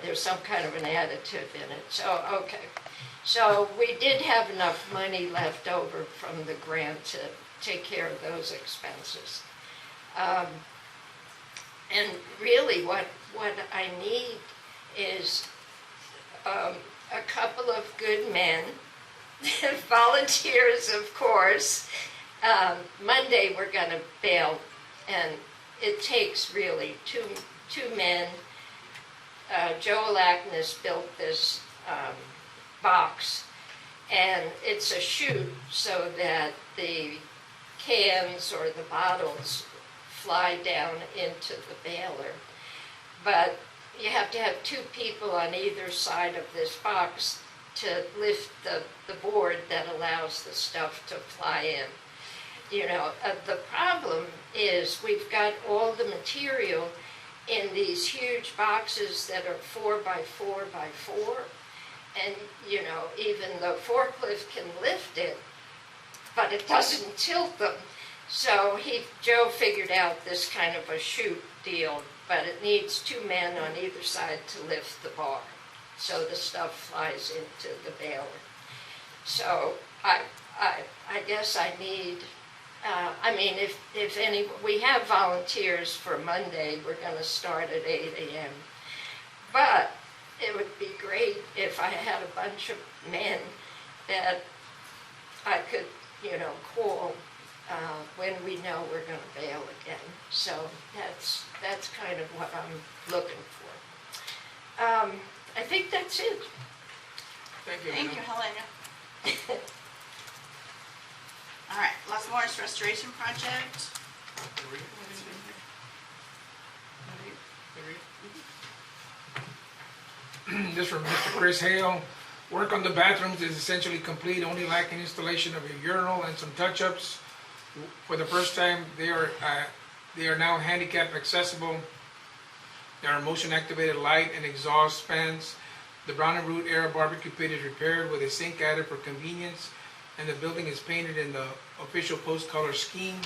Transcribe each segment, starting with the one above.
There's some kind of an additive in it. So, okay. So we did have enough money left over from the grant to take care of those expenses. And really what I need is a couple of good men, volunteers of course. Monday we're going to bail, and it takes really two men. Joe Lackness built this box, and it's a chute so that the cans or the bottles fly down into the baler. But you have to have two people on either side of this box to lift the board that allows the stuff to fly in. You know, the problem is we've got all the material in these huge boxes that are 4 by 4 by 4. And, you know, even the forklift can lift it, but it doesn't tilt them. So Joe figured out this kind of a chute deal, but it needs 2 men on either side to lift the bar, so the stuff flies into the baler. So I guess I need, I mean, if any, we have volunteers for Monday. We're going to start at 8 a.m. But it would be great if I had a bunch of men that I could, you know, call when we know we're going to bail again. So that's kind of what I'm looking for. I think that's it. Thank you. Thank you, Helena. All right, Las Moras Restoration Project. This from Mr. Chris Hale. Work on the bathrooms is essentially complete, only lacking installation of a urinal and some touch-ups. For the first time, they are now handicap accessible. There are motion-activated light and exhaust fans. The Brown and Root era barbecue pit is repaired with a sink added for convenience, and the building is painted in the official post-color scheme.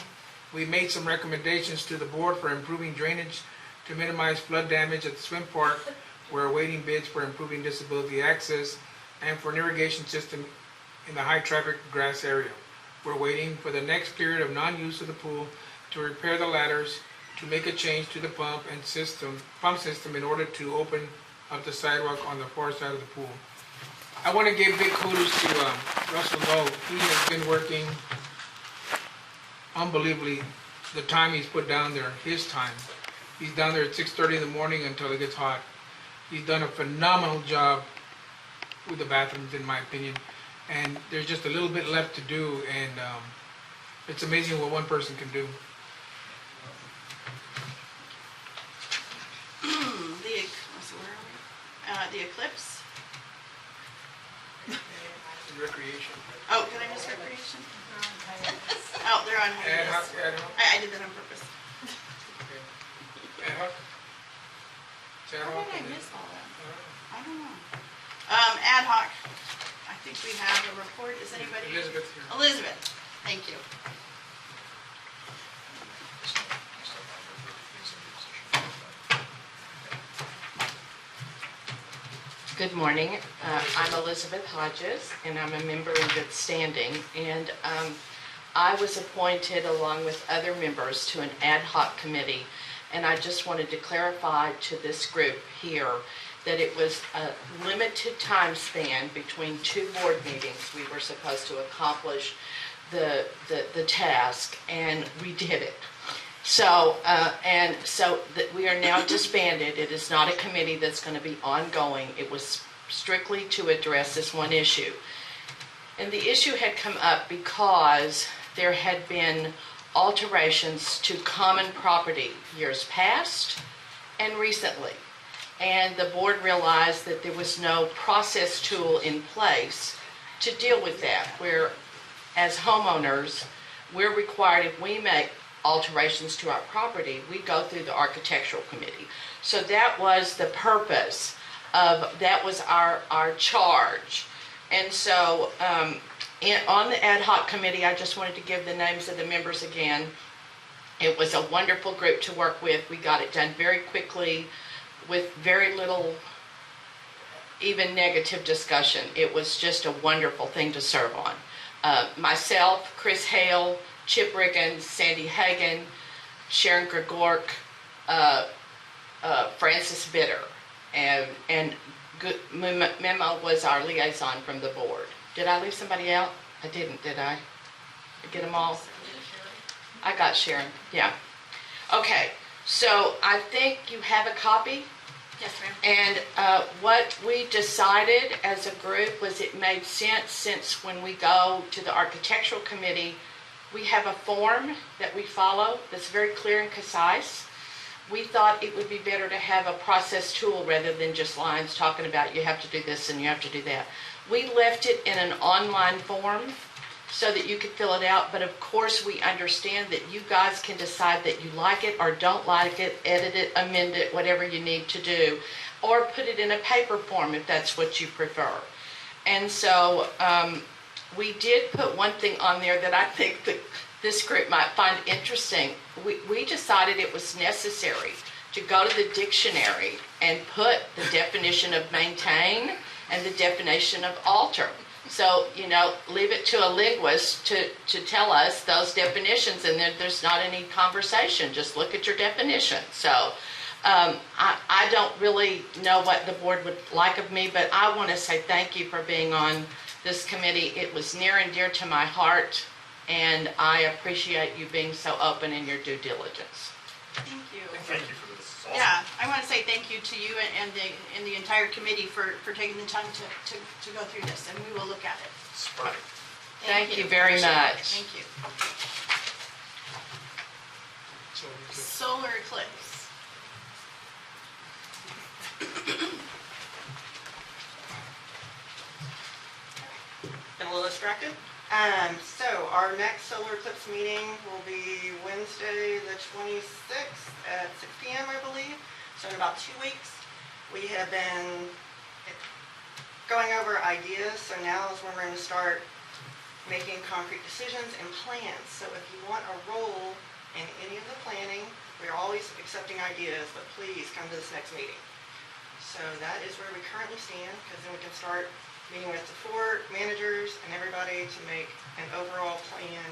We made some recommendations to the board for improving drainage to minimize flood damage at the swim park. We're awaiting bids for improving disability access and for an irrigation system in the high-traffic grass area. We're waiting for the next period of non-use of the pool to repair the ladders, to make a change to the pump system in order to open up the sidewalk on the far side of the pool. I want to give big kudos to Russell Lowe. He has been working unbelievably. The time he's put down there, his time. He's down there at 6:30 in the morning until it gets hot. He's done a phenomenal job with the bathrooms, in my opinion. And there's just a little bit left to do, and it's amazing what one person can do. The Eclipse. Recreation. Oh, did I miss recreation? Oh, they're on Ad hoc, hiatus. ad hoc. I did that on purpose. Okay. Ad hoc? It's ad How hoc, did I and then- miss all that? I don't know. Ad hoc. I think we have a report. Is anybody? Elizabeth here. Elizabeth. Thank you. Good morning. I'm Elizabeth Hodges, and I'm a member in good standing. And I was appointed, along with other members, to an ad hoc committee. And I just wanted to clarify to this group here that it was a limited time span between 2 board meetings. We were supposed to accomplish the task, and we did it. So, we are now disbanded. It is not a committee that's going to be ongoing. It was strictly to address this one issue. And the issue had come up because there had been alterations to common property years past and recently. And the board realized that there was no process tool in place to deal with that, where as homeowners, we're required, if we make alterations to our property, we go through the architectural committee. So that was the purpose of, that was our charge. And so on the ad hoc committee, I just wanted to give the names of the members again. It was a wonderful group to work with. We got it done very quickly with very little even negative discussion. It was just a wonderful thing to serve on. Myself, Chris Hale, Chip Riggins, Sandy Hagan, Sharon Gregork, Francis Bitter, and Memo was our liaison from the board. Did I leave somebody out? I didn't, did I? Get them all? I got Sharon, yeah. Okay, so I think you have a copy. Yes, ma'am. And what we decided as a group was it made sense, since when we go to the architectural committee, we have a form that we follow that's very clear and concise. We thought it would be better to have a process tool rather than just lines talking about you have to do this and you have to do that. We left it in an online form so that you could fill it out, but of course we understand that you guys can decide that you like it or don't like it, edit it, amend it, whatever you need to do, or put it in a paper form if that's what you prefer. And so we did put one thing on there that I think that this group might find interesting. We decided it was necessary to go to the dictionary and put the definition of maintain and the definition of alter. So, leave it to a linguist to tell us those definitions, and then there's not any conversation. Just look at your definition. So, I don't really know what the board would like of me, but I want to say thank you for being on this committee. It was near and dear to my heart, and I appreciate you being so open in your due diligence. Thank you. Thank you for this. It's awesome. Yeah, I want to say thank you to you and the entire committee for taking the time to go through this, and we will look at it. It's perfect. Thank you very much. Thank you. So we could- Solar eclipse. Been a little distracted. So our next solar eclipse meeting will be Wednesday, the 26th at 6 p.m., I believe. So in about 2 weeks. We have been going over ideas, so now is when we're going to start making concrete decisions and plans. So if you want a role in any of the planning, we're always accepting ideas, but please come to this next meeting. So that is where we currently stand, because then we can start meeting with the fort managers and everybody to make an overall plan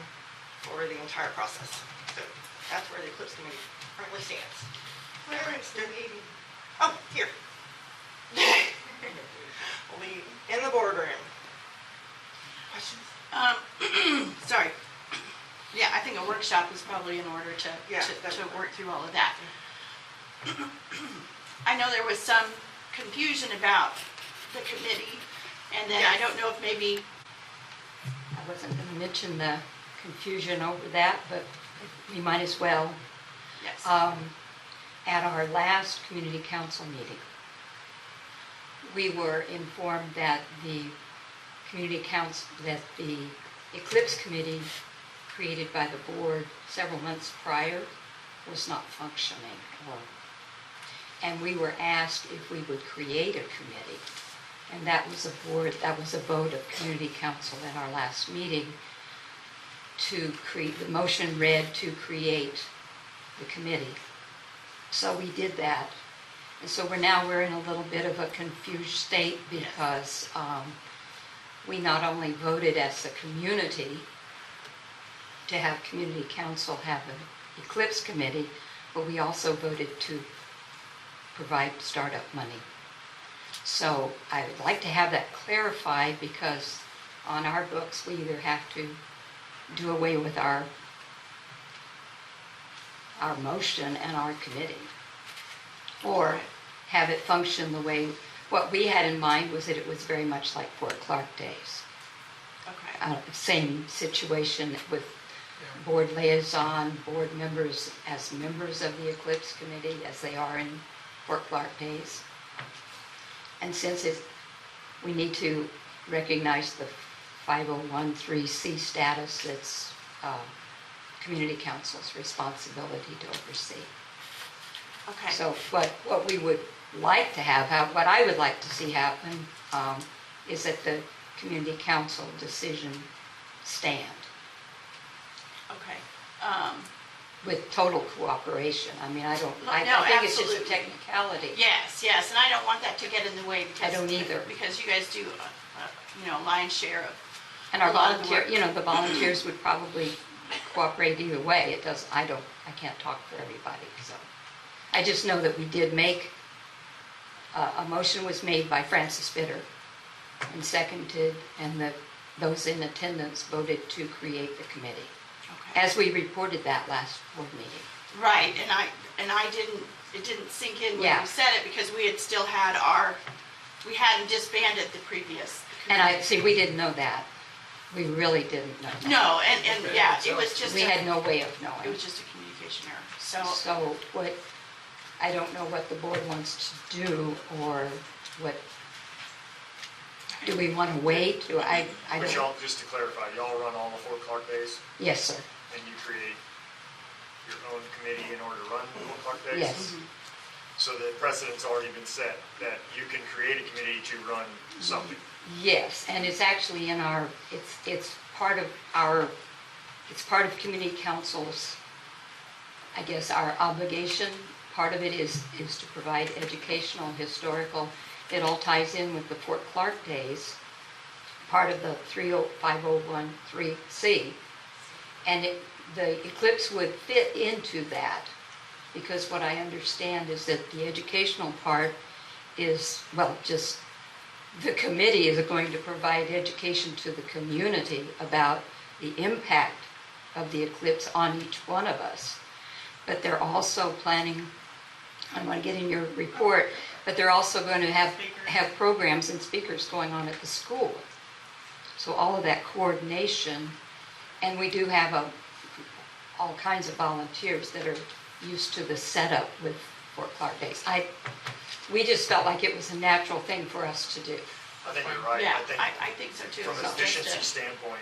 for the entire process. So that's where the Eclipse Committee currently stands. Where is the meeting? Oh, here. We'll be in the boardroom. Questions? Sorry. Yeah, I think a workshop is probably in order to definitely. work through all of that. I know there was some confusion about the committee, and then I don't know if maybe, I wasn't going to mention the confusion over that, but we might as well. yes. At our last community council meeting, we were informed that the Eclipse Committee created by the board several months prior was not functioning. And we were asked if we would create a committee. And that was a vote of community council at our last meeting to create, the motion read to create the committee. So we did that. And so we're in a little bit of a confused state because we not only voted as a community to have community council have an Eclipse Committee, but we also voted to provide startup money. So I would like to have that clarified, because on our books, we either have to do away with our motion and our committee, or have it function the way, what we had in mind was that it was very much like Fort Clark days. Okay. Same situation with board liaison, board members as members of the Eclipse Committee as they are in Fort Clark days. And since we need to recognize the 501(c) status, it's community council's responsibility to oversee. Okay. So what we would like to have, what I would like to see happen is that the community council decision stand. Okay. with total cooperation. I mean, I don't, I No, think it's just a absolutely. technicality. Yes, and I don't want that to get in the way because. I don't either. Because you guys do, lion's share of. And our a lot of the volunteer, work. the volunteers would probably cooperate either way. It does, I can't talk for everybody, so. I just know that we did make, a motion was made by Francis Bitter and seconded, and those in attendance voted to create the committee, Okay. as we reported that last board meeting. Right, and I didn't, it didn't sink in when Yeah. you said it because we had still had we hadn't disbanded the previous. And we didn't know that. We really didn't know that. No, and yeah, it was just, We had no way of it knowing. was just a communication error, so. So I don't know what the board wants to do, or what, do we want to wait? I But don't, y'all, just to clarify, y'all run all the Fort Clark days, yes, sir, and you create your own committee in order to run Fort Clark days? yes. So the precedent's already been set, that you can create a committee to run something. Yes, and it's actually in our, it's part of community council's, I guess, our obligation. Part of it is to provide educational, historical, it all ties in with the Fort Clark days, part of the 5013C. And the eclipse would fit into that, because what I understand is that the educational part is, well, just the committee is going to provide education to the community about the impact of the eclipse on each one of us. But they're also planning, I want to get in your report, but they're also going to have programs and speakers going on at the school. So all of that coordination, and we do have all kinds of volunteers that are used to the setup with Fort Clark Days. We just felt like it was a natural thing for us to do. I think you're right. Yeah, I I think so too. think from an So just efficiency to- standpoint,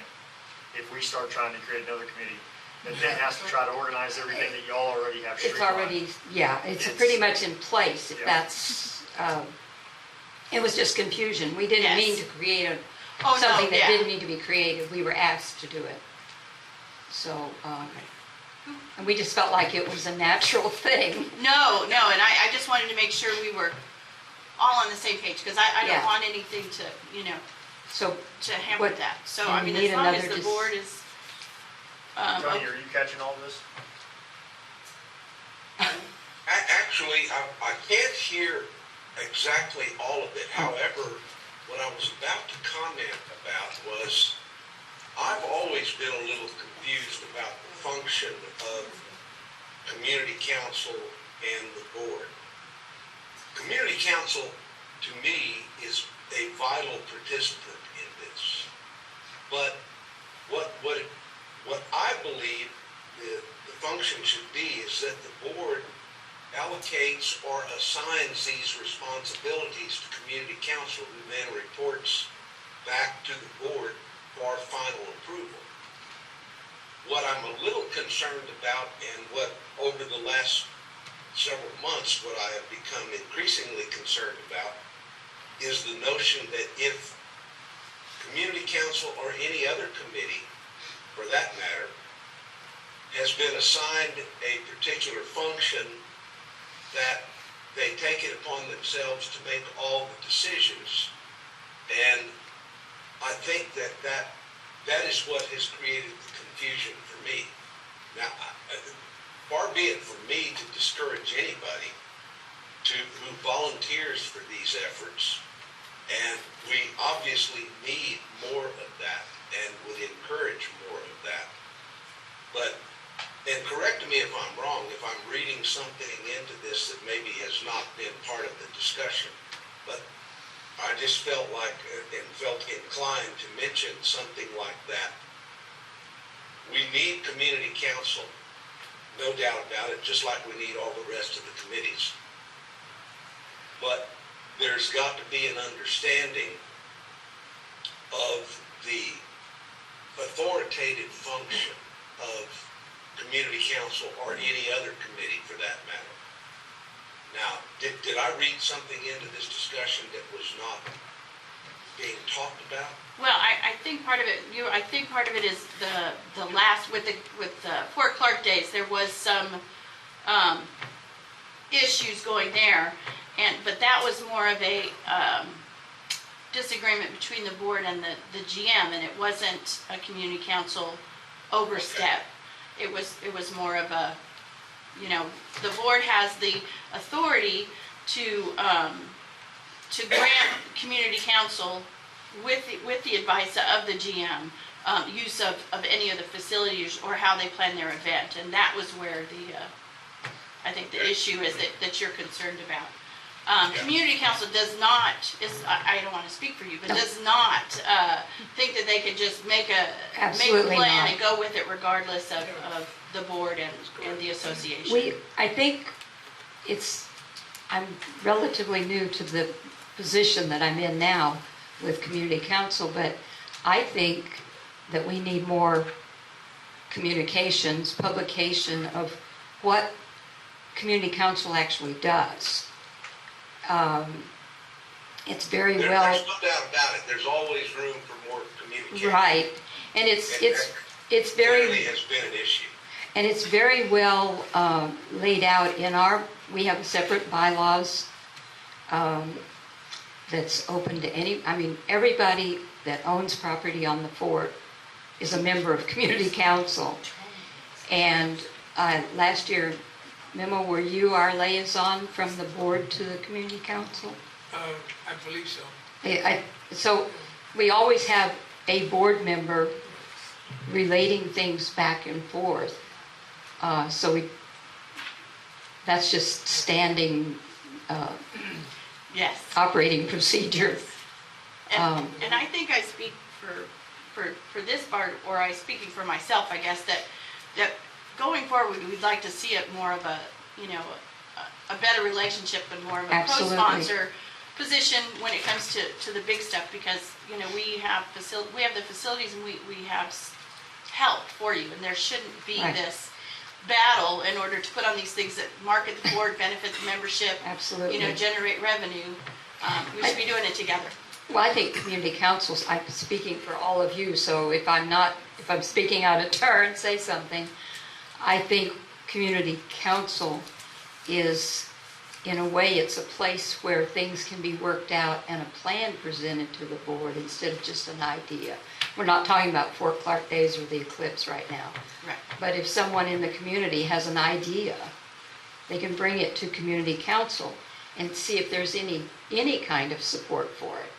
if we start trying to create another committee, that then has to try to organize everything that y'all already have It's streamlined. already, yeah, it's It's- pretty much in place, if Yeah. that's, it was just confusion. We didn't mean Yes. to create Oh, no, something that yeah. didn't need to be created. We were asked to do it. So, and we just felt like it was a natural thing. No, and I just wanted to make sure we were all on the same page, because I Yeah. don't want anything to, So, to hamper What- that. So, and I we mean, need as long as another the board is, Tony, okay. are you catching all this? Actually, I can't hear exactly all of it. However, what I was about to comment about was, I've always been a little confused about the function of community council and the board. Community council, to me, is a vital participant in this. But what I believe the function should be is that the board allocates or assigns these responsibilities to community council, who then reports back to the board for final approval. What I'm a little concerned about, and what over the last several months, what I have become increasingly concerned about, is the notion that if community council or any other committee, for that matter, has been assigned a particular function, that they take it upon themselves to make all the decisions. And I think that is what has created the confusion for me. Now, far be it from me to discourage anybody who volunteers for these efforts, and we obviously need more of that and would encourage more of that. But, and correct me if I'm wrong, if I'm reading something into this that maybe has not been part of the discussion, but I just felt like, and felt inclined to mention something like that. We need community council, no doubt about it, just like we need all the rest of the committees. But there's got to be an understanding of the authoritative function of community council or any other committee for that matter. Now, did I read something into this discussion that was not being talked about? Well, I think part of it, I think part of it is the last, with the Fort Clark days, there was some, issues going there. But that was more of a, disagreement between the board and the GM, and it wasn't a community council overstep. It was more of a, the board has the authority to grant community council with the advice of the GM, use of any of the facilities or how they plan their event. And that was where I think the issue is that you're concerned about. Community council does not, I don't want to speak for you, but does not think that they could just make a Absolutely plan not. and go with it regardless of the board and the association. I think I'm relatively new to the position that I'm in now with community council, but I think that we need more communications, publication of what community council actually does. It's very well. There's no doubt about it. There's always room for more communication. Right, and it's very. Clearly has been an issue. And it's very well laid out in we have separate bylaws that's open to everybody that owns property on the fort is a member of community council. And last year, Memo, were you our liaison from the board to the community council? I believe so. So we always have a board member relating things back and forth. That's just standing Yes. operating procedure. And I think I speak for this part, or I speaking for myself, I guess, that going forward, we'd like to see it more of a better relationship and more of a Absolutely. co-sponsor position when it comes to the big stuff, because we have the facilities and we have help for you, and there shouldn't be Right. this battle in order to put on these things that market the board, benefit the membership, Absolutely. generate revenue. We should be doing it together. Well, I think community councils, I'm speaking for all of you, so if I'm speaking out of turn, say something. I think community council is, in a way, it's a place where things can be worked out and a plan presented to the board instead of just an idea. We're not talking about Fort Clark Days or the eclipse right now. Right. But if someone in the community has an idea, they can bring it to community council and see if there's any kind of support for it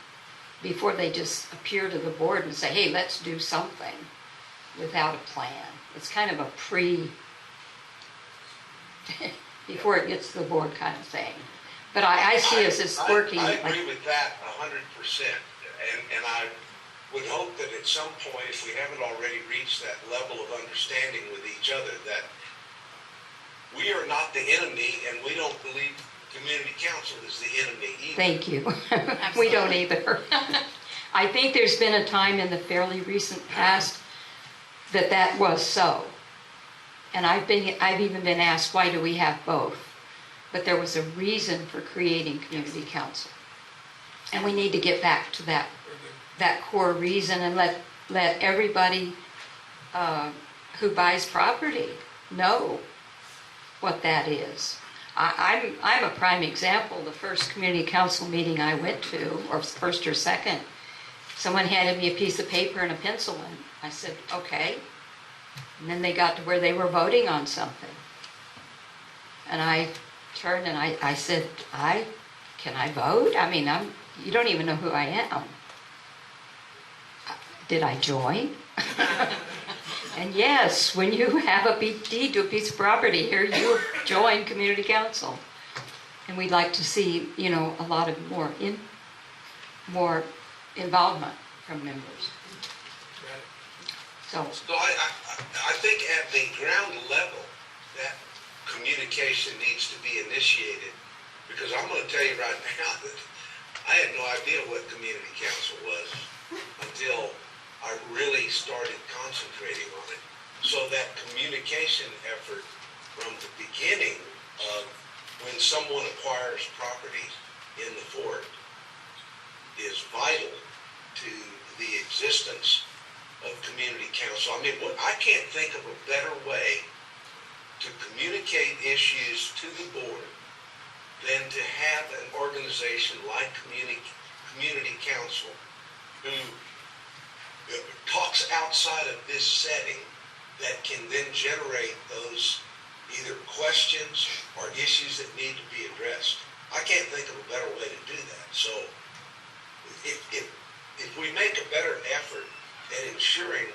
before they just appear to the board and say, hey, let's do something without a plan. It's kind of a before it gets to the board kind of thing. But I see us as working. I agree with that 100%. And I would hope that at some point, if we haven't already reached that level of understanding with each other, that we are not the enemy, and we don't believe community council is the enemy either. Thank you. We don't either. I think there's been a time in the fairly recent past that was so. And I've even been asked, why do we have both? But there was a reason for creating community council. And we need to get back to that core reason and let everybody who buys property know what that is. I'm a prime example. The first community council meeting I went to, or first or second, someone handed me a piece of paper and a pencil, and I said, okay. And then they got to where they were voting on something. And I turned and I said, can I vote? I mean, you don't even know who I am. Did I join? And yes, when you have a deed to a piece of property here, you join community council. And we'd like to see, a lot of more involvement from members. So I think at the ground level, that communication needs to be initiated, because I'm going to tell you right now that I had no idea what community council was until I really started concentrating on it. So that communication effort from the beginning of when someone acquires property in the fort is vital existence of community council. I mean, I can't think of a better way to communicate issues to the board than to have an organization like community council who talks outside of this setting that can then generate those either questions or issues that need to be addressed. I can't think of a better way to do that. So if we make a better effort at ensuring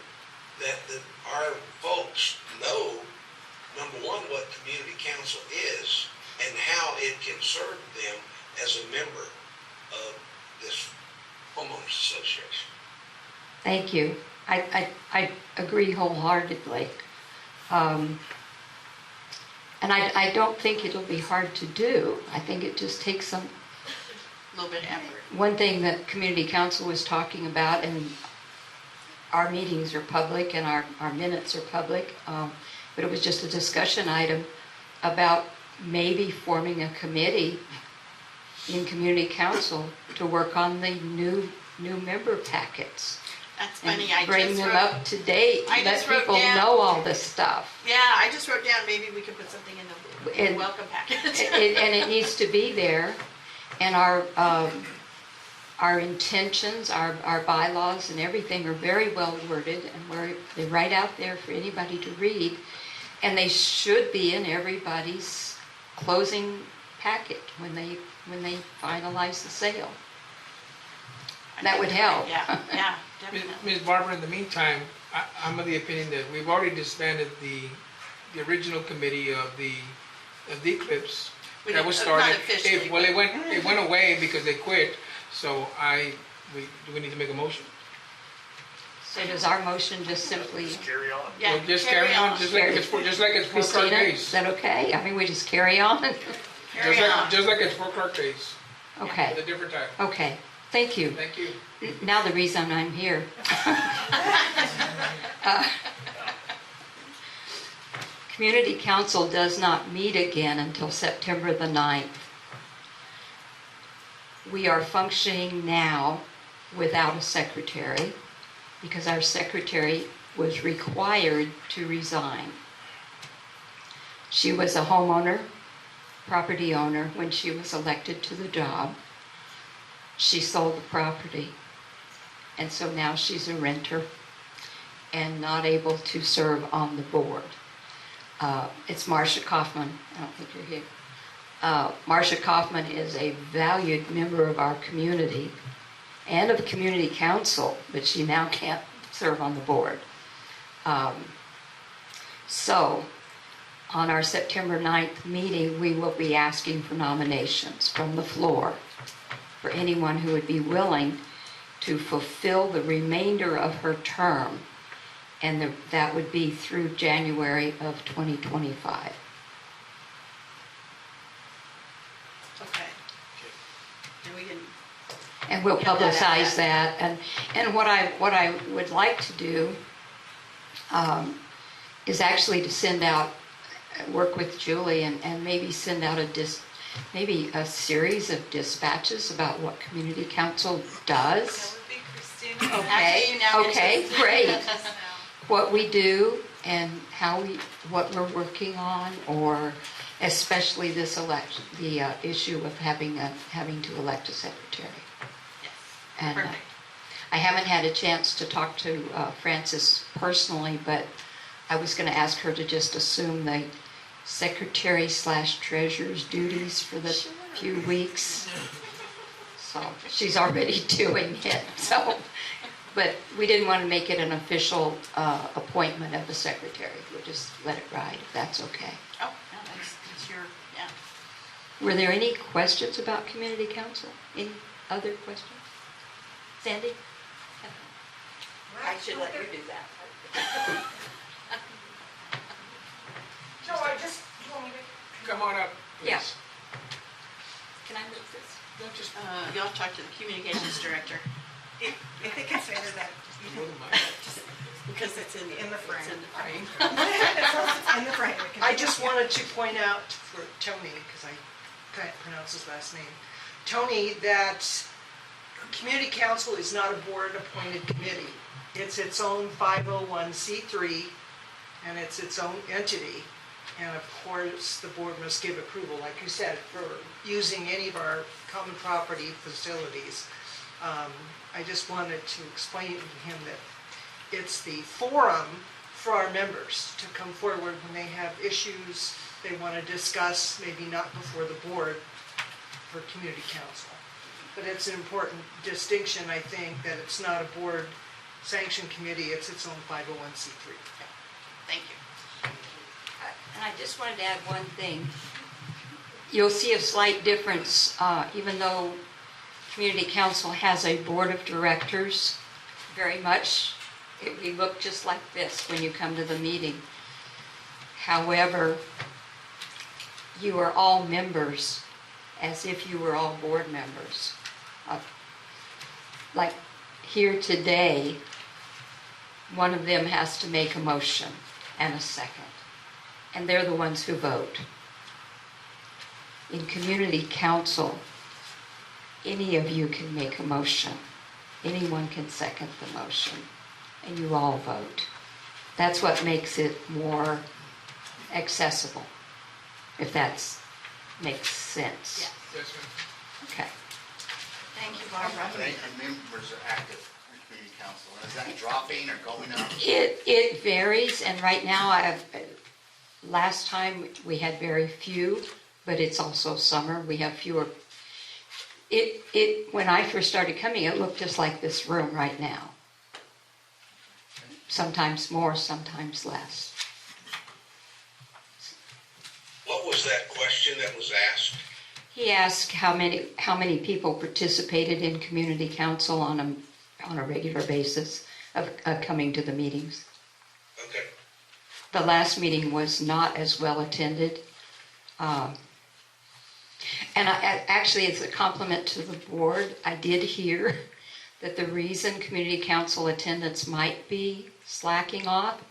that our folks know, number one, what community council is and how it can serve them as a member of this homeowners association. Thank you. I agree wholeheartedly. And I don't think it'll be hard to do. I think it just takes some. A little bit of effort. One thing that community council was talking about, and our meetings are public and our minutes are public, but it was just a discussion item about maybe forming a committee in community council to work on the new member packets. That's And funny, bring them up to date, I let just wrote people down- know all this stuff. Yeah, I just wrote down, maybe we could put something in the And- welcome package. And it needs to be there, and our intentions, our bylaws and everything are very well worded, and they're right out there for anybody to read, and they should be in everybody's closing packet when they finalize the sale. That would help. Yeah, definitely. Ms. Barber, in the meantime, I'm of the opinion that we've already disbanded the original committee of the Eclipse We that didn't- was started. not officially, Well, it went away because they quit, so do we need to make a motion? So does our motion just simply, Just carry on. Yeah, Well, just carry on, just like it's four card Christina, is days. that okay? I mean, we just carry on? Carry on. Just like it's 4 card days, Okay, with a different time. okay, thank you. Thank you. Now the reason I'm here. Community Council does not meet again until September the 9th. We are functioning now without a secretary because our secretary was required to resign. She was a homeowner, property owner, when she was elected to the job. She sold the property, and so now she's a renter and not able to serve on the board. It's Marcia Kaufman. I don't think you're here. Marcia Kaufman is a valued member of our community and of community council, but she now can't serve on the board. So on our September 9th meeting, we will be asking for nominations from the floor for anyone who would be willing to fulfill the remainder of her term, and that would be through January of 2025. Okay. And we can, And we'll Get that out publicize there. that. And what I would like to do is actually to send out, work with Julie and maybe send out maybe a series of dispatches about what community council does. That would be Christina. Actually, you now get to- Okay, great. Just now. What we do and what we're working on, or especially this election, the issue of having to elect a secretary. yes, And perfect. I haven't had a chance to talk to Frances personally, but I was going to ask her to just assume the secretary/treasurer's duties for the few weeks. So she's already doing it. So, but we didn't want to make it an official appointment of the secretary. We'll just let it ride if that's okay. Oh, no, that's your, yeah. Were there any questions about community council? Any other questions? Sandy? I should let you do that. No, I just, you want me to? Come on up, please. Yeah. Can I move this? No, just You'll have to talk to the communications director. If they consider that, go to my- Because it's in in the frame. It's in the frame. In the frame. it can I be- just wanted to point out for Tony, because I can't pronounce his last name, Tony, that community council is not a board-appointed committee. It's its own 501c3, and it's its own entity. And of course, the board must give approval, like you said, for using any of our common property facilities. I just wanted to explain to him that it's the forum for our members to come forward when they have issues they want to discuss, maybe not before the board, for community council. But it's an important distinction, I think, that it's not a board-sanctioned committee, it's its own 501c3. Thank you. And I just wanted to add one thing. You'll see a slight difference, even though community council has a board of directors, very much, we look just like this when you come to the meeting. However, you are all members as if you were all board members. Like here today, one of them has to make a motion and a second, and they're the ones who vote. In community council, any of you can make a motion. Anyone can second the motion, and you all vote. That's what makes it more accessible, if that makes sense. Yes. Yes, ma'am. Okay. Thank you, Barbara. How many members are active in community council? And is that dropping or going up? It varies, and right now, last time we had very few, but it's also summer. We have fewer. When I first started coming, it looked just like this room right now. Sometimes more, sometimes less. What was that question that was asked? He asked how many people participated in community council on a regular basis of coming to the meetings. Okay. The last meeting was not as well attended. And actually, it's a compliment to the board. I did hear that the reason community council attendance might be slacking off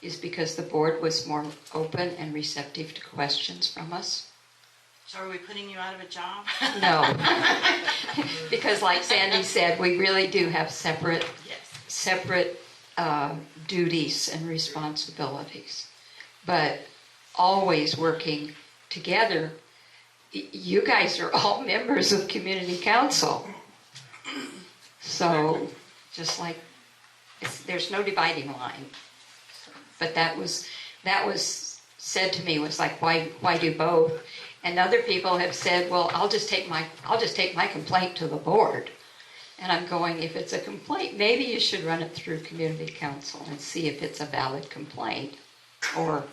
is because the board was more open and receptive to questions from us. So are we putting you out of a job? No, because like Sandy said, we really do have separate duties and responsibilities, but always working together. You guys are all members of community council, so just like there's no dividing line. But that was said to me, was like, why do both? And other people have said, well, I'll just take my complaint to the board. And I'm going, if it's a complaint, maybe you should run it through community council and see if it's a valid complaint, or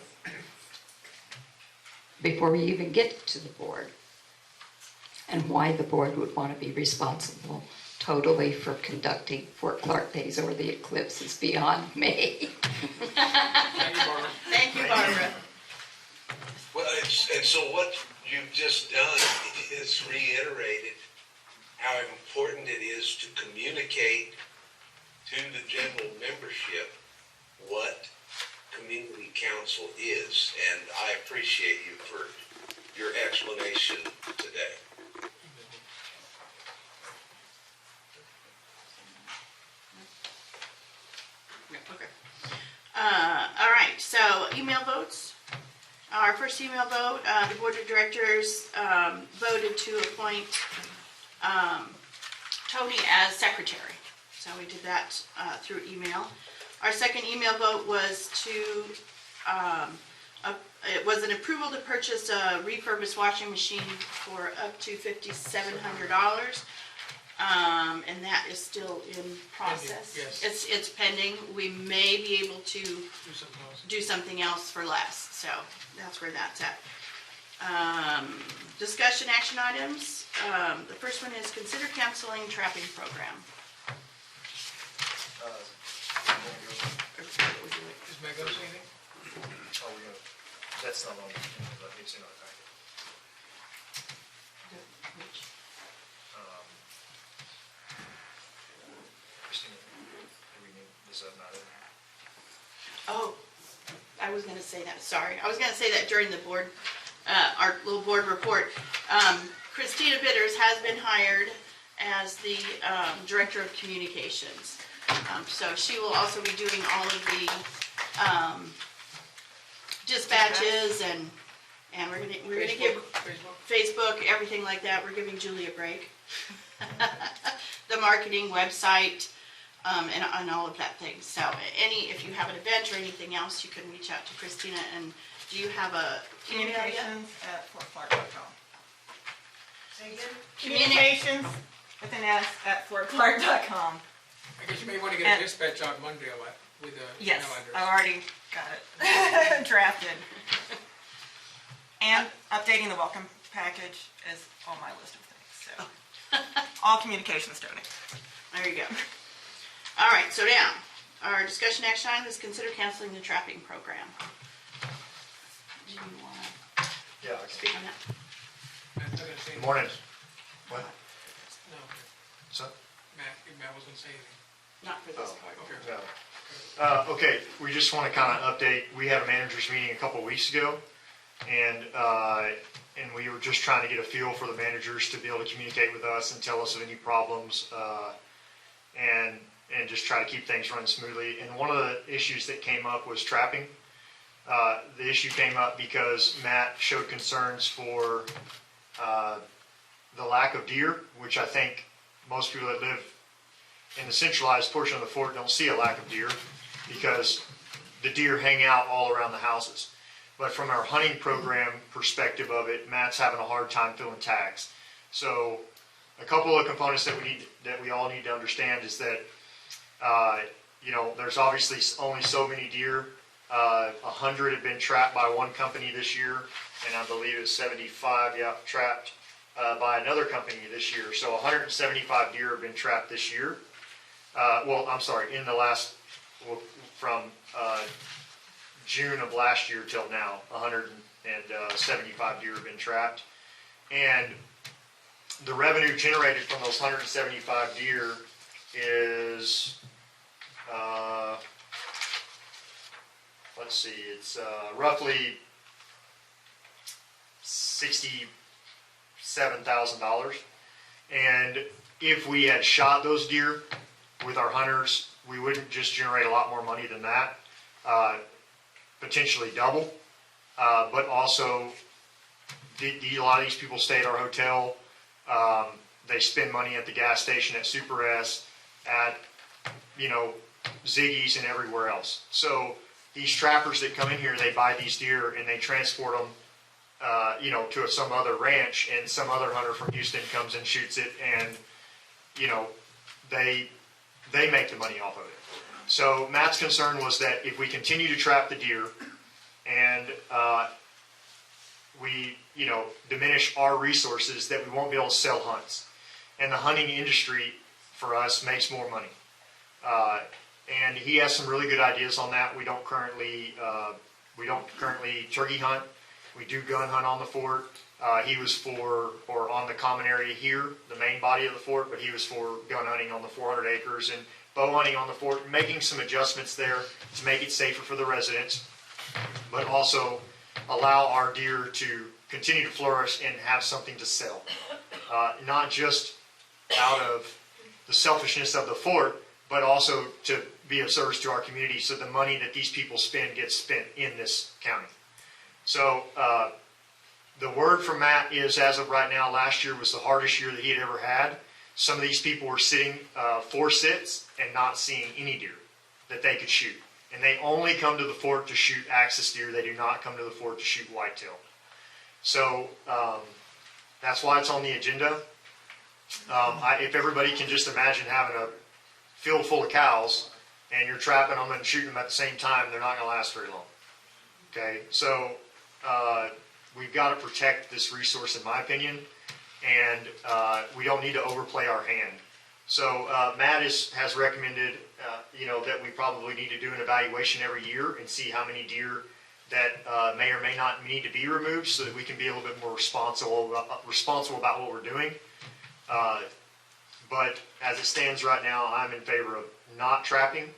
before we even get to the board. And why the board would want to be responsible totally for conducting Fort Clark Days or the eclipse is beyond me. Thank you, Barbara. Thank you, Barbara. Well, and so what you've just done is reiterated how important it is to communicate to the general membership what community council is. And I appreciate you for your explanation today. Okay. All right, so email votes. Our first email vote, the board of directors voted to appoint Tony as secretary. So we did that through email. Our second email vote was to, it was an approval to purchase a refurbished washing machine for up to $5,700. And that is still in process. Pending, yes. It's pending. We may be able to Do something else. do something else for less, so that's where that's at. Discussion action items. The first one is consider canceling trapping program. Is Meg gonna say anything? Oh, we got, that's not on, but it's in our packet. Christina, do we need, is that not in there? Oh, I was gonna say that, sorry. I was gonna say that during the board, our little board report. Christina Bitters has been hired as the Director of Communications. So she will also be doing all of the dispatches and we're gonna give Facebook, everything like that. We're giving Julie a break. The marketing website, and all of that thing. So if you have an event or anything else, you can reach out to Christina. And do you have a email yet? Communications@fortclark.com. Say again? Communications with an S at fortclark.com. I guess you may want to get a dispatch out Monday with the Yes, email address. I've already got it drafted. And updating the welcome package is on my list of things, so. All communications donated. There you go. All right, so now, our discussion action item is consider canceling the trapping program. Do you want to Yeah, speak on that? Matt's not gonna say good morning. anything. What? No, So, Matt was gonna say anything. Not for this Oh, part. no. Okay, we just want to kind of update, we had a managers meeting a couple of weeks ago, and we were just trying to get a feel for the managers to be able to communicate with us and tell us of any problems, and just try to keep things running smoothly. And one of the issues that came up was trapping. The issue came up because Matt showed concerns for the lack of deer, which I think most people that live in the centralized portion of the fort don't see a lack of deer because the deer hang out all around the houses. But from our hunting program perspective of it, Matt's having a hard time filling tags. So a couple of components that we all need to understand is that there's obviously only so many deer. 100 have been trapped by one company this year, and I believe it's 75 trapped by another company this year. So 175 deer have been trapped this year. In the last, from June of last year till now, 175 deer have been trapped. And the revenue generated from those 175 deer is, it's roughly $67,000. And if we had shot those deer with our hunters, we wouldn't just generate a lot more money than that, potentially double, but also a lot of these people stay at our hotel. They spend money at the gas station, at Super S, at Ziggy's and everywhere else. So these trappers that come in here, they buy these deer and they transport them to some other ranch, and some other hunter from Houston comes and shoots it, and they make the money off of it. So Matt's concern was that if we continue to trap the deer and we diminish our resources, that we won't be able to sell hunts. And the hunting industry for us makes more money. And he has some really good ideas on that. We don't currently turkey hunt. We do gun hunt on the fort. He was on the common area here, the main body of the fort, but he was for gun hunting on the 400 acres and bow hunting on the fort, making some adjustments there to make it safer for the residents, but also allow our deer to continue to flourish and have something to sell. Not just out of the selfishness of the fort, but also to be of service to our community, so the money that these people spend gets spent in this county. So the word from Matt is, as of right now, last year was the hardest year that he had ever had. Some of these people were sitting 4 sits and not seeing any deer that they could shoot. And they only come to the fort to shoot axis deer. They do not come to the fort to shoot whitetail. So that's why it's on the agenda. If everybody can just imagine having a field full of cows and you're trapping them and shooting them at the same time, they're not going to last very long. Okay, so we've got to protect this resource, in my opinion, and we don't need to overplay our hand. So Matt has recommended, that we probably need to do an evaluation every year and see how many deer that may or may not need to be removed, so that we can be a little bit more responsible about what we're doing. But as it stands right now, I'm in favor of not trapping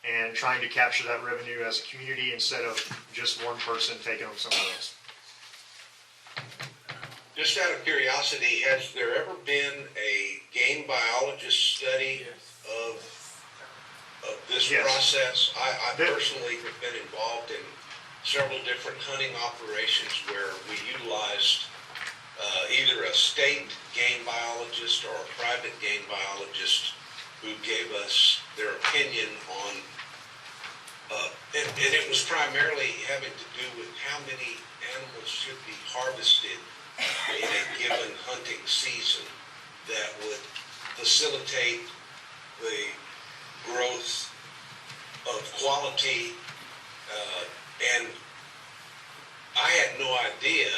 and trying to capture that revenue as a community instead of just one person taking them somewhere else. Just out of curiosity, has there ever been a game biologist study of this Yes. process? I There- personally have been involved in several different hunting operations where we utilized either a state game biologist or a private game biologist who gave us their opinion on, and it was primarily having to do with how many animals should be harvested in a given hunting season that would facilitate the growth of quality. And I had no idea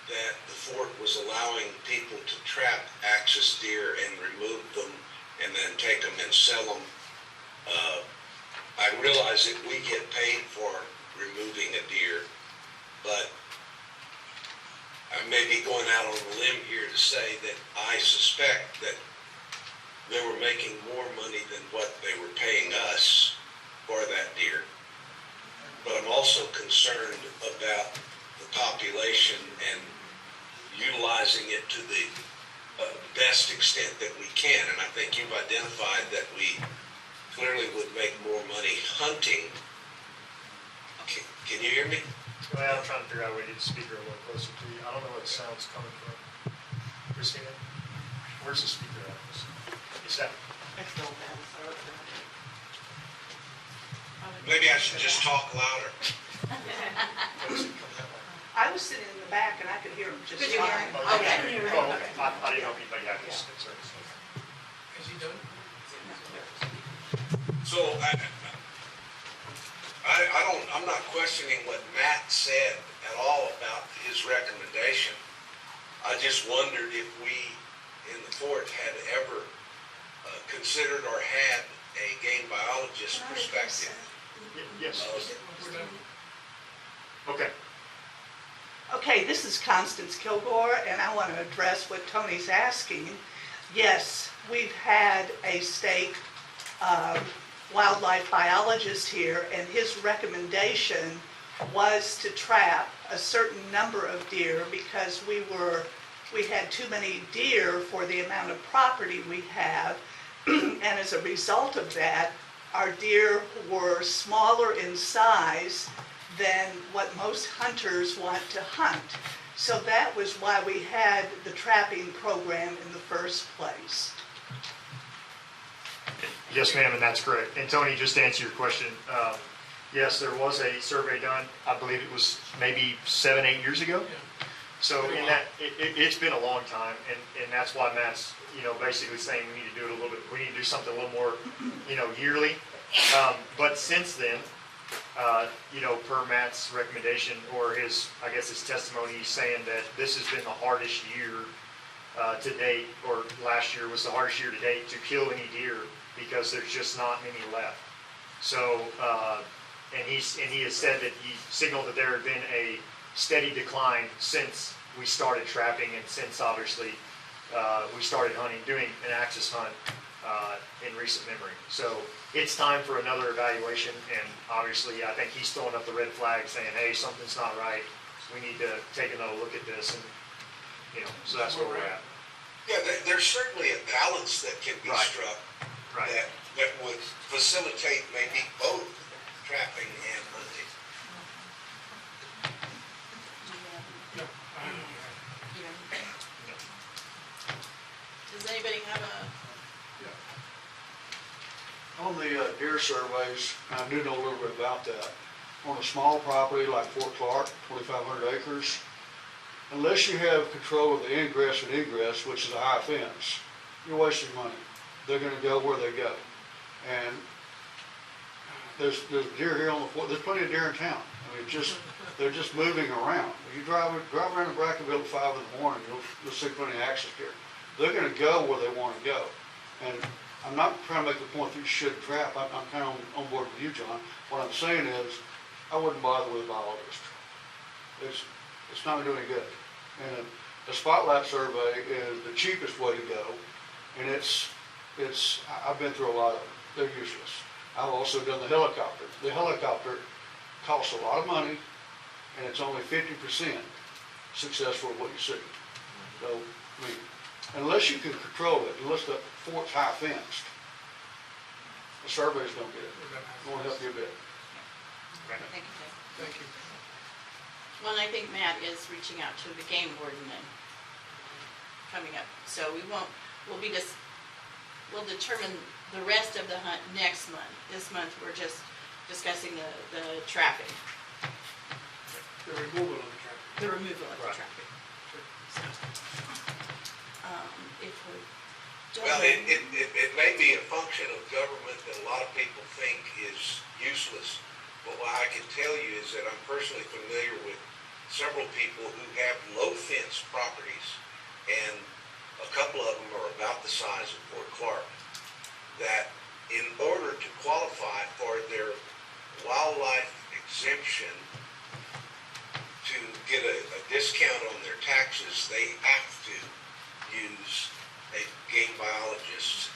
that the fort was allowing people to trap axis deer and remove them and then take them and sell them. I realize that we get paid for removing a deer, but I may be going out on a limb here to say that I suspect that they were making more money than what they were paying us for that deer. But I'm also concerned about the population and utilizing it to the best extent that we can. And I think you've identified that we clearly would make more money hunting. Can you hear me? Well, I'm trying to figure out a way to get the speaker a little closer to you. I don't know where the sound's coming from. Christina, where's the speaker at? Is that? Maybe I should just talk louder. I was sitting in the back and I could hear him just Could you hear fine. him? Okay. Okay. Oh, I didn't know if anybody had this concern. Is he done? So I'm not questioning what Matt said at all about his recommendation. I just wondered if we in the fort had ever considered or had a game biologist perspective. Yes. Okay. Okay, this is Constance Kilgore, and I want to address what Tony's asking. Yes, we've had a state wildlife biologist here, and his recommendation was to trap a certain number of deer because we had too many deer for the amount of property we have, and as a result of that, our deer were smaller in size than what most hunters want to hunt. So that was why we had the trapping program in the first place. Yes, ma'am, and that's correct. And Tony, just to answer your question, yes, there was a survey done. I believe it was maybe 7-8 years ago. So in that, it's been a long time, and that's why Matt's, basically saying we need to do it a little bit, we need to do something a little more, yearly. But since then, per Matt's recommendation or his testimony, he's saying that this has been the hardest year to date, or last year was the hardest year to date to kill any deer because there's just not many left. So, and he has said that he signaled that there had been a steady decline since we started trapping and since obviously we started hunting, doing an axis hunt in recent memory. So it's time for another evaluation, and obviously I think he's throwing up the red flag saying, hey, something's not right. We need to take another look at this, and so that's where we're at. Yeah, there's certainly a balance that can be Right. struck Right. that would facilitate maybe both trapping and hunting. Does anybody have a, On the deer surveys, I do know a little bit about that. On a small property like Fort Clark, 2,500 acres, unless you have control of the ingress and egress, which is a high fence, you're wasting money. They're gonna go where they go. And there's deer here on the fort, there's plenty of deer in town. I mean, they're just moving around. If you drive around the Brackenville at 5 in the morning, you'll see plenty of axis deer. They're gonna go where they wanna go. And I'm not trying to make the point that you shouldn't trap. I'm kind of on board with you, John. What I'm saying is, I wouldn't bother with a biologist. It's not gonna do any good. And the spotlight survey is the cheapest way to go, and I've been through a lot of them. They're useless. I've also done the helicopter. The helicopter costs a lot of money, and it's only 50% successful at what you see. So, I mean, unless you can control it, unless the fort's high fenced, the surveys don't get it. Won't help you a bit. Thank you, Ted. Thank you. Well, and I think Matt is reaching out to the game warden and coming up. So we'll determine the rest of the hunt next month. This month, we're just discussing the traffic, The removal of the traffic. the removal of the Right. traffic. So, if we're done. Well, it may be a function of government that a lot of people think is useless. But what I can tell you is that I'm personally familiar with several people who have low fence properties, and a couple of them are about the size of Fort Clark, that in order to qualify for their wildlife exemption to get a discount on their taxes, they have to use a game biologist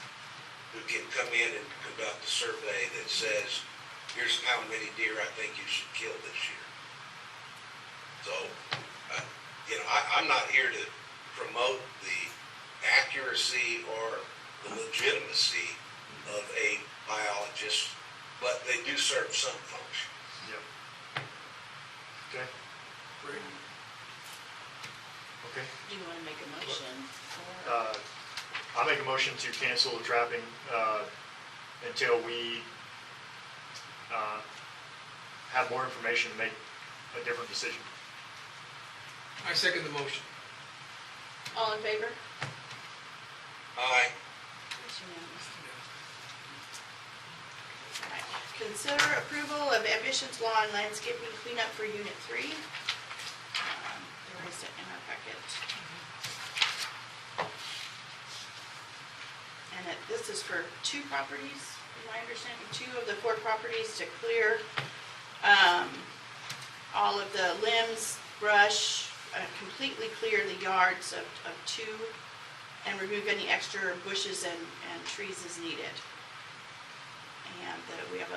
who can come in and conduct a survey that says, here's how many deer I think you should kill this year. So, I'm not here to promote the accuracy or the legitimacy of a biologist, but they do serve some function. Yep. Okay. Great. Okay. Do you want to make a motion? Or? I'll make a motion to cancel the trapping until we have more information to make a different decision. I second the motion. All in favor? Aye. It's unanimous. All right. Consider approval of Ambitions Lawn Landscaping Cleanup for Unit 3. There is it in our packet. And this is for 2 properties, in my understanding, 2 of the 4 properties to clear all of the limbs, brush, completely clear the yards of 2 and remove any extra bushes and trees as needed. And we have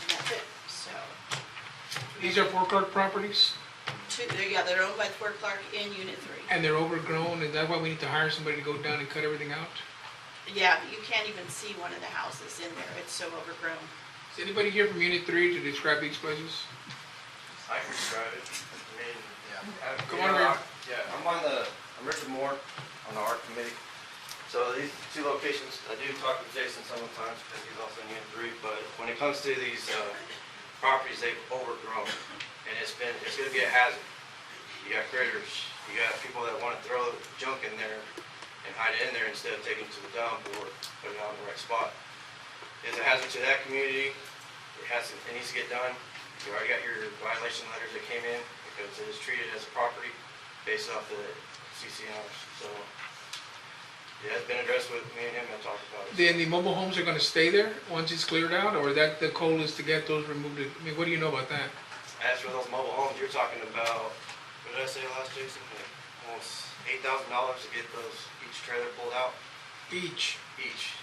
and that's it, so. These are Fort Clark properties, 2, they're owned by Fort Clark in Unit 3. and they're overgrown, and that's why we need to hire somebody to go down and cut everything out? Yeah, but you can't even see one of the houses in there, it's so overgrown. Is anybody here from Unit 3 to describe these places? I can describe it. I mean, Come on, Rick. I'm Richard Moore on the art committee. So these 2 locations, I do talk with Jason sometimes because he's also in Unit 3, but when it comes to these properties, they've overgrown. And it's going to be a hazard. You got critters, you got people that want to throw junk in there and hide it in there instead of taking it to the dump or put it out in the right spot. It's a hazard to that community. It needs to get done. You already got your violation letters that came in because it is treated as a property based off the CCNRs. So, yeah, it's been addressed with me and him and talked about it. Then the mobile homes are gonna stay there once it's cleared out, or that the goal is to get those removed? I mean, what do you know about that? As for those mobile homes, you're talking about, what did I say last, Jason? Like almost $8,000 to get each trailer pulled out. Each? Each.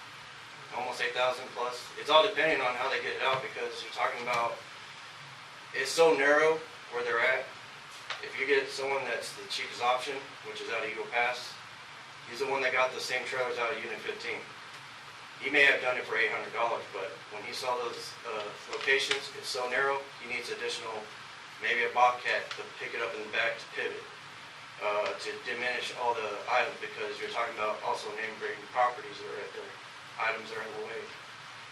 Almost 8,000 plus. It's all depending on how they get it out because you're talking about, it's so narrow where they're at. If you get someone that's the cheapest option, which is out of Eagle Pass, he's the one that got the same trailers out of Unit 15. He may have done it for $800, but when he saw those locations, it's so narrow, he needs additional, maybe a Bobcat to pick it up in the back to pivot, to diminish all the items because you're talking about also name-breaking properties that are right there. Items are in the way,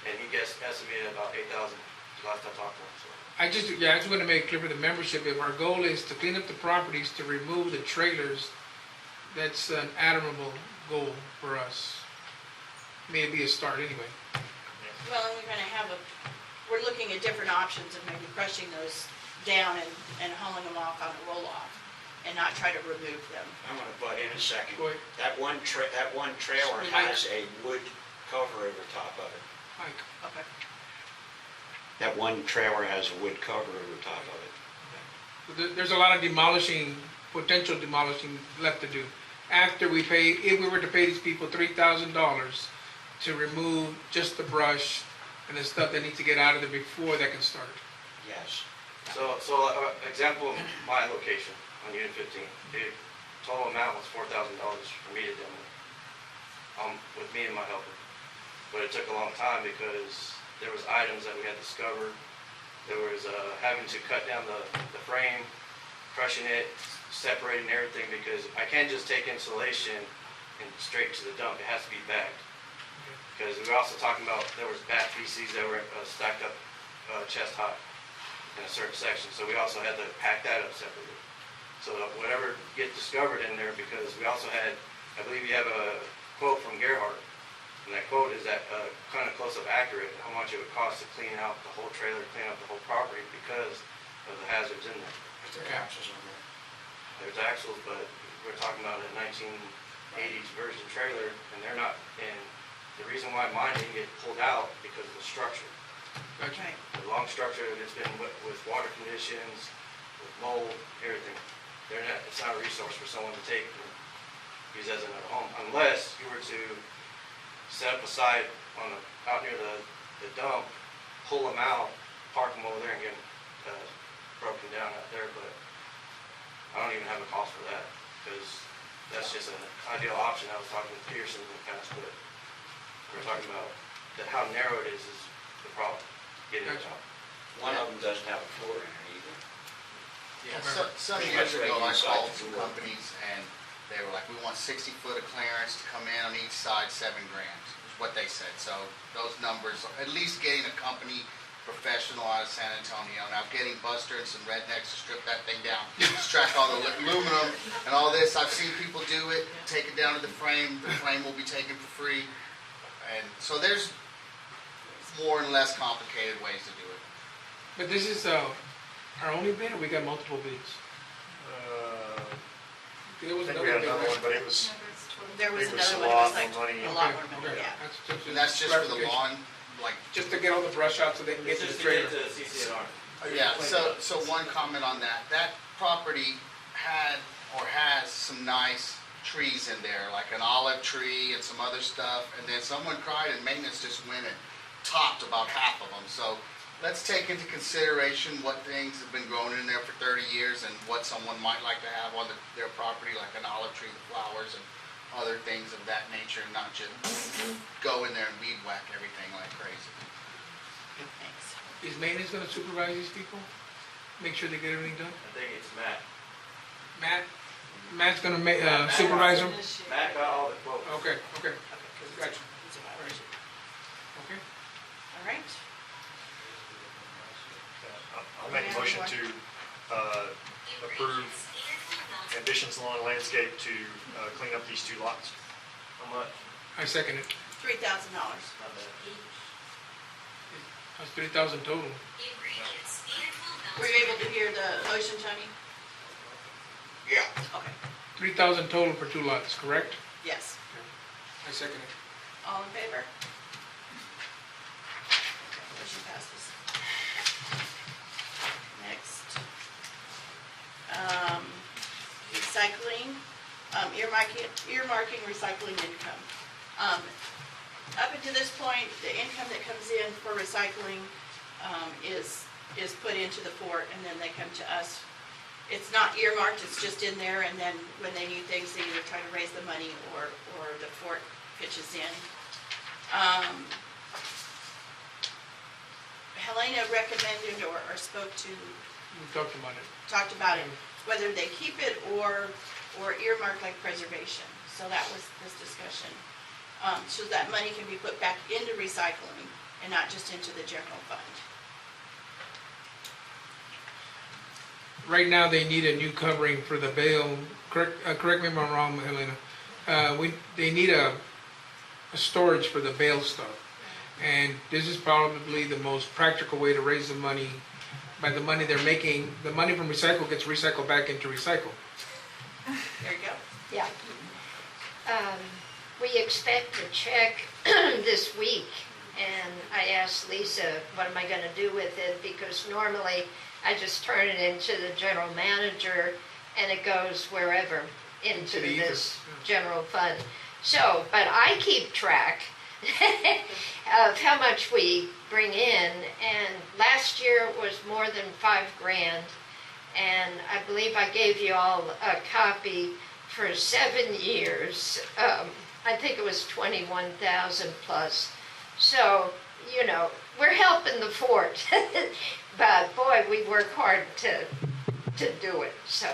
and he gets estimated about 8,000 last I talked to him. So. I just want to make it clear for the membership, if our goal is to clean up the properties, to remove the trailers, that's an admirable goal for us. May be a start anyway. Well, and we're looking at different options of maybe crushing those down and hauling them off on a roll-off and not try to remove them. I'm gonna butt in a second. Go ahead. That one trailer has a wood cover over top of it. Mike. Okay. That one trailer has a wood cover over top of it. There's a lot of potential demolishing left to do. After we pay, if we were to pay these people $3,000 to remove just the brush and the stuff that needs to get out of there before that can start. Yes. So example, my location. on Unit 15. The total amount was $4,000 for me to demo it, with me and my helper. But it took a long time because there was items that we had discovered. There was having to cut down the frame, crushing it, separating everything, because I can't just take insulation and straight to the dump. It has to be bagged. Because we were also talking about there was bat feces that were stacked up chest high in a certain section. So we also had to pack that up separately. So whatever get discovered in there, because we also had, I believe you have a quote from Gerhardt, and that quote is that kind of close up accurate, how much it would cost to clean out the whole trailer, clean out the whole property because of the hazards in there. There's axles on there. There's axles, but we're talking about a 1980s version trailer, and they're not, and the reason why mine didn't get pulled out because of the structure. Gotcha. Right. The long structure, it's been with water conditions, with mold, everything. It's not a resource for someone to take and use as another home, unless you were to set up a site out near the dump, pull them out, park them over there and get them broken down out there, but I don't even have a cost for that, because that's just an ideal option. I was talking with Pearson in the past, but we're talking about that how narrow it is the problem, getting it out. One of them doesn't have a floor in it either. Yeah, some years ago, I called some companies and they were like, we want 60 foot of clearance to come in on each side, $7,000, is what they said. So those numbers, at least getting a company professional out of San Antonio. Now getting Buster and some rednecks to strip that thing down, extract all the aluminum and all this. I've seen people do it, take it down to the frame will be taken for free. And so there's more and less complicated ways to do it. But this is our only bid, or we got multiple bids? There I was think another we had bid, another one, right? but it was, There was It was another a one, it lot was like more money. a lot Okay, more money, okay. yeah. And that's just for the clarification. lawn, like, Just to get all the brush out so they can get It's to the just to get trailer. to CCNR. yeah, so one comment on that. That property had or has some nice trees in there, like an olive tree and some other stuff. And then someone cried and maintenance just went and topped about half of them. So let's take into consideration what things have been growing in there for 30 years and what someone might like to have on their property, like an olive tree, the flowers and other things of that nature, and not just go in there and weed whack everything like crazy. Thanks. Is maintenance gonna supervise these people? Make sure they get everything done? I think it's Matt. Matt's gonna supervise them? Matt got all the quotes. Okay, gotcha. It's a violation. Okay. All right. I'll make a motion to approve Ambitions Lawn Landscape to clean up these two lots. How much? I second it. $3,000. Not bad. That's 3,000 total. Were you able to hear the motion, Tony? Yeah, Okay, 3,000 total for 2 lots, correct? yes. I second it. All in favor? Motion passes. Next. Recycling, earmarking recycling income. Up until this point, the income that comes in for recycling is put into the fort, and then they come to us. It's not earmarked, it's just in there, and then when they need things, they either try to raise the money or the fort pitches in. Helena recommended or spoke to, We talked about it. talked about it, whether they keep it or earmark like preservation. So that was this discussion. So that money can be put back into recycling and not just into the general fund. Right now, they need a new covering for the bale. Correct me if I'm wrong, Helena. They need a storage for the bale stuff. And this is probably the most practical way to raise the money. By the money they're making, the money from recycle gets recycled back into recycle. There you go. Yeah. We expect a check this week, and I asked Lisa, what am I gonna do with it? Because normally I just turn it into the general manager and it goes wherever into the ether. this general fund. So, but I keep track of how much we bring in, and last year it was more than $5,000. And I believe I gave you all a copy for 7 years. I think it was 21,000 plus. So, you know, we're helping the fort. But boy, we work hard to do it, so.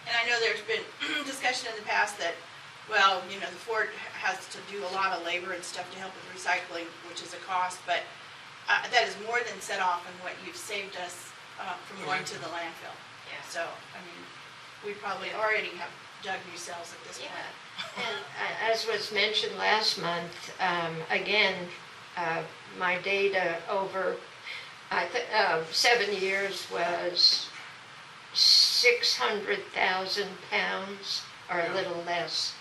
And I know there's been discussion in the past that, well, you know, the fort has to do a lot of labor and stuff to help with recycling, which is a cost, but that is more than set off in what you've saved us from going to the landfill. Yeah. So, I mean, we probably already have dug new cells at this point. Yeah, and as was mentioned last month, again, my data over 7 years was 600,000 pounds, or a little less,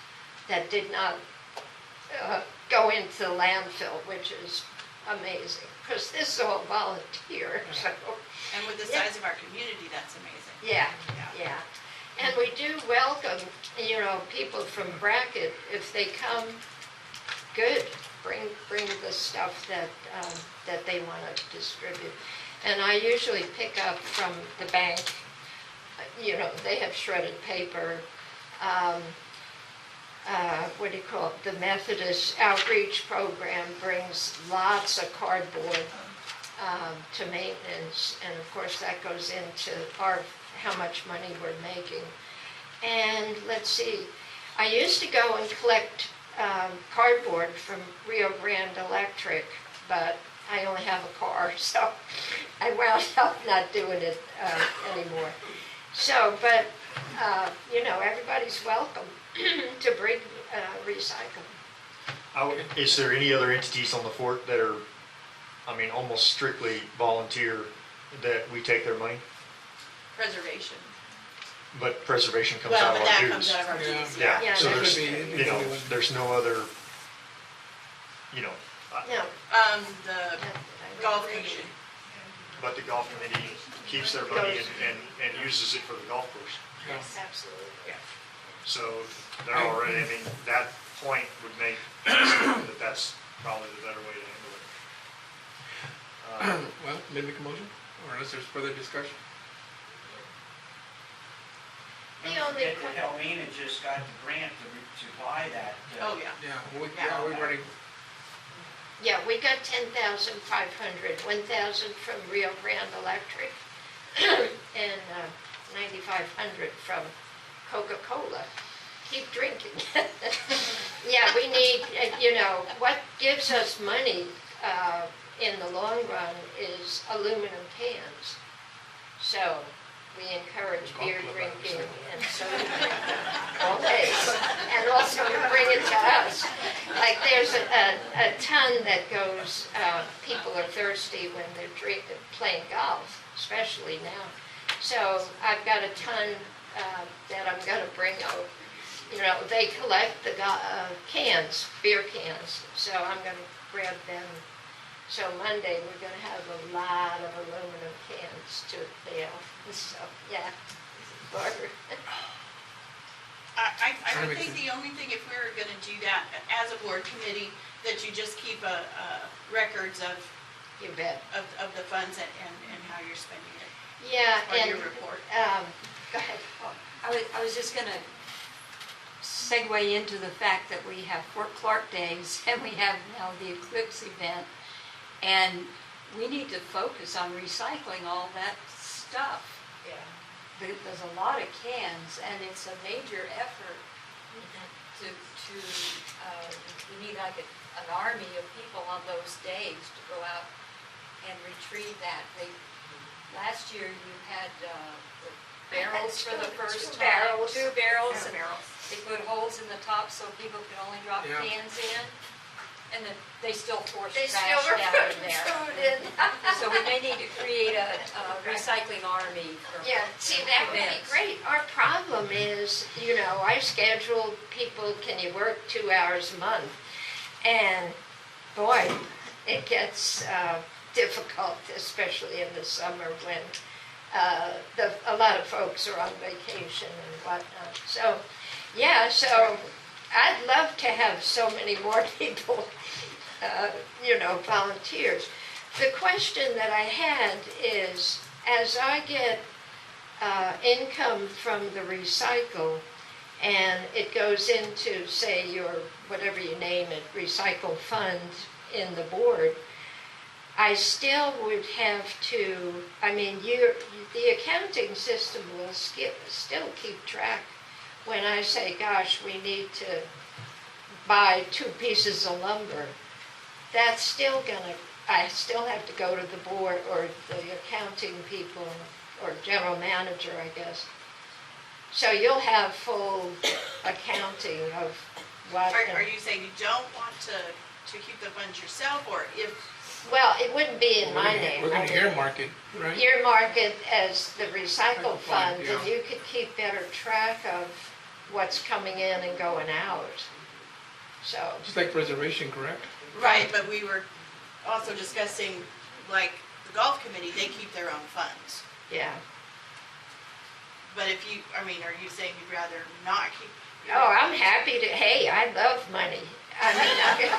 that did not go into the landfill, which is amazing, because this is all volunteer, so. And with the size of our community, that's amazing. Yeah, yeah. And we do welcome, you know, people from Brackett, if they come, good, bring the stuff that they want to distribute. And I usually pick up from the bank, you know, they have shredded paper, what do you call it, the Methodist Outreach Program brings lots of cardboard to maintenance, and of course that goes into how much money we're making. And let's see, I used to go and collect cardboard from Rio Grande Electric, but I only have a car, so I wound up not doing it anymore. So, but, you know, everybody's welcome to bring recycle. Is there any other entities on the fort that are, I mean, almost strictly volunteer that we take their money? Preservation. But preservation comes Well, out but of our that dues. comes out of our Yeah. dues. Yeah, Yeah, so that there's, could be you know, anyone. there's no other, you know, No. The golf commission. but the golf committee keeps their money and uses it for the golf course. Yes, absolutely. So they're already, I mean, that point would make that that's probably the better way to handle it. Well, make a motion, or unless there's further discussion. The only, Helena just got the grant to buy that. Oh, yeah. Yeah, we've already, yeah, we got 10,500, 1,000 from Rio Grande Electric, and 9,500 from Coca-Cola. Keep drinking. Yeah, we need, you know, what gives us money in the long run is aluminum cans. So we encourage beer drinking and soda drinking always, and also to bring it to us. Like there's a ton that goes, people are thirsty when they're playing golf, especially now. So I've got a ton that I'm going to bring over. You know, they collect the cans, beer cans, so I'm going to grab them. So Monday, we're going to have a lot of aluminum cans to bail. So, yeah, Barbara. I would think the only thing, if we were gonna do that as a board committee, that you just keep records of, You bet. of the funds and how you're spending it. Yeah, Or and, your report. go ahead. I was just gonna segue into the fact that we have Fort Clark Days and we have now the Eclipse event. And we need to focus on recycling all that stuff. Yeah. There's a lot of cans and it's a major effort we need like an army of people on those days to go out and retrieve that. Last year you had the barrels for the first time. Two barrels. And they put holes in the top so people could only drop Yeah. cans in. And then they still force They trash still down were in there. food in. So we may need to create a recycling army for Yeah, see, that would be events. great. Our problem is, you know, I schedule people, can you work 2 hours a month? And boy, it gets difficult, especially in the summer when a lot of folks are on vacation and whatnot. So, yeah, so I'd love to have so many more people, you know, volunteers. The question that I had is, as I get income from the recycle, and it goes into, say, your, whatever you name it, recycle fund in the board, I still would have to, I mean, the accounting system will still keep track. When I say, gosh, we need to buy 2 pieces of lumber, that's still gonna, I still have to go to the board or the accounting people or general manager, I guess. So you'll have full accounting of what. Are you saying you don't want to keep the funds yourself, or if? Well, it wouldn't be in my name. We're gonna earmark it, right? Earmark it as the recycle fund, yeah. and you could keep better track of what's coming in and going out. So, Just like preservation, correct? Right, but we were also discussing, like, the golf committee, they keep their own funds. yeah. But if you, I mean, are you saying you'd rather not keep? Oh, I'm happy to, hey, I love money. I mean,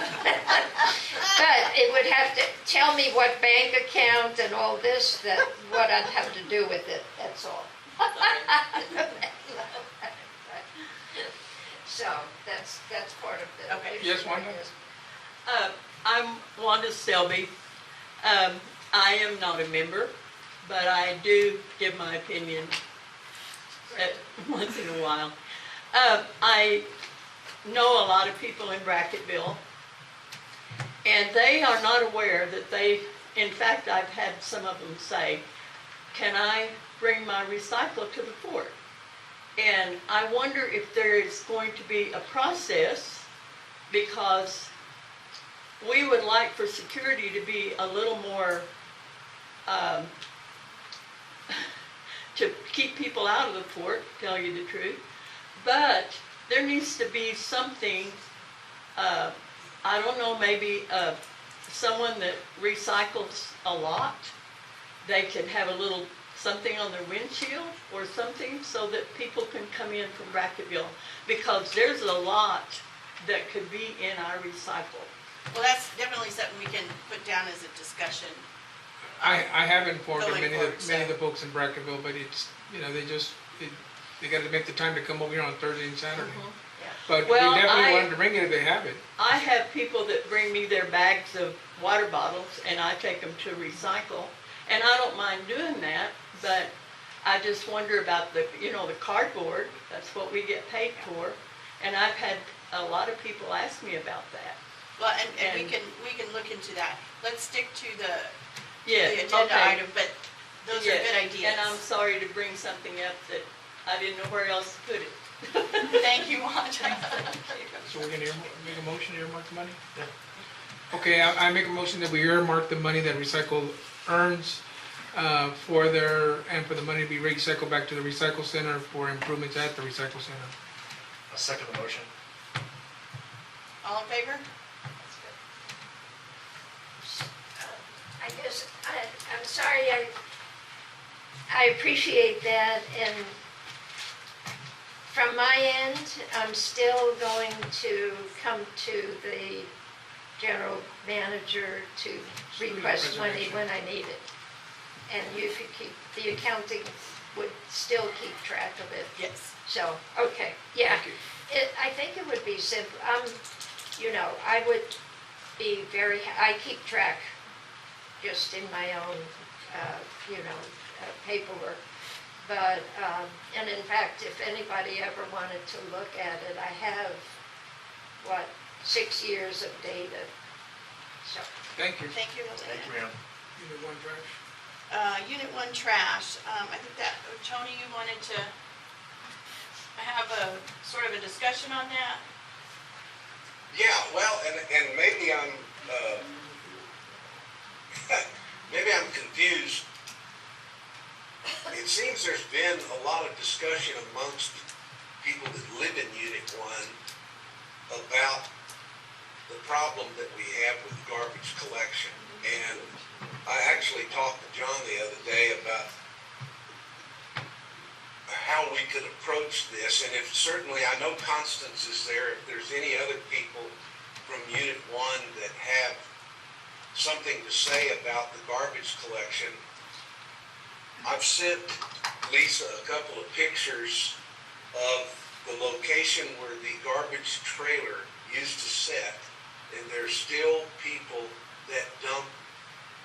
but it would have to tell me what bank account and all this, that what I'd have to do with it, that's all. So, that's part of the. Okay. Yes, Wanda? I'm Wanda Selby. I am not a member, but I do give my opinion once in a while. I know a lot of people in Brackettville, and they are not aware that in fact, I've had some of them say, can I bring my recycle to the fort? And I wonder if there is going to be a process, because we would like for security to be a little more, to keep people out of the fort, tell you the truth. But there needs to be something, I don't know, maybe someone that recycles a lot, they could have a little something on their windshield or something so that people can come in from Brackettville, because there's a lot that could be in our recycle. Well, that's definitely something we can put down as a discussion. I have informed Going many forward, of the folks in Brackettville, but it's, they gotta make the time to come over here on Thursday and Saturday. But we Well, definitely want them to bring it if they have it. I have people that bring me their bags of water bottles, and I take them to recycle, and I don't mind doing that, but I just wonder about the cardboard. That's what we get paid for, and I've had a lot of people ask me about that. Well, and we can look into that. Let's stick to the Yeah, agenda okay. item, but those Yeah, are good ideas. And I'm sorry to bring something up that I didn't know where else to put it. Thank you, Wanda. So we're gonna make a motion to earmark the money? Yeah. Okay, I make a motion that we earmark the money that Recycle earns for the money to be recycled back to the recycle center for improvements at the recycle center. I'll second the motion. All in favor? I guess, I'm sorry, I appreciate that, and from my end, I'm still going to come to the general manager to request money when I need it. And you could keep, the accounting would still keep track of it. Yes. So, okay, yeah. Thank you. I think it would be simple. I would be I keep track just in my own, paperwork. But, and in fact, if anybody ever wanted to look at it, I have, 6 years of data. So, Thank you. Thank you, Thank you, Elena. ma'am. Unit 1 trash. Unit 1 trash, I think that, Tony, you wanted to have a sort of a discussion on that? Yeah, well, and maybe I'm, maybe I'm confused. It seems there's been a lot of discussion amongst people that live in Unit 1 about the problem that we have with garbage collection. And I actually talked to John the other day about how we could approach this. And if certainly, I know Constance is there, if there's any other people from Unit 1 that have something to say about the garbage collection, I've sent Lisa a couple of pictures of the location where the garbage trailer used to sit, and there's still people that dump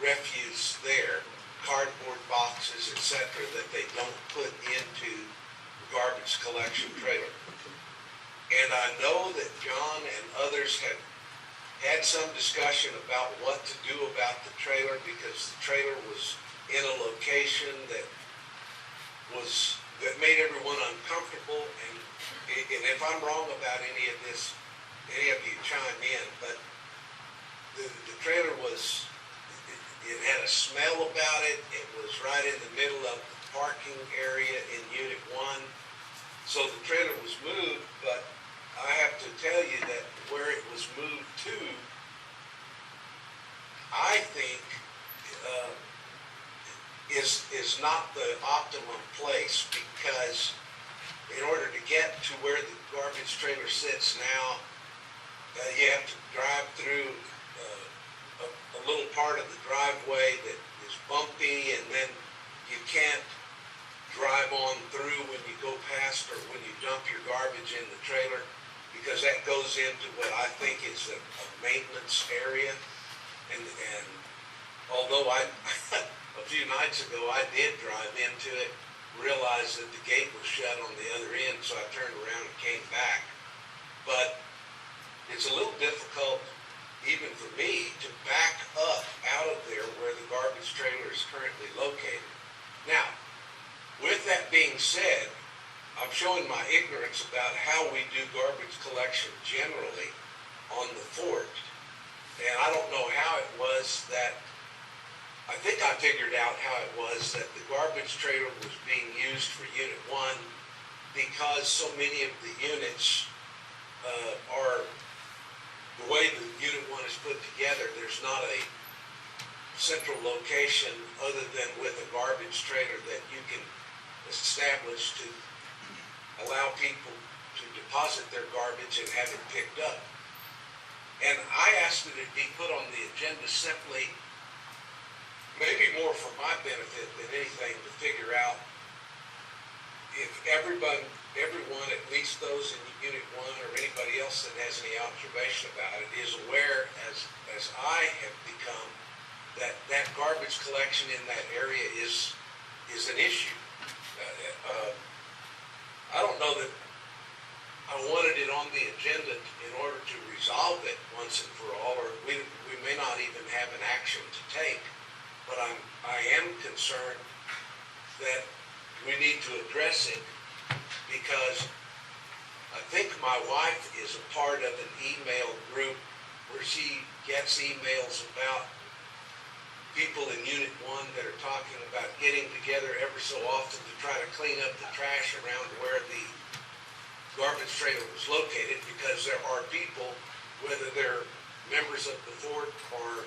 refuse there, cardboard boxes, etc., that they don't put into the garbage collection trailer. And I know that John and others have had some discussion about what to do about the trailer, because the trailer was in a location that made everyone uncomfortable. And if I'm wrong about any of this, any of you chime in, but the trailer was, it had a smell about it. It was right in the middle of the parking area in Unit 1. So the trailer was moved, but I have to tell you that where it was moved to, I think, is not the optimum place, because in order to get to where the garbage trailer sits now, you have to drive through a little part of the driveway that is bumpy, and then you can't drive on through when you go past or when you dump your garbage in the trailer, because that goes into what I think is a maintenance area. And although a few nights ago I did drive into it, realized that the gate was shut on the other end, so I turned around and came back. But it's a little difficult, even for me, to back up out of there where the garbage trailer is currently located. Now, with that being said, I'm showing my ignorance about how we do garbage collection generally on the fort. And I don't know how it was that, I think I figured out how it was that the garbage trailer was being used for Unit 1, because so many of the units are, the way the Unit 1 is put together, there's not a central location other than with a garbage trailer that you can establish to allow people to deposit their garbage and have it picked up. And I asked that it be put on the agenda simply, maybe more for my benefit than anything, to figure out if everyone, at least those in Unit 1 or anybody else that has any observation about it, is aware, as I have become, that garbage collection in that area is an issue. I don't know that I wanted it on the agenda in order to resolve it once and for all, or we may not even have an action to take, but I am concerned that we need to address it, because I think my wife is a part of an email group where she gets emails about people in Unit 1 that are talking about getting together ever so often to try to clean up the trash around where the garbage trailer was located, because there are people, whether they're members of the fort or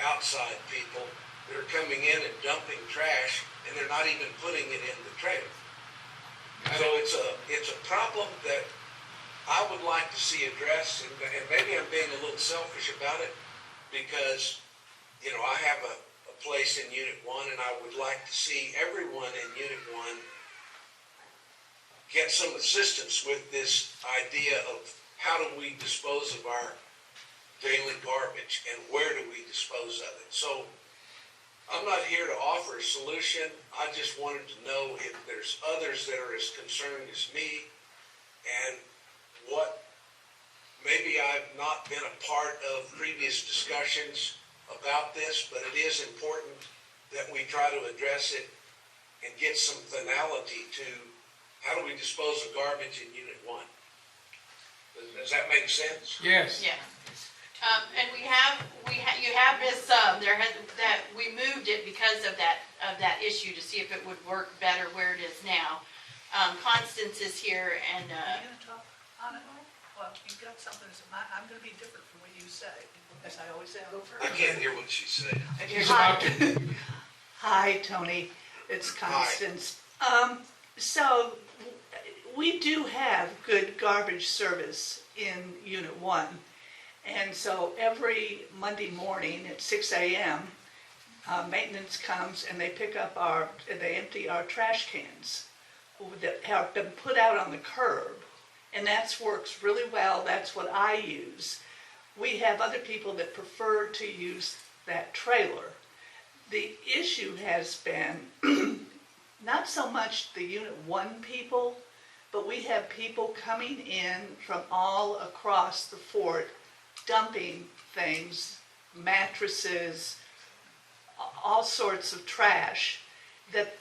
outside people, that are coming in and dumping trash, and they're not even putting it in the trailer. So it's a problem that I would like to see addressed, and maybe I'm being a little selfish about it, because I have a place in Unit 1, and I would like to see everyone in Unit 1 get some assistance with this idea of how do we dispose of our daily garbage, and where do we dispose of it. So I'm not here to offer a solution. I just wanted to know if there's others that are as concerned as me, and what maybe I've not been a part of previous discussions about this, but it is important that we try to address it and get some finality to how do we dispose of garbage in Unit 1. Does that make sense? Yes. Yeah. And you have this, that we moved it because of that issue, to see if it would work better where it is now. Constance is here, and, Are you gonna talk on it? Well, you've got something, I'm gonna be different from what you say, as I always say. I can't hear what she's saying. She's about to. Hi, Tony, it's Constance. So, we do have good garbage service in Unit 1. And so every Monday morning at 6 a.m., maintenance comes and they they empty our trash cans that have been put out on the curb. And that works really well. That's what I use. We have other people that prefer to use that trailer. The issue has been not so much the Unit 1 people, but we have people coming in from all across the fort dumping things, mattresses, all sorts of trash, that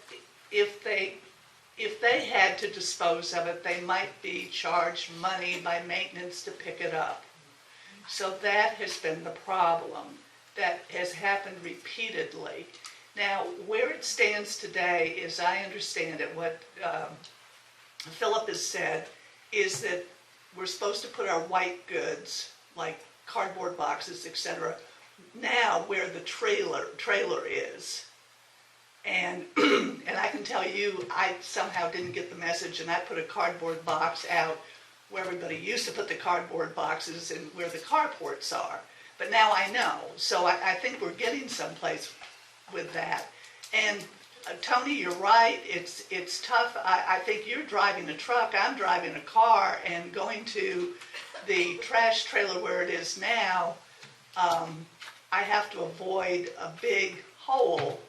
if they had to dispose of it, they might be charged money by maintenance to pick it up. So that has been the problem. That has happened repeatedly. Now, where it stands today, as I understand it, what Philip has said, is that we're supposed to put our white goods, like cardboard boxes, etc., now where the trailer is. And and I can tell you, I somehow didn't get the message, and I put a cardboard box out where everybody used to put the cardboard boxes and where the carports are. But now I know, so I think we're getting someplace with that. And Tony, you're right, it's tough. I think you're driving a truck, I'm driving a car, and going to the trash trailer where it is now, I have to avoid a big hole,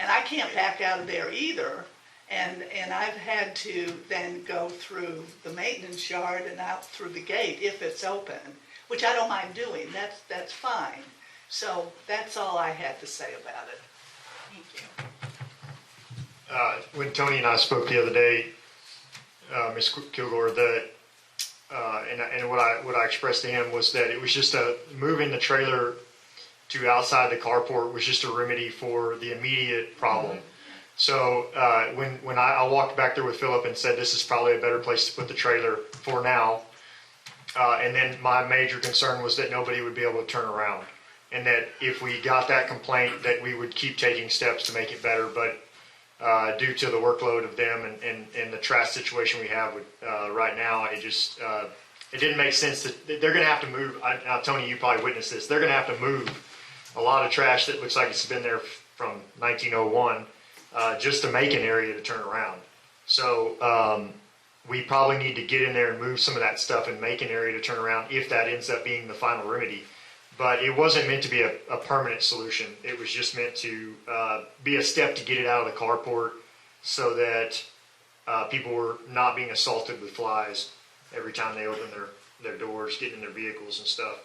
and I can't back out of there either. And I've had to then go through the maintenance yard and out through the gate if it's open, which I don't mind doing. That's fine. So that's all I had to say about it. Thank you. When Tony and I spoke the other day, Ms. Kilgore, and what I expressed to him was that it was just moving the trailer to outside the carport was just a remedy for the immediate problem. Mm-hmm. So when I walked back there with Philip and said this is probably a better place to put the trailer for now, and then my major concern was that nobody would be able to turn around, and that if we got that complaint that we would keep taking steps to make it better, but due to the workload of them and the trash situation we have with, right now, it didn't make sense that they're going to have to move. Now, Tony, you probably witnessed this. They're going to have to move a lot of trash that looks like it's been there from 1901 just to make an area to turn around. So we probably need to get in there and move some of that stuff and make an area to turn around if that ends up being the final remedy. But it wasn't meant to be a permanent solution. It was just meant to be a step to get it out of the carport so that people were not being assaulted with flies every time they open their doors, getting in their vehicles and stuff.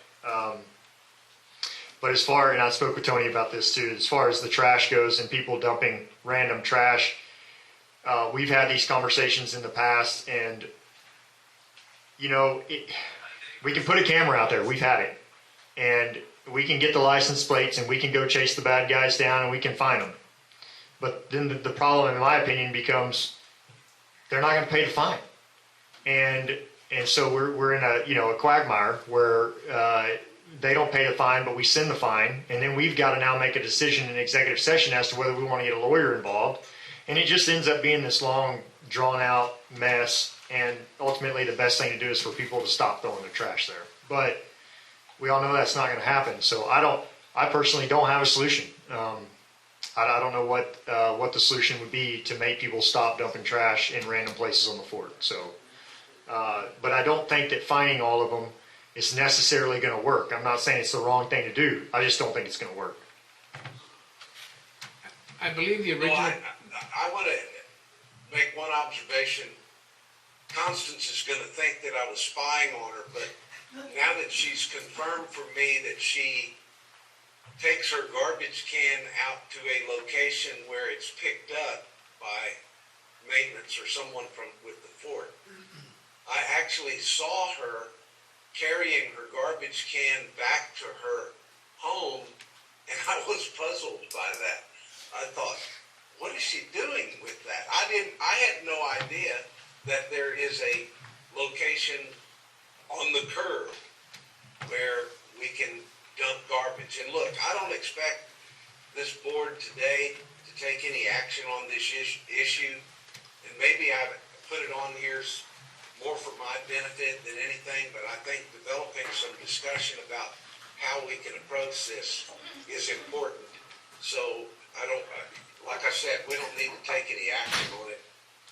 But and I spoke with Tony about this too, as far as the trash goes and people dumping random trash, we've had these conversations in the past, and we can put a camera out there. We've had it. And we can get the license plates and we can go chase the bad guys down and we can find them. But then the problem, in my opinion, becomes they're not going to pay the fine. And so we're in a quagmire where they don't pay the fine, but we send the fine. And then we've got to now make a decision in executive session as to whether we want to get a lawyer involved. And it just ends up being this long, drawn-out mess. And ultimately, the best thing to do is for people to stop throwing their trash there. But we all know that's not going to happen. So I personally don't have a solution. I don't know what the solution would be to make people stop dumping trash in random places on the fort. So, but I don't think that fining all of them is necessarily going to work. I'm not saying it's the wrong thing to do. I just don't think it's going to work. I believe the original. Well, I want to make one observation. Constance is going to think that I was spying on her, but now that she's confirmed for me that she takes her garbage can out to a location where it's picked up by maintenance or someone with the fort, I actually saw her carrying her garbage can back to her home, and I was puzzled by that. I thought, what is she doing with that? I had no idea that there is a location on the curb where we can dump garbage. And look, I don't expect this board today to take any action on this issue. And maybe I put it on here more for my benefit than anything, but I think developing some discussion about how we can approach this is important So like I said, we don't need to take any action on it.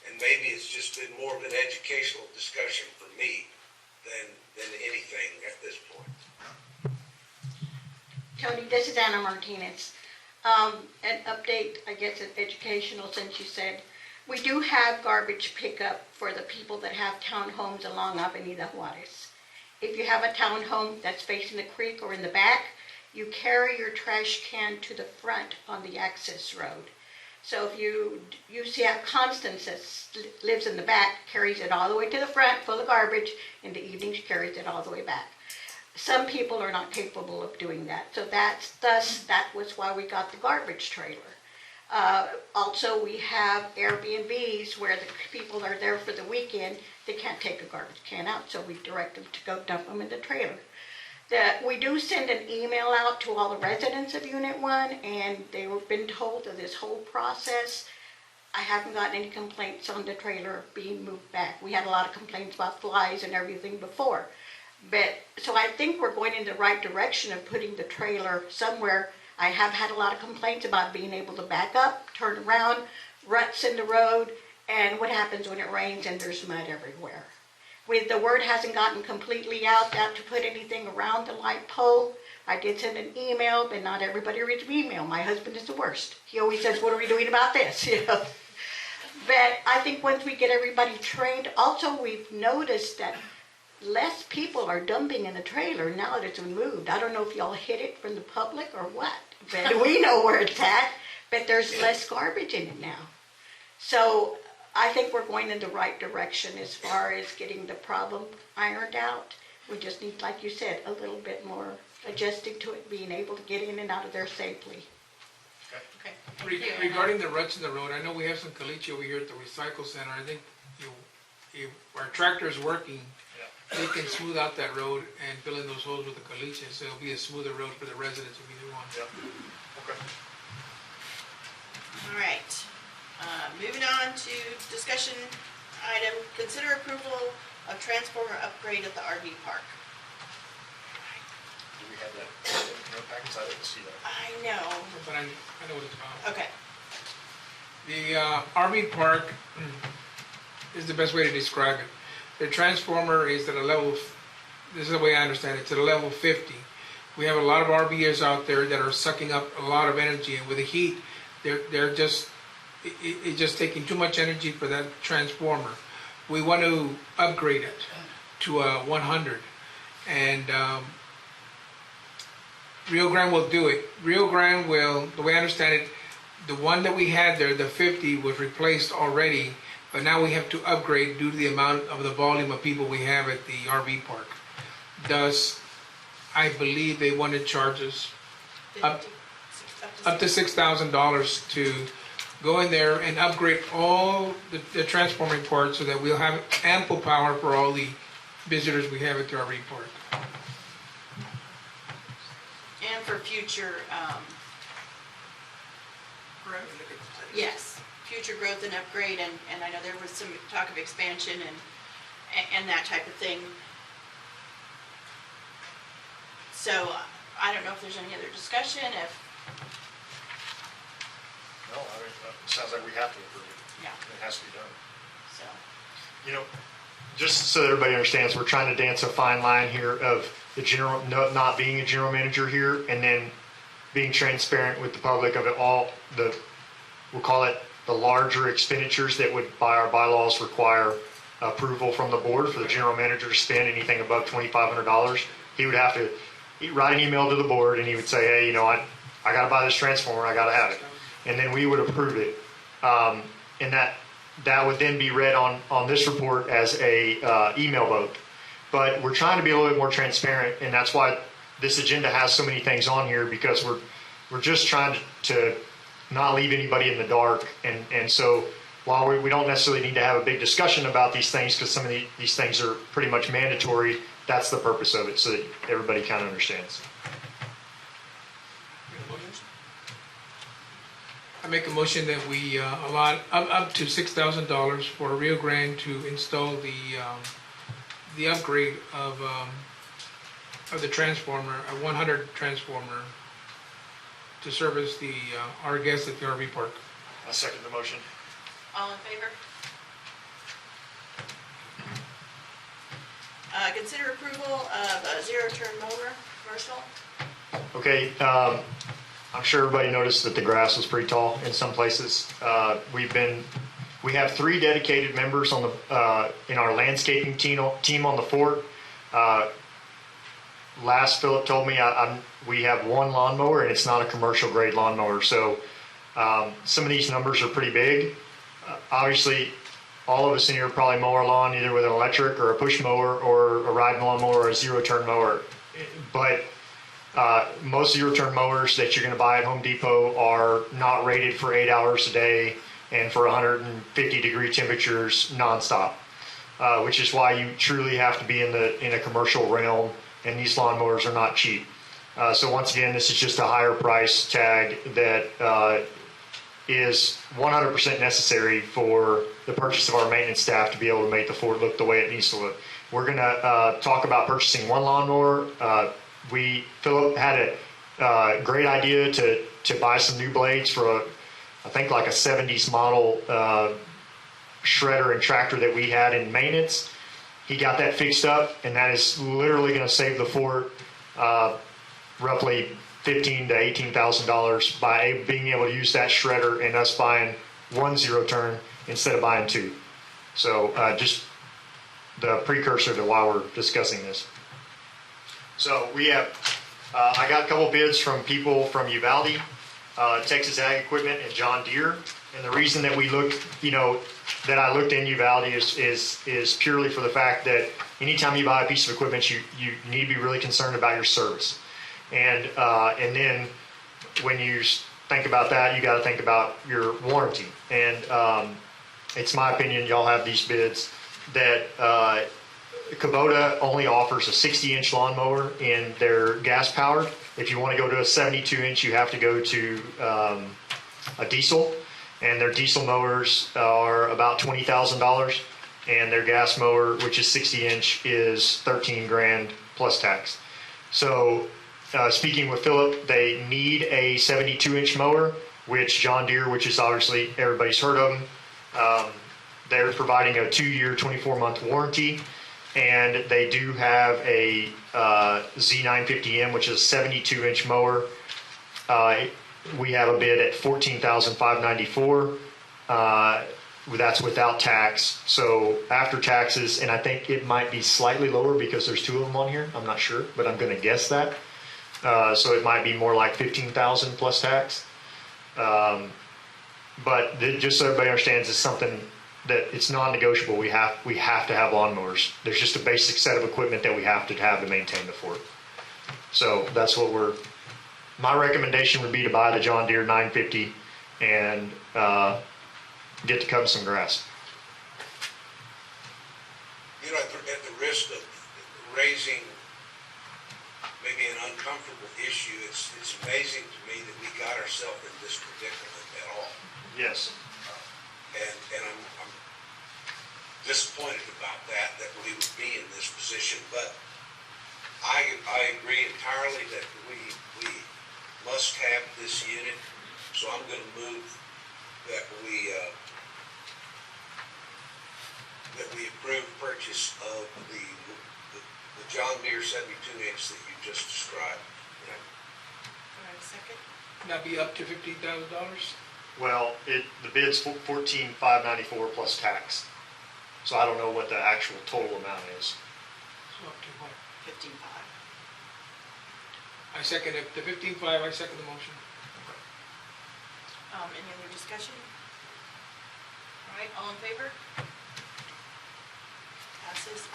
And maybe it's just been more of an educational discussion for me than anything at this point. Tony, this is Anna Martinez. An update, I guess, is educational, since you said we do have garbage pickup for the people that have townhomes along Avenida Juarez. If you have a townhome that's facing the creek or in the back, you carry your trash can to the front on the access road. So if you see how Constance that lives in the back carries it all the way to the front full of garbage, in the evening she carries it all the way back. Some people are not capable of doing that, so that was why we got the garbage trailer. Also, we have Airbnbs where the people are there for the weekend. They can't take a garbage can out, so we direct them to go dump them in the trailer. We do send an email out to all the residents of Unit 1, and they were been told of this whole process. I haven't gotten any complaints on the trailer being moved back. We had a lot of complaints about flies and everything before. So I think we're going in the right direction of putting the trailer somewhere. I have had a lot of complaints about being able to back up, turn around, ruts in the road, and what happens when it rains and there's mud everywhere. The word hasn't gotten completely out to put anything around the light pole. I did send an email, but not everybody reads my email. My husband is the worst. He always says, "What are we doing about this?" But I think once we get everybody trained, also we've noticed that less people are dumping in the trailer now that it's been moved. I don't know if y'all hid it from the public or what, but we know where it's at, but there's less garbage in it now. So I think we're going in the right direction as far as getting the problem ironed out. We just need, like you said, a little bit more adjusting to it, being able to get in and out of there safely. Okay. Regarding the ruts in the road, I know we have some caliche over here at the recycle center. I think if our tractor is working, they can smooth out that road and fill in those holes with the caliche, so it'll be a smoother road for the residents if we do one. Yeah. Okay. All right. Moving on to discussion item, consider approval of transformer upgrade at the RV park. Do we have that in our packets? I didn't see that. I know. But I know what it's about. Okay. The RV park is the best way to describe it. The transformer is at a level, this is the way I understand it, it's at a level 50. We have a lot of RVers out there that are sucking up a lot of energy, and with the heat, they're just, it's just taking too much energy for that transformer. We want to upgrade it to a 100, and Rio Grande will do it. Rio Grande will, the way I understand it, the one that we had there, the 50, was replaced already, but now we have to upgrade due to the amount of the volume of people we have at the RV park. Thus, I believe they want to charge us up to $6,000 to go in there and upgrade all the transforming parts so that we'll have ample power for all the visitors we have at the RV park. And for future growth? Yes, future growth and upgrade, and I know there was some talk of expansion and that type of thing. So I don't know if there's any other discussion, if... No, I mean, it sounds like we have to approve it. Yeah. It has to be done. So, You know, just so that everybody understands, we're trying to dance a fine line here of the general, not being a general manager here, and then being transparent with the public of it all, we'll call it the larger expenditures that would, by our bylaws, require approval from the board for the general manager to spend anything above $2,500. He would have to write an email to the board, and he would say, hey, you know, I got to buy this transformer, I got to have it. And then we would approve it. And that would then be read on this report as a email vote. But we're trying to be a little bit more transparent, and that's why this agenda has so many things on here, because we're just trying to not leave anybody in the dark. And so while we don't necessarily need to have a big discussion about these things, because some of these things are pretty much mandatory, that's the purpose of it, so that everybody kind of understands. I make a motion that we allot up to $6,000 for Rio Grande to install the upgrade of the transformer, a 100 transformer, to service our guests at the RV park. I second the motion. All in favor? Consider approval of a zero-turn mower, commercial. Okay, I'm sure everybody noticed that the grass was pretty tall in some places. We have 3 dedicated members on the in our landscaping team on the fort. Last Philip told me we have 1 lawnmower, and it's not a commercial grade lawnmower. So some of these numbers are pretty big. Obviously, all of us in here probably mow our lawn either with an electric or a push mower or a ride lawnmower or a zero-turn mower. But most zero-turn mowers that you're going to buy at Home Depot are not rated for 8 hours a day and for 150-degree temperatures nonstop, which is why you truly have to be in a commercial realm, and these lawnmowers are not cheap. So once again, this is just a higher price tag that is 100% necessary for the purchase of our maintenance staff to be able to make the fort look the way it needs to look. We're going to talk about purchasing 1 lawnmower. Philip had a great idea to buy some new blades for I think like a 70s model shredder and tractor that we had in maintenance. He got that fixed up, and that is literally going to save the fort roughly $15,000 to $18,000 by being able to use that shredder and us buying 1 zero-turn instead of buying 2. So just the precursor to why we're discussing this. So we have, I got a couple bids from people from Uvalde, Texas Ag Equipment, and John Deere. And the reason that we looked, that I looked in Uvalde is purely for the fact that anytime you buy a piece of equipment, you need to be really concerned about your service. And then when you think about that, you got to think about your warranty. And it's my opinion, y'all have these bids, that Kubota only offers a 60-inch lawnmower in their gas-powered. If you want to go to a 72-inch, you have to go to a diesel. And their diesel mowers are about $20,000. And their gas mower, which is 60-inch, is $13,000 plus tax. So speaking with Philip, they need a 72-inch mower, which John Deere, which is obviously everybody's heard of them, they're providing a 2-year, 24-month warranty, and they do have a Z950M, which is a 72-inch mower. We have a bid at $14,594. That's without tax. So after taxes, and I think it might be slightly lower because there's 2 of them on here. I'm not sure, but I'm going to guess that. So it might be more like $15,000 plus tax. But just so everybody understands, it's something that it's non-negotiable. We have to have lawnmowers. There's just a basic set of equipment that we have to maintain the fort. So that's what my recommendation would be to buy the John Deere 950 and get to cut some grass. At the risk of raising maybe an uncomfortable issue, it's amazing to me that we got ourselves in this predicament at all. Yes. And I'm disappointed about that we would be in this position, but I agree entirely that we must have this unit, so I'm going to move that we approve purchase of the John Deere 72-inch that you just described. Do I have a second? That'd be up to $15,000. Well, the bid's $14,594 plus tax. So I don't know what the actual total amount is. So up to what? 15.5. I second it. The 15.5. I second the motion. Any other discussion? All right, all in favor? Passes.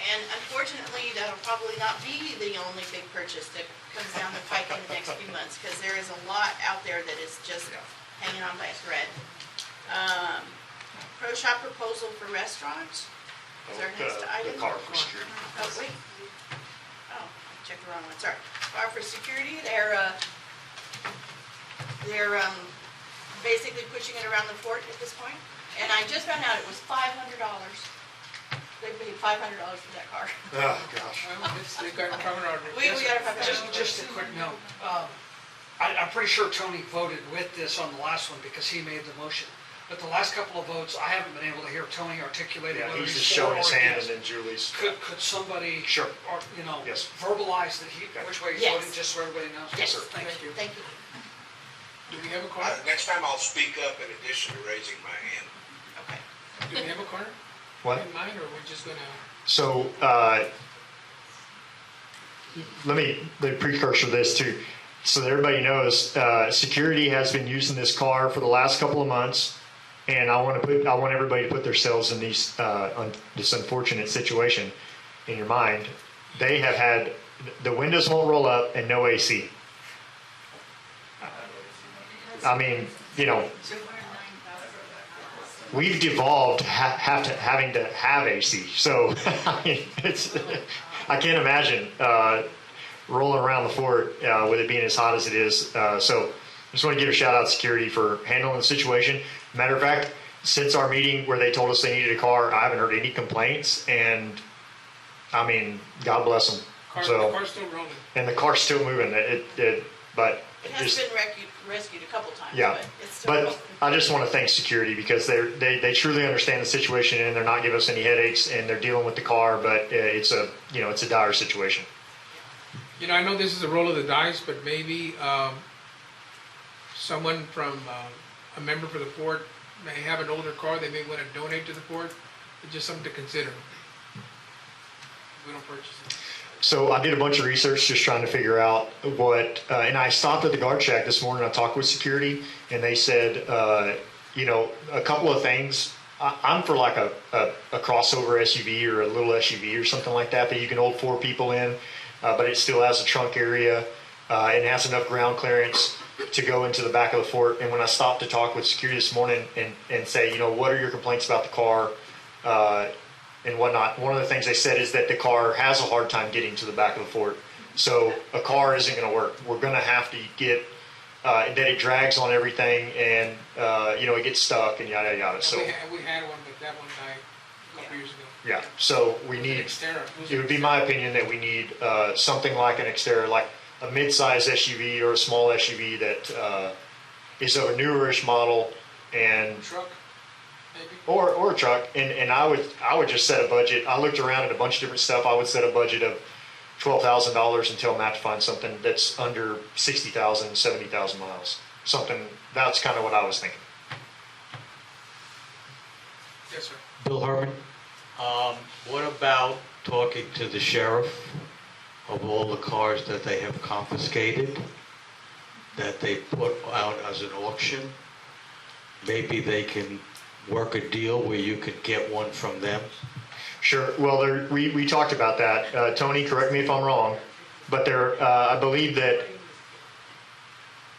And unfortunately, that'll probably not be the only big purchase that comes down the pike in the next few months, because there is a lot out there that is just hanging on by a thread. Pro shop proposal for restaurants. Is our next item? The car for security. Oh, wait. Oh, I checked the wrong one, sorry. Car for security, they're basically pushing it around the fort at this point. And I just found out it was $500. They paid $500 for that car. Oh, gosh. They got $500. We got a $500. Just a quick note. I'm pretty sure Tony voted with this on the last one because he made the motion. But the last couple of votes, I haven't been able to hear Tony articulate Yeah, whether he's he's just for showing or his hand and against. then Julie's. Could somebody, Sure. or, you know, Yes. verbalize that which way he's Yes. voting, just so everybody knows? Yes, sir. Thank you. Thank you. Do we have a corner? Next time I'll speak up in addition to raising my hand. Okay. Do we have a corner What? in mind, or we're just gonna? So, the precursor to this too, so that everybody knows, security has been using this car for the last couple of months, and I want everybody to put themselves in this unfortunate situation in your mind. They have had, the windows won't roll up and no AC. I mean, you know, we've devolved having to have AC. So I mean, I can't imagine rolling around the fort with it being as hot as it is. So I just want to give a shout out to security for handling the situation. Matter of fact, since our meeting where they told us they needed a car, I haven't heard any complaints. And I mean, God bless them. The car's still rolling. And the car's still moving. But It has been rescued a couple times, yeah, but it's still. but I just want to thank security because they truly understand the situation and they're not giving us any headaches and they're dealing with the car, but it's a dire situation. You know, I know this is a roll of the dice, but maybe someone from a member for the port may have an older car they may want to donate to the port. It's just something to consider. We don't purchase it. So I did a bunch of research just trying to figure out what, and I stopped at the guard shack this morning. I talked with security, and they said, a couple of things. I'm for like a crossover SUV or a little SUV or something like that you can hold 4 people in, but it still has a trunk area and has enough ground clearance to go into the back of the fort. And when I stopped to talk with security this morning and say, what are your complaints about the car? And whatnot. One of the things they said is that the car has a hard time getting to the back of the fort. So a car isn't going to work. We're going to have to get that it drags on everything and it gets stuck and yada yada. So we had one, but that one died a couple years ago. yeah. So we need. It would be my opinion that we need something like an Xterra, like a mid-size SUV or a small SUV that is of a newerish model and. Truck. Or a truck, and I would just set a budget. I looked around at a bunch of different stuff. I would set a budget of $12,000 and tell Matt to find something that's under 60,000, 70,000 miles. Something that's kind of what I was thinking. Yes, sir. Bill Herman, what about talking to the sheriff of all the cars that they have confiscated, that they put out as an auction? Maybe they can work a deal where you could get one from them? Sure. Well, we talked about that. Tony, correct me if I'm wrong, but I believe that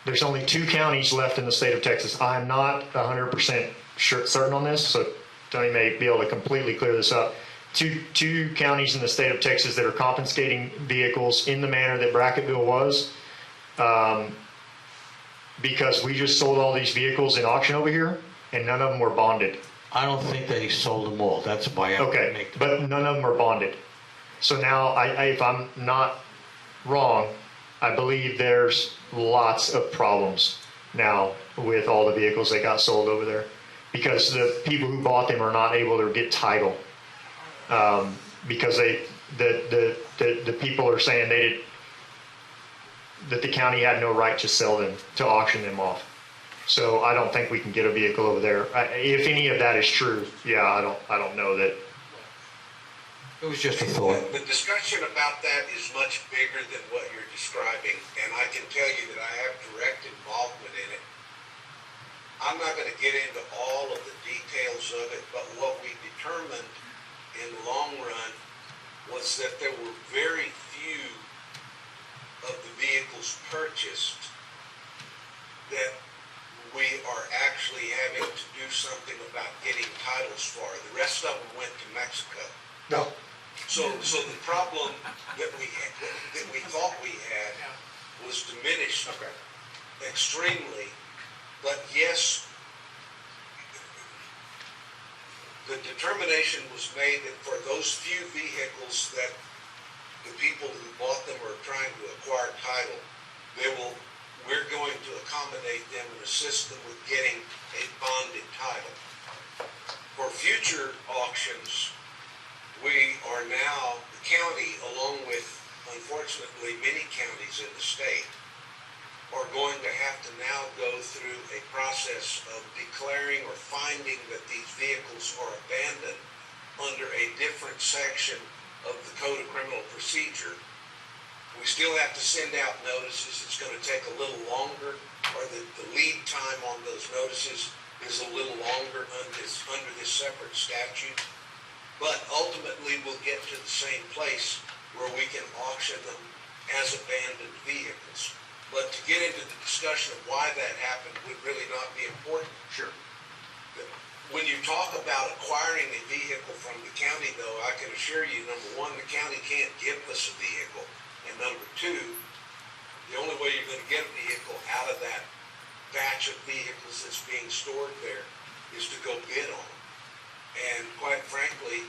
there's only 2 counties left in the state of Texas. I'm not 100% certain on this, so Tony may be able to completely clear this up. Two counties in the state of Texas that are confiscating vehicles in the manner that Brackettville was, because we just sold all these vehicles in auction over here, and none of them were bonded. I don't think they sold them all. That's why I Okay, make the... but none of them are bonded. So now, if I'm not wrong, I believe there's lots of problems now with all the vehicles that got sold over there, because the people who bought them are not able to get title, because the people are saying that the county had no right to sell them, to auction them off. So I don't think we can get a vehicle over there. If any of that is true, yeah, I don't know that. It was just a thought. The discussion about that is much bigger than what you're describing, and I can tell you that I have direct involvement in it. I'm not going to get into all of the details of it, but what we determined in the long run was that there were very few of the vehicles purchased that we are actually having to do something about getting titles for. The rest of them went to Mexico. No. So the problem that we thought we had was diminished extremely. But yes, the determination was made that for those few vehicles that the people who bought them are trying to acquire title, we're going accommodate them and assist them with getting a bonded title. For future auctions, we are now, the county, along with, unfortunately, many counties in the state, are going to have to now go through a process of declaring or finding that these vehicles are abandoned under a different section of the Code of Criminal Procedure. We still have to send out notices. It's going to take a little longer, or the lead time on those notices is a little longer under this separate statute. But ultimately, we'll get to the same place where we can auction them as abandoned vehicles. But to get into the discussion of why that happened would really not be important. Sure. When you talk about acquiring a vehicle from the county, though, I can assure you, number one, the county can't give us a vehicle. And number two, the only way you're going to get a vehicle out of that batch of vehicles that's being stored there is to go bid on them. And quite frankly,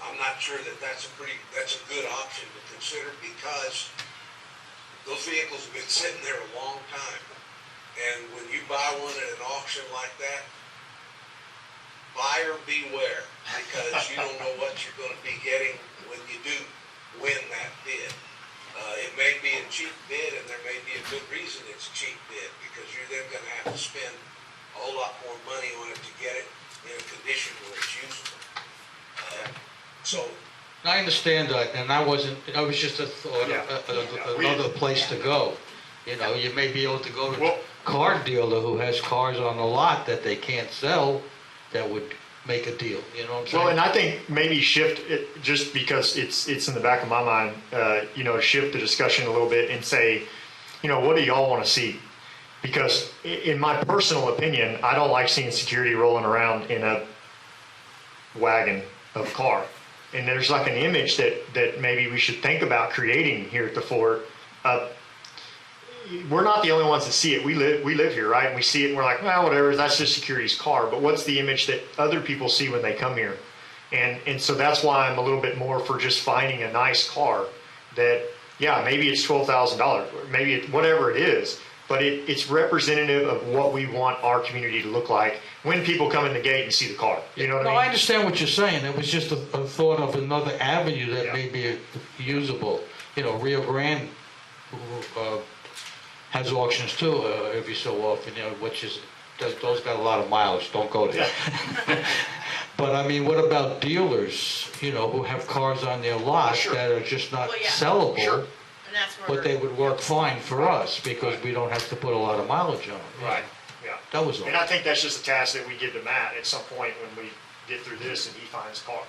I'm not sure that that's a good option to consider, because those vehicles have been sitting there a long time. And when you buy one at an auction like that, buyer beware, because you don't know what you're going to be getting when you do win that bid. It may be a cheap bid, and there may be a good reason it's a cheap bid, because you're then going to have to spend a whole lot more money on it to get it in a condition where it's usable. So I understand that, and I was just a thought, another place to go. You know, you may be able to go to a car dealer who has cars on the lot that they can't sell, that would make a deal, you know what I'm saying? Well, and I think maybe shift it, just because it's in the back of my mind, shift the discussion a little bit and say, what do y'all want to see? Because in my personal opinion, I don't like seeing security rolling around in a wagon of a car. And there's like an image that maybe we should think about creating here at the fort. We're not the only ones that see it. We live here, right? And we see it and we're like, well, whatever, that's just security's car. But what's the image that other people see when they come here? And so that's why I'm a little bit more for just finding a nice car that, maybe it's $12,000, or maybe whatever it is, but it's representative of what we want our community to look like when people come in the gate and see the car. You know what I mean? No, I understand what you're saying. It was just a thought of another avenue that may be usable. Rio Grande has auctions too, every so often, those got a lot of mileage, don't go there. But I mean, what about dealers, who have cars on their lot that are just not sellable? Sure. And that's where But they would work fine for us, because we don't have to put a lot of mileage on them. Right, yeah. That was all. And I think that's just a task that we give to Matt at some point when we get through this and he finds a car.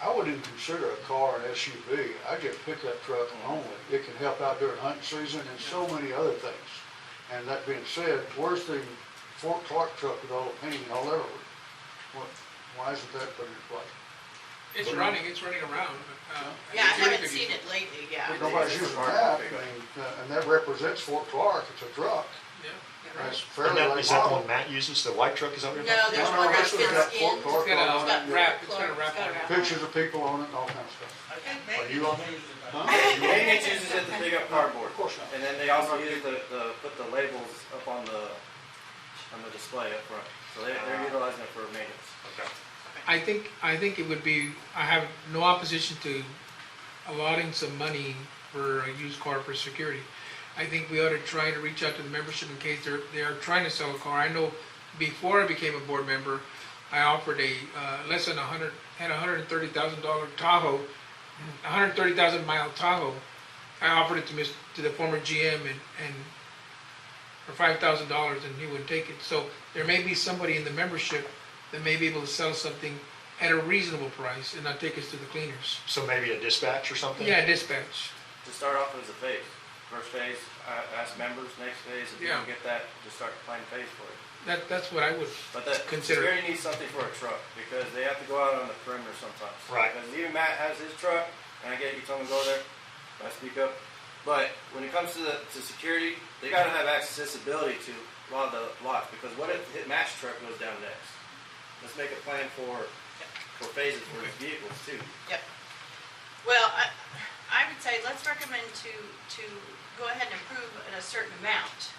I wouldn't consider a car an SUV. I get pickup truck only. It can help out during hunting season and so many other things. And that being said, where's the Fort Clark truck with all the painting all over it? Why isn't that put in place? It's running around. Yeah, I haven't seen it lately, yeah. Nobody's using that, and that represents Fort Clark. It's a truck. Yeah. That's fairly And is that the model. one Matt uses, the white truck, is that what you're No, talking there's No, one this that's one's got fenced in. Fort Clark on it. It's got a wrap on it. Pictures of people on it and all kinds of stuff. Are you on there? Huh? Maintenance uses it to pick up cardboard. Of course not. And then they also use put the labels up on the display up front. So they're utilizing it for maintenance. Okay. I think it would be, I have no opposition to allotting some money for a used car for security. I think we ought to try to reach out to the membership in case they are trying to sell a car. I know before I became a board member, I offered a less than $130,000 Tahoe, 130,000 mile Tahoe. I offered it to the former GM and for $5,000, and he wouldn't take it. So there may be somebody in the membership that may be able to sell something at a reasonable price and not take us to the cleaners. So maybe a dispatch or something? Yeah, dispatch. To start off as a phase. First phase, ask members. Next phase, if you don't get that, just start planning phase for it. That's what I would But that consider. security needs something for a truck, because they have to go out on the perimeter sometimes. Right. Because even Matt has his truck, and I get you told him to go there, I speak up. But when it comes to security, they got to have accessibility to a lot of the lots, because what if Matt's truck goes down next? Let's make a plan for phases for his vehicles too. Yep. Well, I would say let's recommend to go ahead and approve at a certain amount,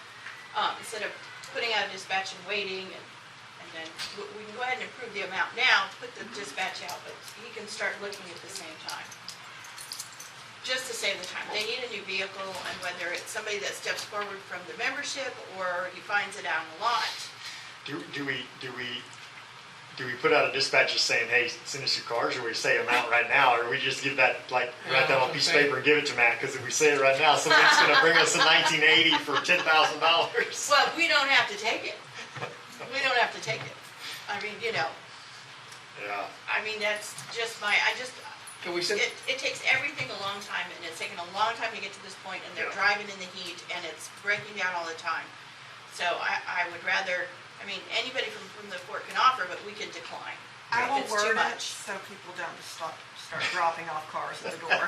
instead of putting out a dispatch and waiting, and then we can go ahead and approve the amount now, put the dispatch out, but he can start looking at the same time. Just to save the time. They need a new vehicle, and whether it's somebody that steps forward from the membership or he finds it out in the lot. Do we put out a dispatch just saying, hey, send us your cars, or we say amount right now, or we just give that, like, write that on a piece of paper and give it to Matt? Because if we say it right now, somebody's going to bring us a 1980 for $10,000. Well, we don't have to take it. We don't have to take it. I mean, Yeah. I mean, that's just Can we send, it takes everything a long time, and it's taken a long time to get to this point, and they're driving in the heat, and it's breaking down all the time. So I would rather, I mean, anybody from the fort can offer, but we can decline I will if it's too word it much. so people don't just start dropping off cars at the door.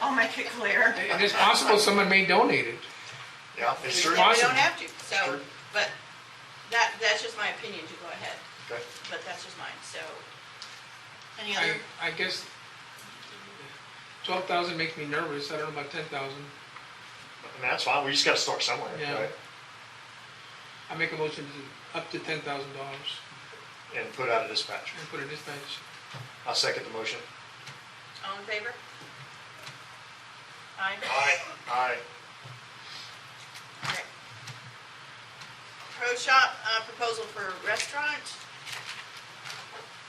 I'll make it clear. and it's possible someone may donate it. Yeah, it's true. We don't Possible. have to, so, Sure. but that's just my opinion to go ahead, Okay. but that's just mine, so. Any other? I guess 12,000 makes me nervous. I don't know about 10,000. I mean, that's fine. We just got to start somewhere. Yeah. Right? I make a motion to up to $10,000 And put out a dispatch. and put a dispatch. I'll second the motion. All in favor? Aye. Aye. Okay. Pro shop, proposal for restaurant.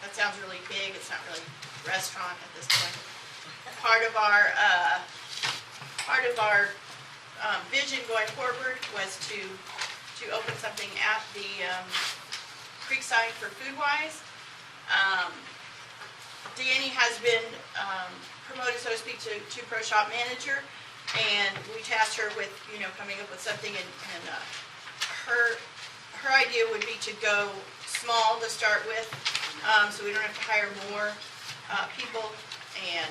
That sounds really big, it's not really restaurant at this point. Part of our vision going forward was to open something at the Creekside for Foodwise. Danny has been promoted, so to speak, to pro shop manager, and we tasked her with, coming up with something, and her idea would be to go small to start with, so we don't have to hire more people, and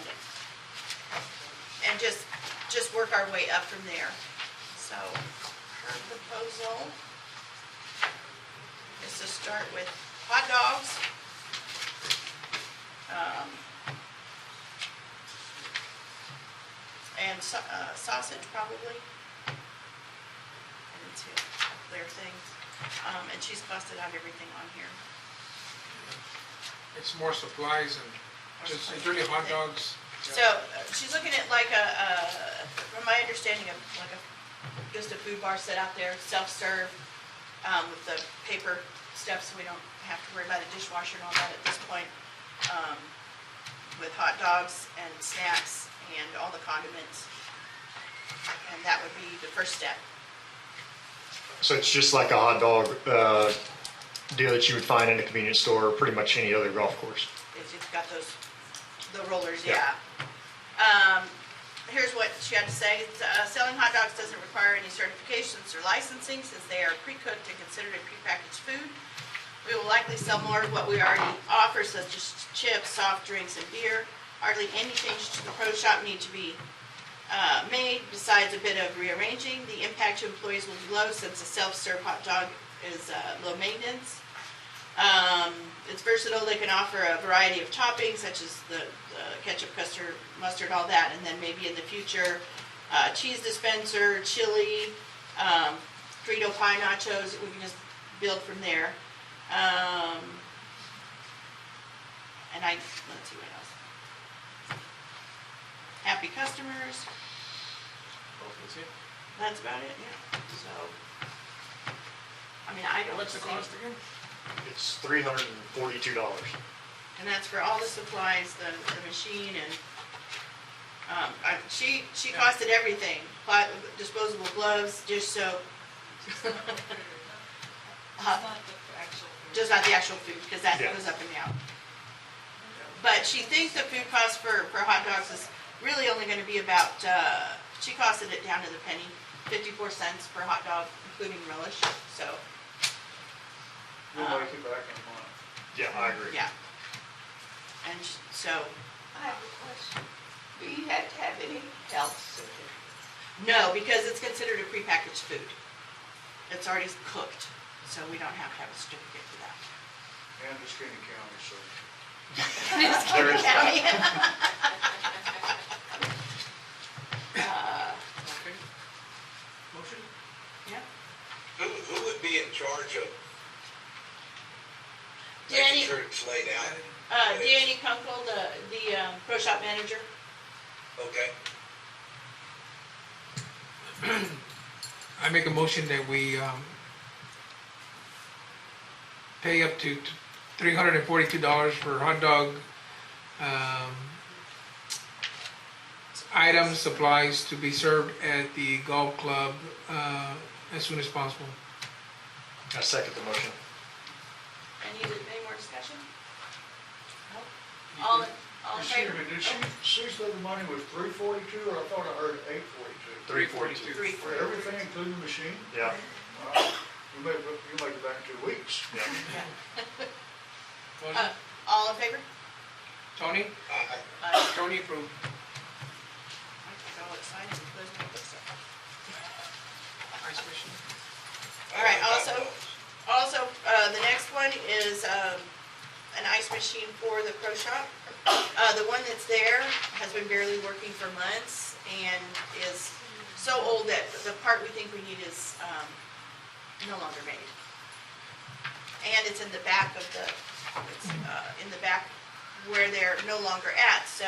just work our way up from there. So her proposal is to start with hot dogs, and sausage probably, and two clear things, and she's costed out everything on here. It's more supplies and just it's really hot dogs. So she's looking at like from my understanding of like just a food bar set out there, self-serve, with the paper stuff, so we don't have to worry about a dishwasher and all that at this point, with hot dogs and snacks and all the condiments, and that would be the first step. So it's just like a hot dog deal that you would find in a convenience store or pretty much any other golf course. If you've got the rollers, Yeah. Here's what she had to say. Selling hot dogs doesn't require any certifications or licensing since they are pre-cooked and considered a prepackaged food. We will likely sell more of what we already offer, such as chips, soft drinks, and beer. Hardly any changes to the pro shop need to be made besides a bit of rearranging. The impact to employees will be low since a self-serve hot dog is low maintenance. It's versatile. They can offer a variety of toppings such as the ketchup, custard, mustard, all that, and then maybe in the future, cheese dispenser, chili, Frito pie nachos. We can just build from there. And let's see what else. Happy customers. That's about it, yeah. So, I mean, I don't What's the see- cost again? It's $342. And that's for all the supplies, the machine, and, she costed everything, disposable gloves, dish soap. Just not the actual food, because that Yeah. goes up and down. But she thinks the food cost for hot dogs is really only gonna be about, she costed it down to the penny, 54 cents per hot dog, including relish, so. We'll make it back in a month. Yeah, I agree. Yeah. And so, I have a question. Do you have to have any health certificate? no, because it's considered a prepackaged food. It's already cooked, so we don't have to have a certificate for that. And the Skinny County, so. There is that. Pro shop manager. Okay. I make a motion that we pay up to $342 for hot dog items, supplies to be served at the golf club as soon as possible. I second the motion. Any more discussion? No? All in Excuse favor? me, did she say the money was $342, or I thought I heard $842? $342. For everything, including the machine? Yeah. Wow. You make it back in 2 weeks. Yeah. Motion? All in favor? Tony? Tony approved. I got all excited and closed my books up. Ice machine. All right, also, the next one is an ice machine for the pro shop. The one that's there has been barely working for months and is so old that the part we think we need is no longer made. And it's in the back of in the back where they're no longer at, so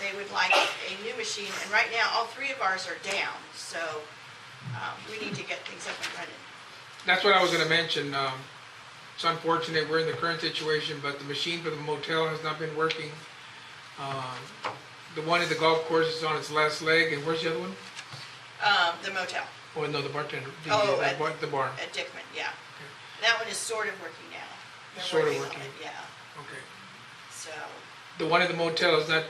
they would like a new machine. And right now, all three of ours are down, so we need to get things up and running. That's what I was gonna mention. It's unfortunate we're in the current situation, but the machine for the motel has not been working. The one at the golf course is on its last leg, and where's the other one? The motel. Oh, no, the bartender, at the bar. At Dickman, yeah. That one is sort of working now. They're Sort of on working. it, yeah, Okay. so, The one at the motel is not,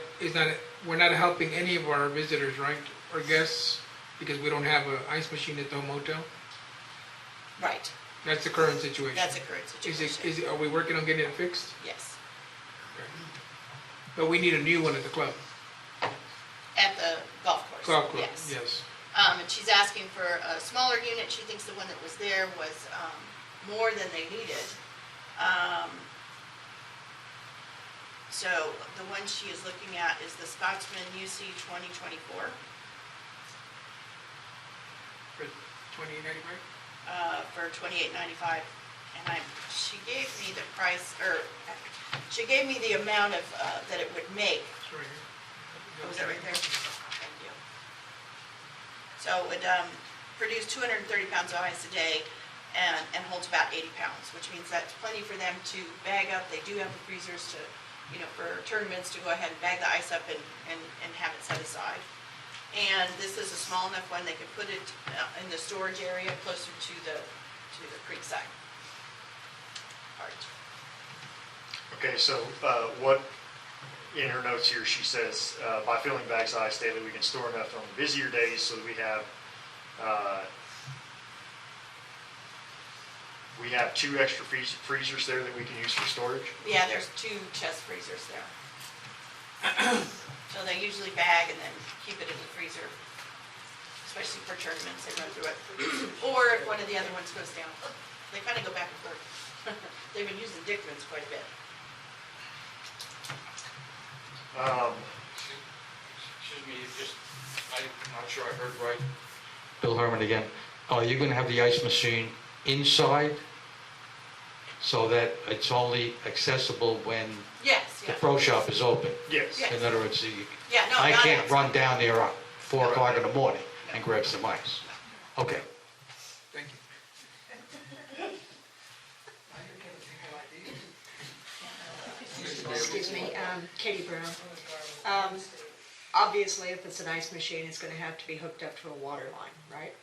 we're not helping any of our visitors, right, or guests, because we don't have an ice machine at the motel? right, That's the current situation? that's a current situation. Are we working on getting it fixed? Yes, But we need a new one at the club. at the golf course. Golf club, Yes. yes. And she's asking for a smaller unit. She thinks the one that was there was more than they needed. So the one she is looking at is the Scotsman UC 2024 For $28.95? For $28.95. And she gave me the price, or she gave me the amount of that it would make. It's right here. Oh, was that right there? Thank you. So it would produce 230 pounds of ice a day and holds about 80 pounds, which means that's plenty for them to bag up. They do have the freezers to, for tournaments to go ahead and bag the ice up and have it set aside. And this is a small enough one, they could put it in the storage area closer to the creekside part. Okay, so what, in her notes here, she says, by filling bags of ice daily, we can store enough on busier days so that we have 2 extra freezers there that we can use for storage. Yeah, there's 2 chest freezers there. So they usually bag and then keep it in the freezer, especially for tournaments, they run through it. Or if one of the other ones goes down, they kind of go back and forth. They've been using Dickman's quite a bit. Excuse me, I'm not sure I heard right. Bill Herman again. Are you going to have the ice machine inside so that it's only accessible when Yes, the yeah. pro shop is open? Yes. Yes. In other words, Yeah, no, I not can't outside. run down there at 4 o'clock in the morning and grab some ice. Okay. Thank you. Excuse me, Katie Brown. Obviously, if it's an ice machine, it's gonna have to be hooked up to a water line, right?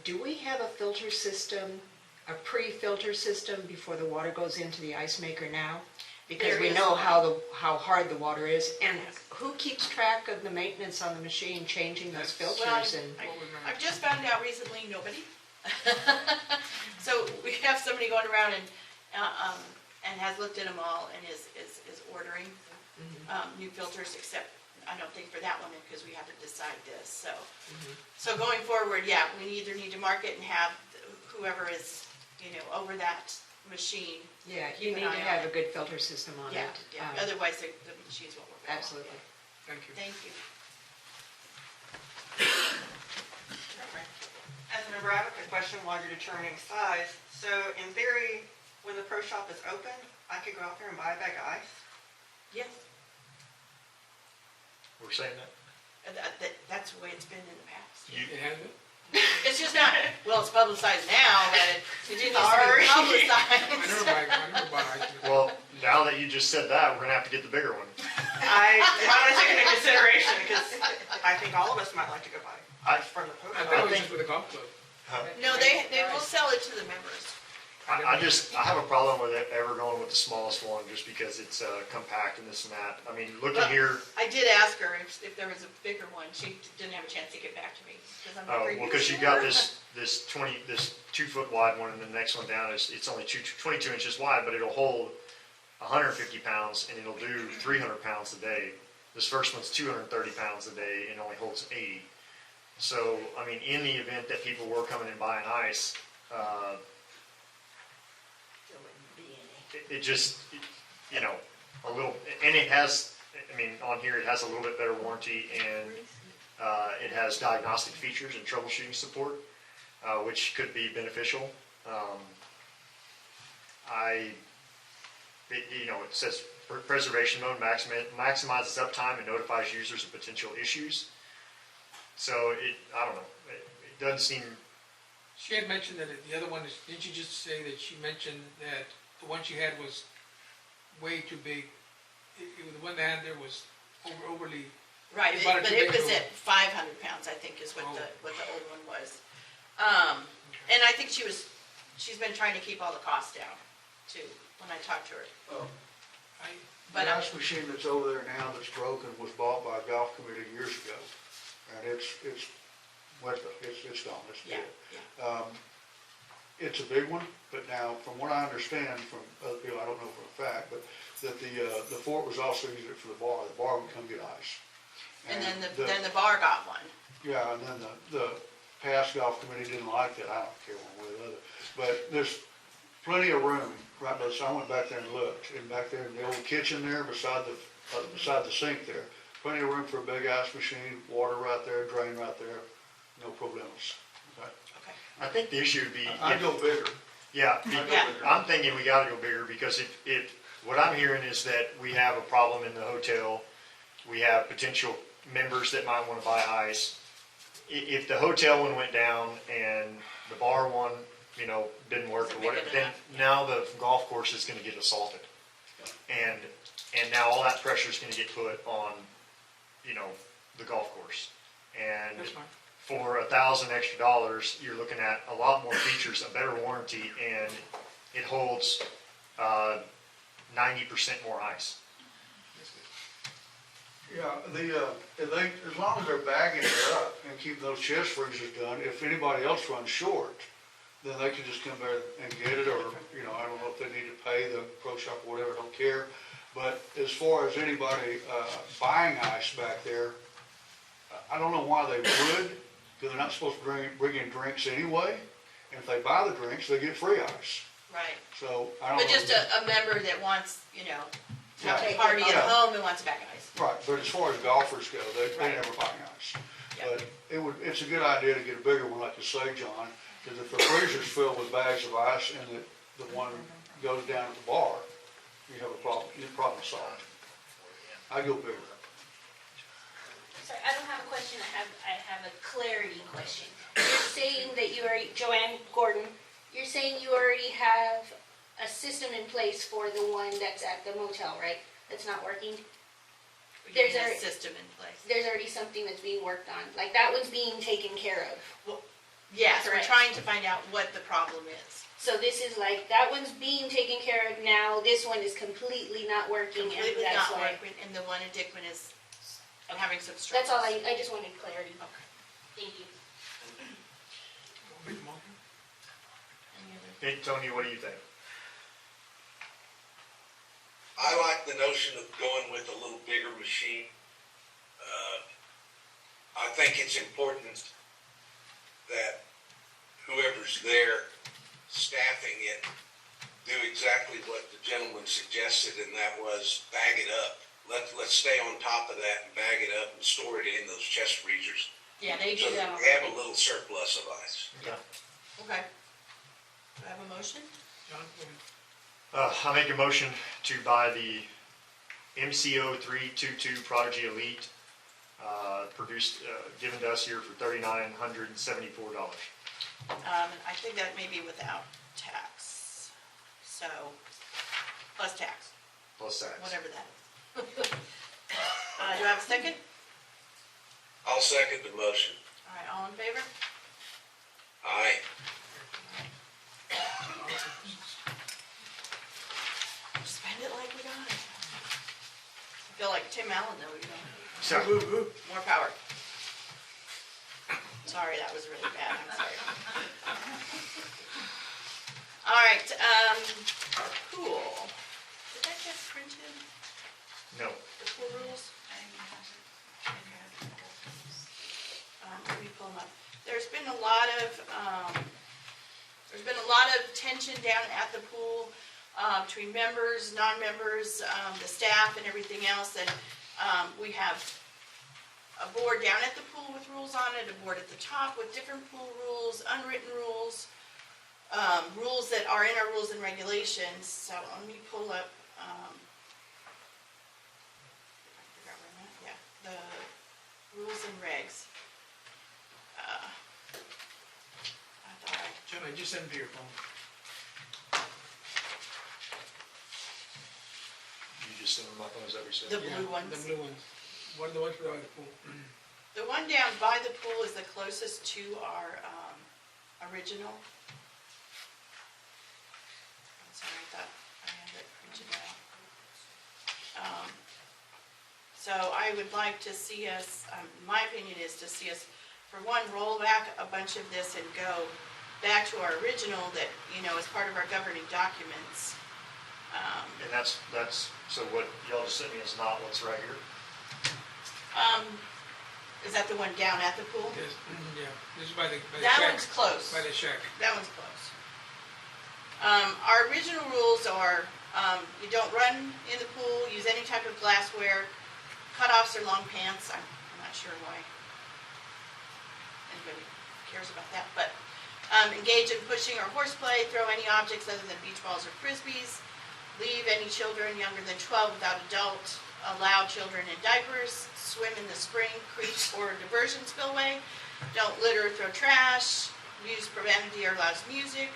Do we have a filter system, a pre-filter system before the water goes into the ice maker now? Because There we is know one. how hard the water is, and who keeps track of the maintenance on the machine, changing those filters and? I've just found out recently, nobody. So we have somebody going around and has looked at them all and is ordering new filters, except I don't think for that one, because we have to decide this, so. So going forward, yeah, we either need to mark it and have whoever is, over that machine. Yeah, keep you an need to eye on have it. a good filter system on it. Yeah, otherwise the machines won't work. at all. Absolutely. Thank you. Thank you. As a member, I have a question while you're determining size. So in theory, when the pro shop is open, I could go out there and buy a bag of ice? Yes. We're saying that? That's the way it's been in the past. It has been? It's just not, well, it's publicized now, but it didn't used to I be never publicized. buy ice cream. Well, now that you just said that, we're gonna have to get the bigger one. I want to take it into consideration because I think all of us might like to go buy from the I podium. thought it was just for the golf club. No, they will sell it to the members. I have a problem with it ever going with the smallest one just because it's compact and this and that. I mean, looking Well, here, I did ask her if there was a bigger one. She didn't have a chance to get back to me. because you got this 2 foot wide one and the next one down it's only 22 inches wide, but it'll hold 150 pounds and it'll do 300 pounds a day. This first one's 230 pounds a day and only holds 80. So, I mean, in the event that people were coming and buying ice, it just, a little, and it has, I mean, on here, it has a little bit better warranty and it has diagnostic features and troubleshooting support, which could be beneficial. It says preservation mode maximizes uptime and notifies users of potential issues. So I don't know, it doesn't seem. She had mentioned that the other one is, didn't you just say that she mentioned that the one she had was way too big? The one they had there was overly. Right, they bought but too it big was for- at 500 pounds, I think, is what Oh. the old one was. And I think she's been trying to keep all the costs down, too, when I talked to her. But The ice machine that's over there now that's broken was bought by a golf committee years ago. And it's gone, it's Yeah, dead. It's a big one, but now, from what I understand from other people, I don't know for a fact, but that the fort was also using it for the bar. The bar would come get ice. and then the bar got one. Yeah, and then the past golf committee didn't like that. I don't care one way or the other. But there's plenty of room right there. So I went back there and looked, and back there in the old kitchen there beside the sink there, plenty of room for a big ice machine, water right there, drain right there, no problems. Okay. I think the issue would be. I'd go bigger. Yeah, I'd go Yeah. bigger. I'm thinking we gotta go bigger because if what I'm hearing is that we have a problem in the hotel, we have potential members that might wanna buy ice. If the hotel one went down and the bar one, didn't work or whatever, then now the golf course is gonna get assaulted. And now all that pressure is gonna get put on, the golf course. And That's fine. for $1,000 extra, you're looking at a lot more features, a better warranty, and it holds 90% more ice. Yeah, as long as they're bagging it up and keep those chest freezers done, if anybody else runs short, then they can just come there and get it, or, I don't know if they need to pay the pro shop or whatever, I don't care. But as far as anybody buying ice back there, I don't know why they would, because they're not supposed to bring in drinks anyway. And if they buy the drinks, they get free ice. Right. So, I don't know. But just a member that wants, to have a Yeah. party at Yeah. home and wants a bag of ice. Right, but as far as golfers go, they Right. never buy ice. Yeah. But it's a good idea to get a bigger one, like you say, John, because if the freezer's filled with bags of ice and the one goes down at the bar, you have a problem, your problem solved. I go bigger. Sorry, I don't have a question, I have a clarity question. You're saying that you already, Joanne Gordon, you're saying you already have a system in place for the one that's at the motel, right? That's not working? There's There's a a- system in place. There's already something that's being worked on, like that one's being taken care of. Yes, we're Correct. trying to find out what the problem is. So this is like, that one's being taken care of now, this one is completely not working and Completely that's not why. working, and the one in Dickman is having some struggles. That's all I just wanted clarity. Okay. Thank you. Hey, Tony, what do you think? I like the notion of going with a little bigger machine. I think it's important that whoever's there staffing it do exactly what the gentleman suggested, and that was bag it up. Let's stay on top of that and bag it up and store it in those chest freezers. Yeah, they So do that that. we have a little surplus of ice. Okay. Okay. Do I have a motion? John, go ahead. I make a motion to buy the MCO 322 Prodigy Elite given to us here for $3,974. And I think that may be without tax. So, plus tax, Plus tax. whatever that is. Do I have a second? I'll second the motion. All right, all in favor? Aye. Spend it like we got it. I feel like Tim Allen though, you know. So, More power. Sorry, that was really bad, I'm sorry. All right, our pool. Did that get printed, no. the pool rules? Let me pull them up. There's been a lot of tension down at the pool between members, non-members, the staff, and everything else. And we have a board down at the pool with rules on it, a board at the top with different pool rules, unwritten rules, rules that are in our rules and regulations. So let me pull up. The rules and regs. I thought John, I just sent them to your phone. You just send them up on, is that what you said? the blue ones. The blue ones. What are the ones without the pool? The one down by the pool is the closest to our original. I'm sorry, I thought I had it printed out. So I would like to see us, my opinion is to see us, for one, roll back a bunch of this and go back to our original that, you know, is part of our governing documents. And that's, so what y'all just sent me is not what's right here? Is that the one down at the pool? Yes, yeah, this is by the That shack. one's close. By the shack. That one's close. Our original rules are, you don't run in the pool, use any type of glassware, cutoffs or long pants. I'm not sure why anybody cares about that, but engage in pushing or horseplay, throw any objects other than beach balls or frisbees, leave any children younger than 12 without adult, allow children in diapers, swim in the spring, creek, or diversion spillway, don't litter or throw trash, use profanity or loud music,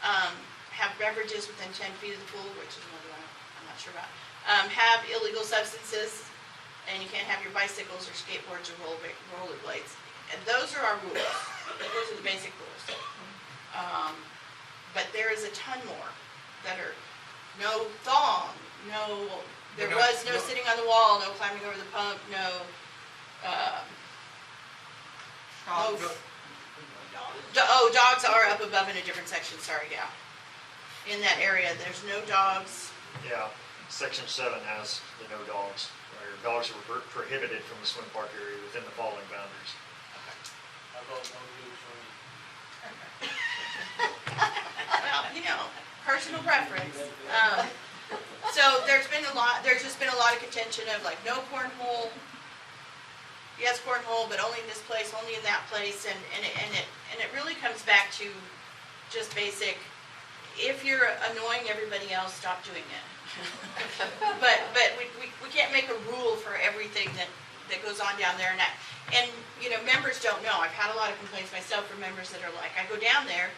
have beverages within 10 feet of the pool, which is another one I'm not sure about, have illegal substances, and you can't have your bicycles or skateboards or rollerblades. And those are our rules. Those are the basic rules. But there is a ton more that are no thong, there was no sitting on the wall, no climbing over the pump, dogs are up above in a different section, sorry, yeah. In that area, there's no dogs. Yeah, section 7 has the no dogs, where dogs are prohibited from the swim park area within the following boundaries. How about no news from Well, you know, personal preference. So there's just been a lot of contention of like no cornhole. Yes, cornhole, but only in this place, only in that place, and it really comes back to just basic. If you're annoying everybody else, stop doing it. but we can't make a rule for everything that goes on down there, and you know, members don't know. I've had a lot of complaints myself from members that are like, I go down there,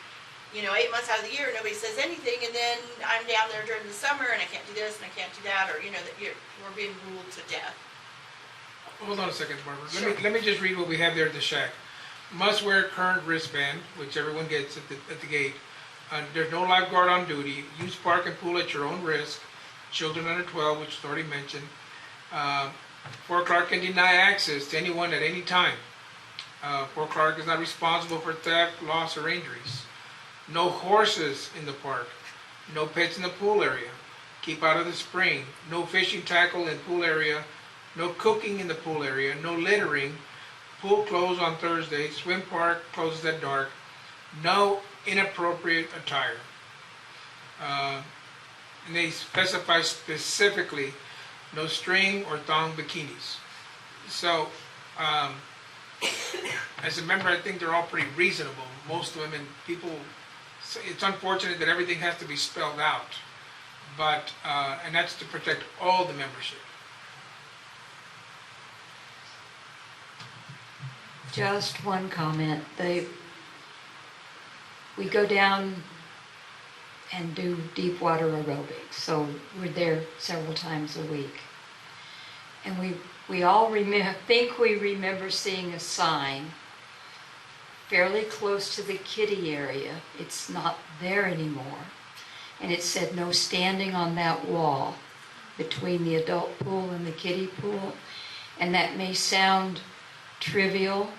you know, 8 months out of the year, nobody says anything, and then I'm down there during the summer, and I can't do this, and I can't do that, or, you know, that we're being ruled to death. Hold on a second, Barbara. Sure. Let me just read what we have there at the shack. Must wear current wristband, which everyone gets at the gate. There's no lifeguard on duty. Use park and pool at your own risk. Children under 12, which is already mentioned. Fort Clark can deny access to anyone at any time. Fort Clark is not responsible for theft, loss, or injuries. No horses in the park. No pets in the pool area. Keep out of the spring. No fishing tackle in pool area. No cooking in the pool area. No littering. Pool closed on Thursday. Swim park closes at dark. No inappropriate attire. And they specify specifically no string or thong bikinis. So, as a member, I think they're all pretty reasonable. Most of them, and people, it's unfortunate that everything has to be spelled out, but, and that's to protect all the membership. Just one comment. We go down and do deep water aerobics, so we're there several times a week. And we all think we remember seeing a sign fairly close to the kiddie area. It's not there anymore. And it said no standing on that wall between the adult pool and the kiddie pool. And that may sound trivial,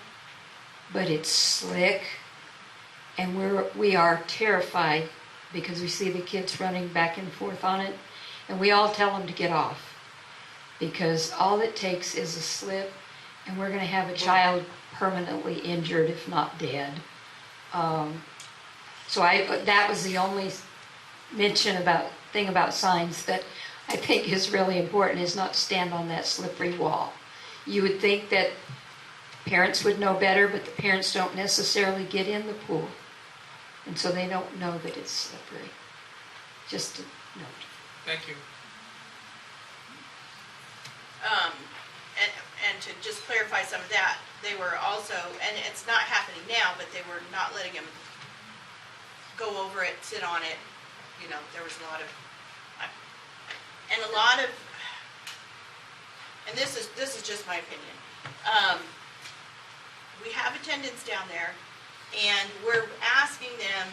but it's slick. And we are terrified because we see the kids running back and forth on it. And we all tell them to get off, because all it takes is a slip, and we're going to have a child permanently injured, if not dead. So that was the only thing about signs that I think is really important, is not to stand on that slippery wall. You would think that parents would know better, but the parents don't necessarily get in the pool, and so they don't know that it's slippery. Just a note. Thank you. And to just clarify some of that, they were also, and it's not happening now, but they were not letting them go over it, sit on it. You know, there was a lot of, and this is just my opinion. We have attendants down there, and we're asking them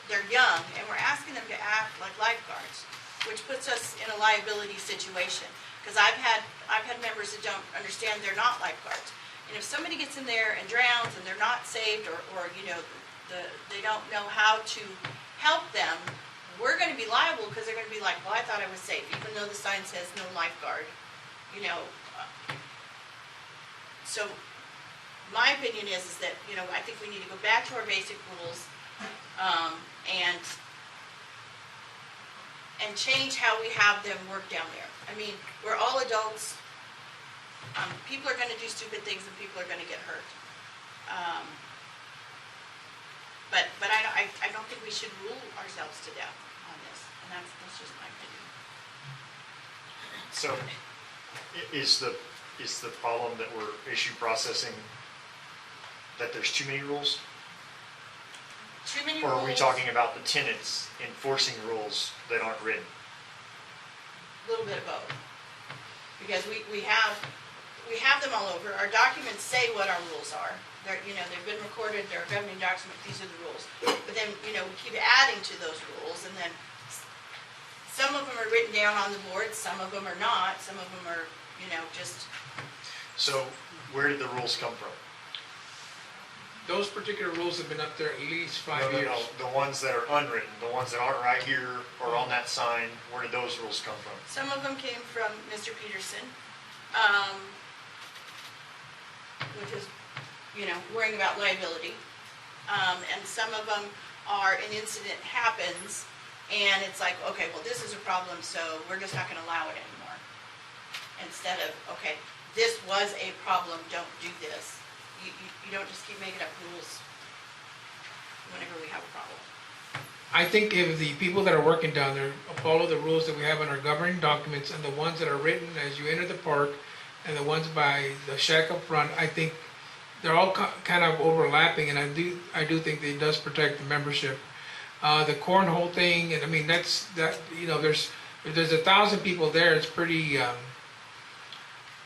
they're young, and we're asking them to act like lifeguards, which puts us in a liability situation. Because I've had members that don't understand they're not lifeguards. And if somebody gets in there and drowns and they're not saved, or you know, they don't know how to help them, we're going to be liable, because they're going to be like, well, I thought I was safe, even though the sign says no lifeguard. You know, so my opinion is that, you know, I think we need to go back to our basic rules, and change how we have them work down there. I mean, we're all adults. People are going to do stupid things, and people are going to get hurt. But I don't think we should rule ourselves to death on this, and that's just my opinion. So, is the problem that we're issue processing that there's too many rules? Too many Or rules. are we talking about the tenants enforcing rules that aren't written? A little bit of both. Because we have them all over. Our documents say what our rules are. They're, you know, they've been recorded, they're a governing document, these are the rules. But then, you know, we keep adding to those rules, and then some of them are written down on the board, some of them are not, some of them are, you know, just... So, where did the rules come from? Those particular rules have been up there at least 5 years. No, the ones that are unwritten, the ones that aren't right here or on that sign, where did those rules come from? Some of them came from Mr. Peterson, which is, you know, worrying about liability. And some of them are an incident happens, and it's like, okay, well, this is a problem, so we're just not going to allow it anymore. Instead of, okay, this was a problem, don't do this. You don't just keep making up rules whenever we have a problem. I think if the people that are working down there follow the rules that we have in our governing documents, and the ones that are written as you enter the park, and the ones by the shack up front, I think they're all kind of overlapping, and I do think that it does protect the membership. The cornhole thing, and I mean, you know, if there's 1,000 people there, it's pretty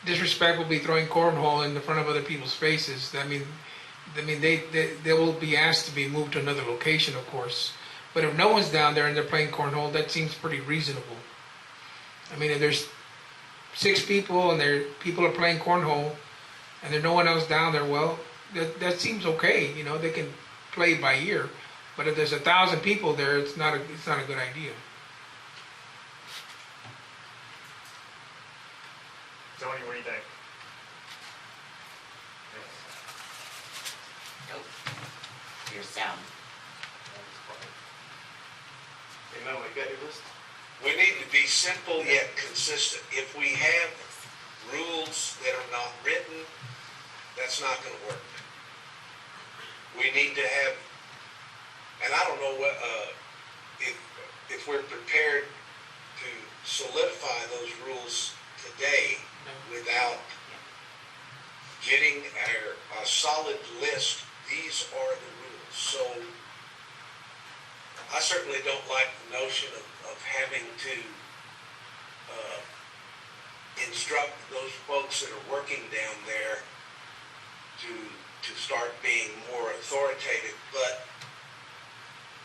disrespectful to be throwing cornhole in the front of other people's faces. I mean, they will be asked to be moved to another location, of course. But if no one's down there and they're playing cornhole, that seems pretty reasonable. I mean, if there's 6 people and people are playing cornhole and there's no one else down there, well, that seems okay. You know, they can play by ear. But if there's 1,000 people there, it's not a good idea. Tony, what do you think? Nope. Your sound. Hey, Mel, you got your list? We need to be simple yet consistent. If we have rules that are not written, that's not going to work. We need to have, and I don't know what, if we're prepared to solidify those rules today without getting a solid list. These are the rules. So I certainly don't like the notion of having to instruct those folks that are working down there to start being more authoritative. But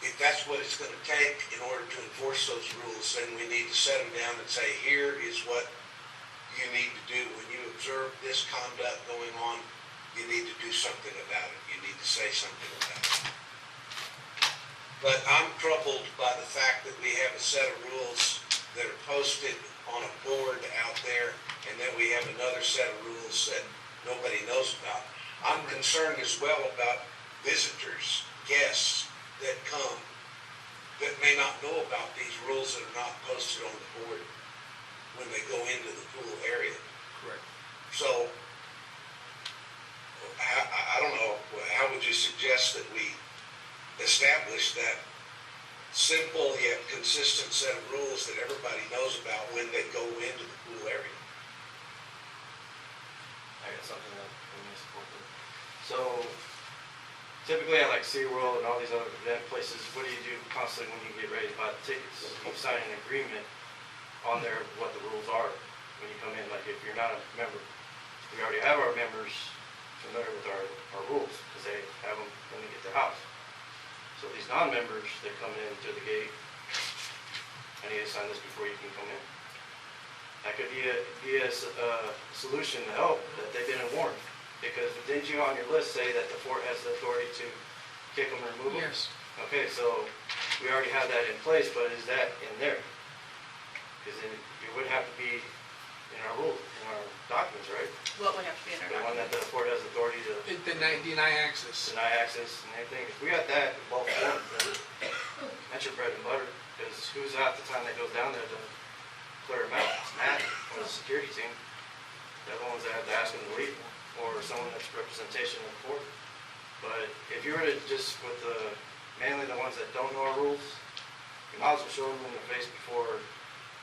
if that's what it's going to take in order to enforce those rules, then we need to set them down and say, here is what you need to do. When you observe this conduct going on, you need to do something about it. You need to say something about it. But I'm troubled by the fact that we have a set of rules that are posted on a board out there, and then we have another set of rules that nobody knows about. I'm concerned as well about visitors, guests that come that may not know about these rules that are not posted on the board when they go into the pool area. Correct. So, I don't know, how would you suggest that we establish that simple yet consistent set of rules that everybody knows about when they go into the pool area? I got something that we need support with. So typically at like SeaWorld and all these other event places, what do you do constantly when you get ready to buy the tickets? You sign an agreement on there what the rules are when you come in. Like if you're not a member, we already have our members familiar with our rules because they have them when they get their house. So these non-members that come in through the gate, I need to sign this before you can come in. That could be a solution to help that they've been warned. Because didn't you on your list say that the fort has the authority to kick them or remove them? Yes. Okay, so we already have that in place, but is that in there? Because then it would have to be in our rules, in our documents, right? What would have to be in our The one that the fort has authority to Deny access. deny access and everything. If we got that involved, then that's your bread and butter. Because who's out the time that goes down there to clear them out? It's Matt or the security team. They're the ones that have to ask them to leave, or someone that's representation of the fort. But if you were to just with mainly the ones that don't know our rules, you might as well show them in the face before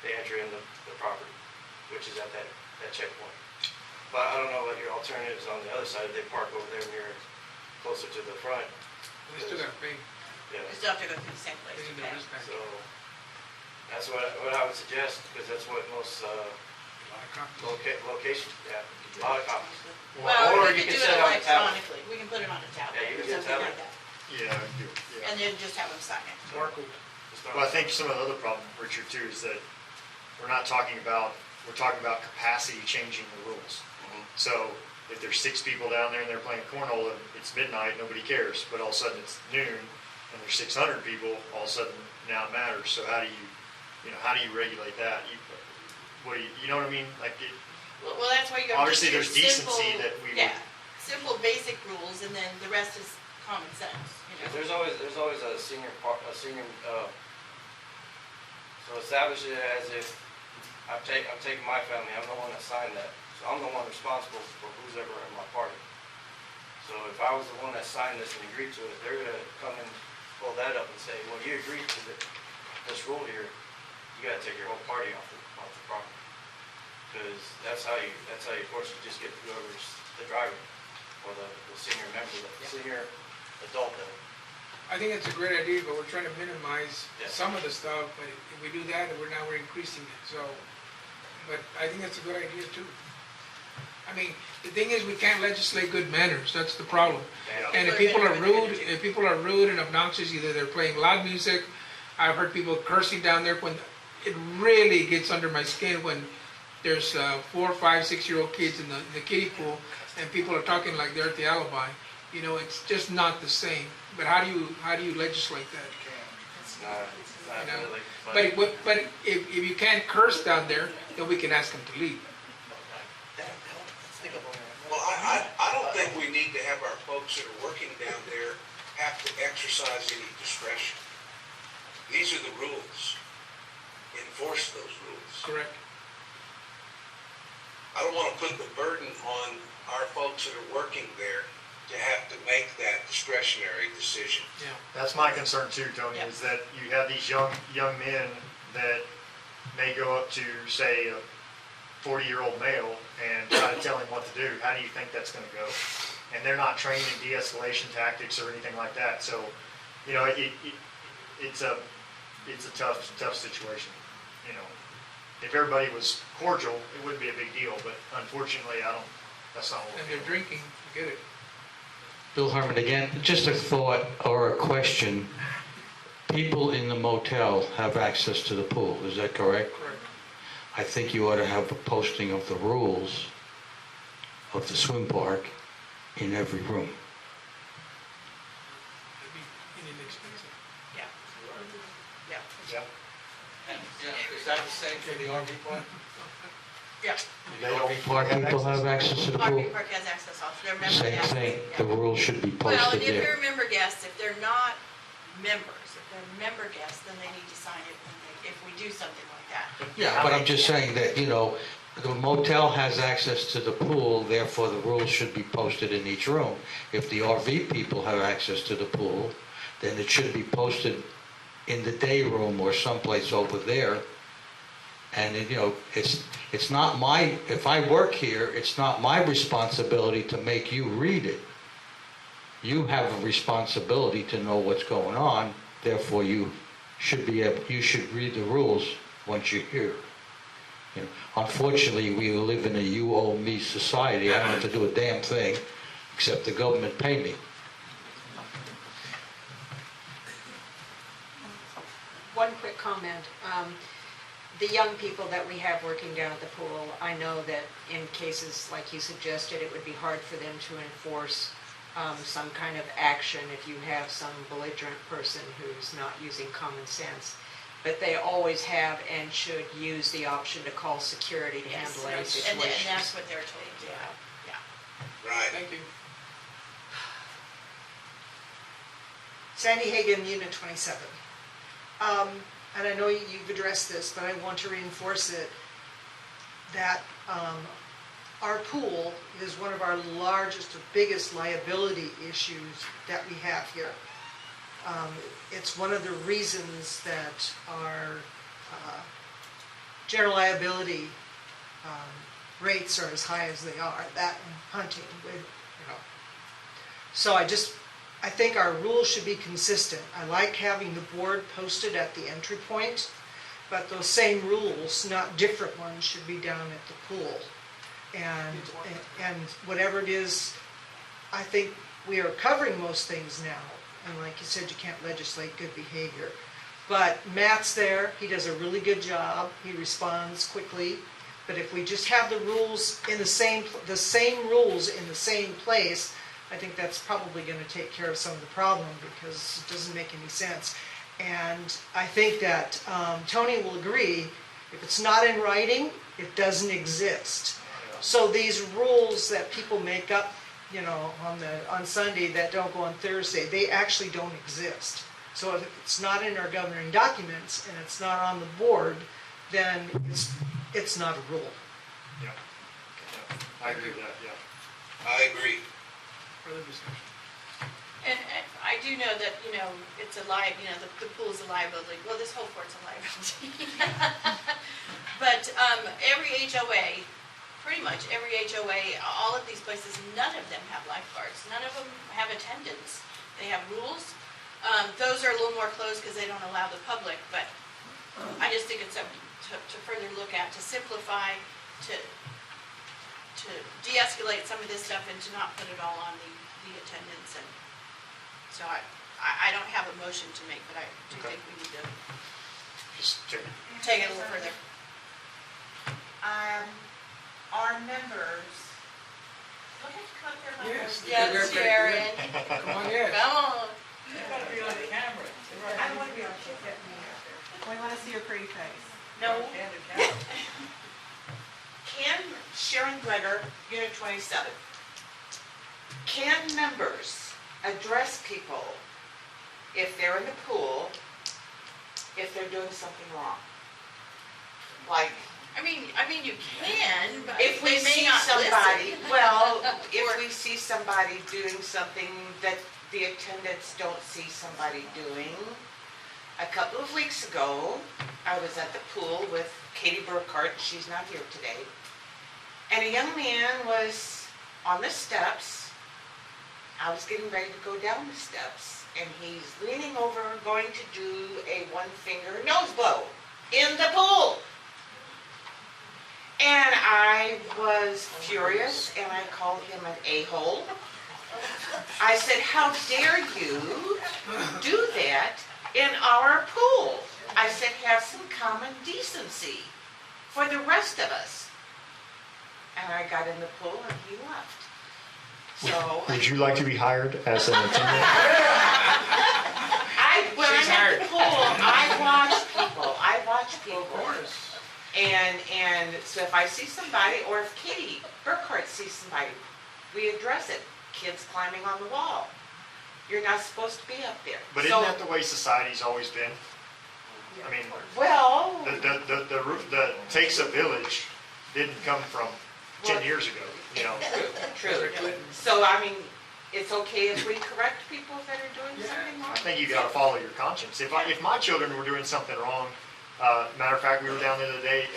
they enter in the property, which is at that checkpoint. But I don't know what your alternatives on the other side, if they park over there near, closer to the front. They still got to pay. We Yeah. still have to go through the same place. They need Okay. the wristband. So that's what I would suggest, because that's what most locations, yeah, a lot of copies. Well, Or we you can do can set it it on a tablet. electronically. We can put it on a tablet Yeah, you or can get a something tablet. like that. Yeah. And then just have them sign it. Well, I think some of the other problem, Richard, too, is that we're talking about capacity changing the rules. So if there's 6 people down there and they're playing cornhole and it's midnight, nobody cares. But all of a sudden it's noon and there's 600 people, all of a sudden now it matters. So how do you regulate that? You know what I mean? Like Well, that's why you have obviously to do there's decency simple, that we yeah, simple basic rules, and then the rest is common sense. You know? There's always a senior. So establish it as if I'm taking my family. I'm the one that signed that, so I'm the one responsible for who's ever in my party. So if I was the one that signed this and agreed to it, they're gonna come and pull that up and say, well, you agreed to this rule here. You gotta take your whole party off the property. Because that's how you force it. You just get whoever's the driver or the senior member, the senior adult. I think it's a great idea, but we're trying to minimize some of the stuff, but if we do that, we're increasing it, so. But I think that's a good idea too. I mean, the thing is, we can't legislate good manners, that's the problem. And if people are rude and obnoxious, either they're playing loud music, I've heard people cursing down there when, it really gets under my skin when there's 4, 5, 6-year-old kids in the kiddie pool and people are talking like they're at the Alibi. You know, it's just not the same. But how do you legislate that? It's not You know? really. But if you can't curse down there, then we can ask them to leave. Well, I don't think we need to have our folks that are working down there have to exercise any discretion. These are the rules. Enforce those rules. Correct. I don't want to put the burden on our folks that are working there to have to make that discretionary decision. Yeah. That's my concern too, Tony, is that you have these young men that may go up to, say, 40-year-old male and try to tell him what to do. How do you think that's going to go? And they're not trained in de-escalation tactics or anything like that. So, you know, it's a tough situation. You know, if everybody was cordial, it wouldn't be a big deal. But unfortunately, that's not what And we're they're doing. drinking, forget it. Bill Harmon again, just a thought or a question. People in the motel have access to the pool, is that correct? Correct. I think you ought to have a posting of the rules of the swim park in every room. It'd be inexpensive. Yeah. Yeah. Yeah. Is that the same for the RV park? Yeah. They don't Park people have access to the pool? RV park has access also. They're member Same guests. thing, Yeah. the rules should be Well, and posted if they're there. member guests, if they're not members, if they're member guests, then they need to sign it if we do something like that. Yeah, but I'm just saying that, you know, the motel has access to the pool, therefore the rules should be posted in each room. If the RV people have access to the pool, then it should be posted in the day room or someplace over there. And, you know, it's not my, if I work here, it's not my responsibility to make you read it. You have a responsibility to know what's going on, therefore you should read the rules once you're here. You know, unfortunately, we live in a you owe me society. I don't have to do a damn thing except the government pay me. One quick comment. The young people that we have working down at the pool, I know that in cases like you suggested, it would be hard for them to enforce some kind of action if you have some belligerent person who's not using common sense. But they always have and should use the option to call security to handle any situation. And that's what they're told to do. Yeah. Right. Thank you. Sandy Hagan, Unit 27. And I know you've addressed this, but I want to reinforce it, that our pool is one of our largest or biggest liability issues that we have here. It's one of the reasons that our general liability rates are as high as they are, that and hunting, you know. So I think our rules should be consistent. I like having the board posted at the entry point, but those same rules, not different ones, should be down at the pool. And whatever it is, I think we are covering most things now. And like you said, you can't legislate good behavior. But Matt's there, he does a really good job, he responds quickly. But if we just have the rules in the same rules in the same place, I think that's probably going to take care of some of the problem, because it doesn't make any sense. And I think that Tony will agree, if it's not in writing, it doesn't exist. So these rules that people make up, you know, on Sunday that don't go on Thursday, they actually don't exist. So if it's not in our governing documents and it's not on the board, then it's not a rule. Yeah. I agree with that, yeah. I agree. Further discussion. And I do know that, you know, it's a the pool's a liability. Well, this whole court's a liability. But every HOA, pretty much every HOA, all of these places, none of them have lifeguards. None of them have attendants. They have rules. Those are a little more closed because they don't allow the public, but I just think it's something to further look at, to simplify, to de-escalate some of this stuff and to not put it all on the attendants. And so I don't have a motion to make, but I do think we need to Just take it a little further. Our members, do I have to come up there? Yes. Yes, Sharon. Come on, yes. Come on. You gotta be on camera. I don't want to be on shit at me. We want to see your pretty face. No. And the camera. Can, Sharon Gregor, Unit 27, can members address people if they're in the pool, if they're doing something wrong? Like, I mean, you can, but if we they may see not somebody, listen. well, if we see somebody doing something that the attendants don't see somebody doing. A couple of weeks ago, I was at the pool with Katie Burkhart, she's not here today, And a young man was on the steps. I was getting ready to go down the steps, and he's leaning over, going to do a one-finger nose blow in the pool. And I was furious, and I called him an a-hole. I said, how dare you do that in our pool? I said, have some common decency for the rest of us. And I got in the pool and he left. So. Would you like to be hired as an attendant? When I'm at the pool, I watch people. And so if I see somebody, or if Kitty Burkhart sees somebody, we address it. Kids climbing on the wall. You're not supposed to be up there. But isn't that the way society's always been? I mean, well, the takes a village didn't come from 10 years ago, you know. True. So, I mean, it's okay if we correct people that are doing something wrong? I think you gotta follow your conscience. If my children were doing something wrong, matter of fact, we were down there the other day,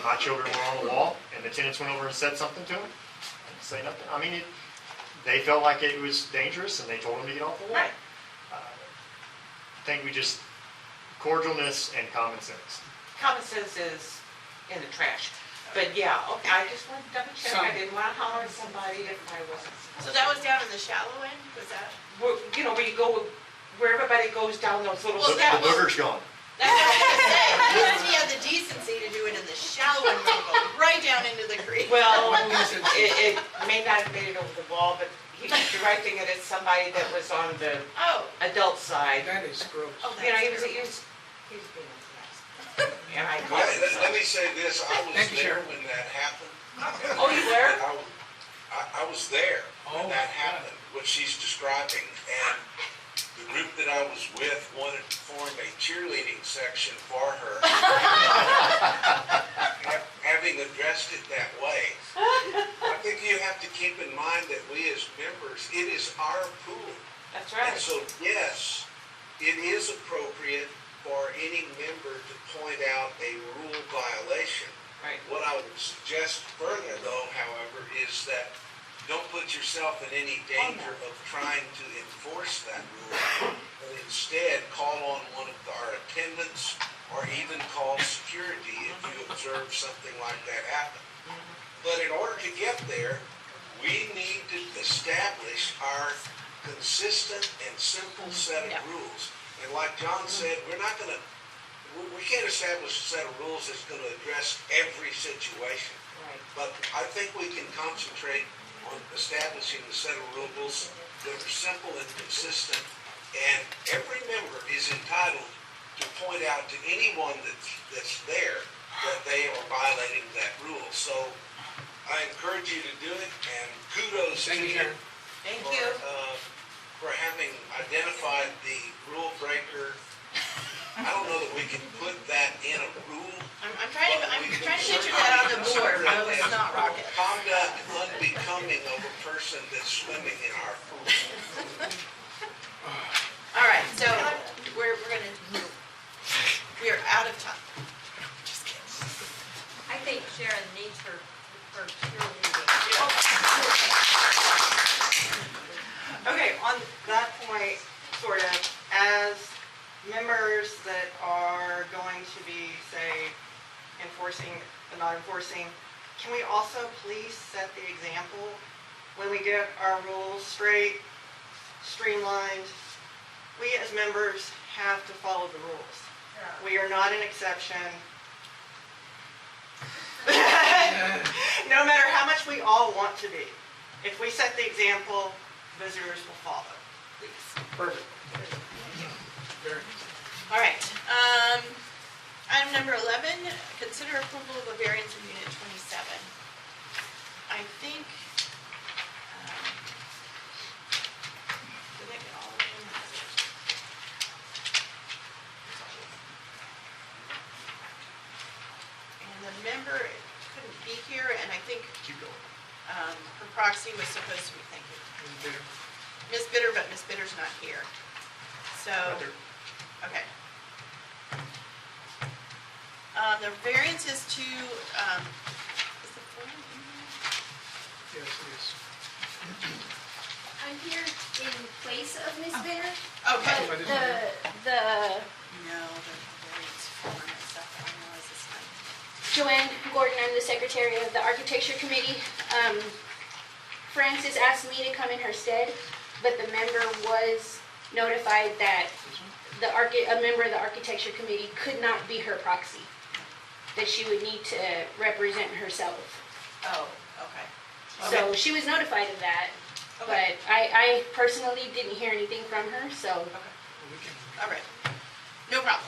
my children were on the wall, and the tenants went over and said something to them. I didn't say nothing. I mean, they felt like it was dangerous, and they told them to get off the wall. Right. I think we just, cordialness and common sense. Common sense is in the trash. But yeah, okay, I just wanted to double check. I didn't want to holler at somebody if I wasn't. So that was down in the shallow end, was that? You know, where you go, where everybody goes down those little The steps. booger's gone. That's what I was gonna say. At least he had the decency to do it in the shallow end, where you go right down into the creek. Well, it may not have made it over the wall, but he was directing it at somebody that was on the adult side. That is gross. Oh, you know, he was being a mess. And I called him. Let me say this, I was Thank you, there Sheriff. when that happened. Oh, you were? I was there when that happened, what she's describing, and the group that I was with wanted to form a cheerleading section for her. Having addressed it that way, I think you have to keep in mind that we as members, it is our pool. That's right. And so, yes, it is appropriate for any member to point out a rule violation. Right. What I would suggest further, though, however, is that don't put yourself in any danger of trying to enforce that rule, but instead call on one of our attendants or even call security if you observe something like that happen. But in order to get there, we need to establish our consistent and simple set of rules. And like John said, we can't establish a set of rules that's going to address every situation. Right. But I think we can concentrate on establishing a set of rules that are simple and consistent. And every member is entitled to point out to anyone that's there that they are violating that rule. So I encourage you to do it, and kudos to you Thank you. For having identified the rule breaker. I don't know that we can put that in a rule. I'm trying to picture that on the board, no, it's not rocket. Conduct unbecoming of a person that's swimming in our pool. All right, so we are out of time. I think Sharon needs her cheerleading. Okay, on that point, sort of, as members that are going to be, say, enforcing and not enforcing, can we also please set the example when we get our rules straight, streamlined? We as members have to follow the rules. We are not an exception. No matter how much we all want to be. If we set the example, visitors will follow, please. Perfect. All right, item number 11, consider approval of a variance in unit 27. I think, did I get all of them? And the member couldn't be here, and I think her proxy was supposed to be, thank you. Ms. Bitter, but Ms. Bitter's not here. So, okay. The variance is to, is the form in here? Yes, it is. I'm here in place of Ms. Benner. Okay. But the, No, the variance form and stuff, I realize it's not. Joanne Gordon, I'm the secretary of the architecture committee. Frances asked me to come in her stead, but the member was notified that a member of the architecture committee could not be her proxy, that she would need to represent herself. Oh, okay. So she was notified of that, Okay. but I personally didn't hear anything from her, so. All right, no problem.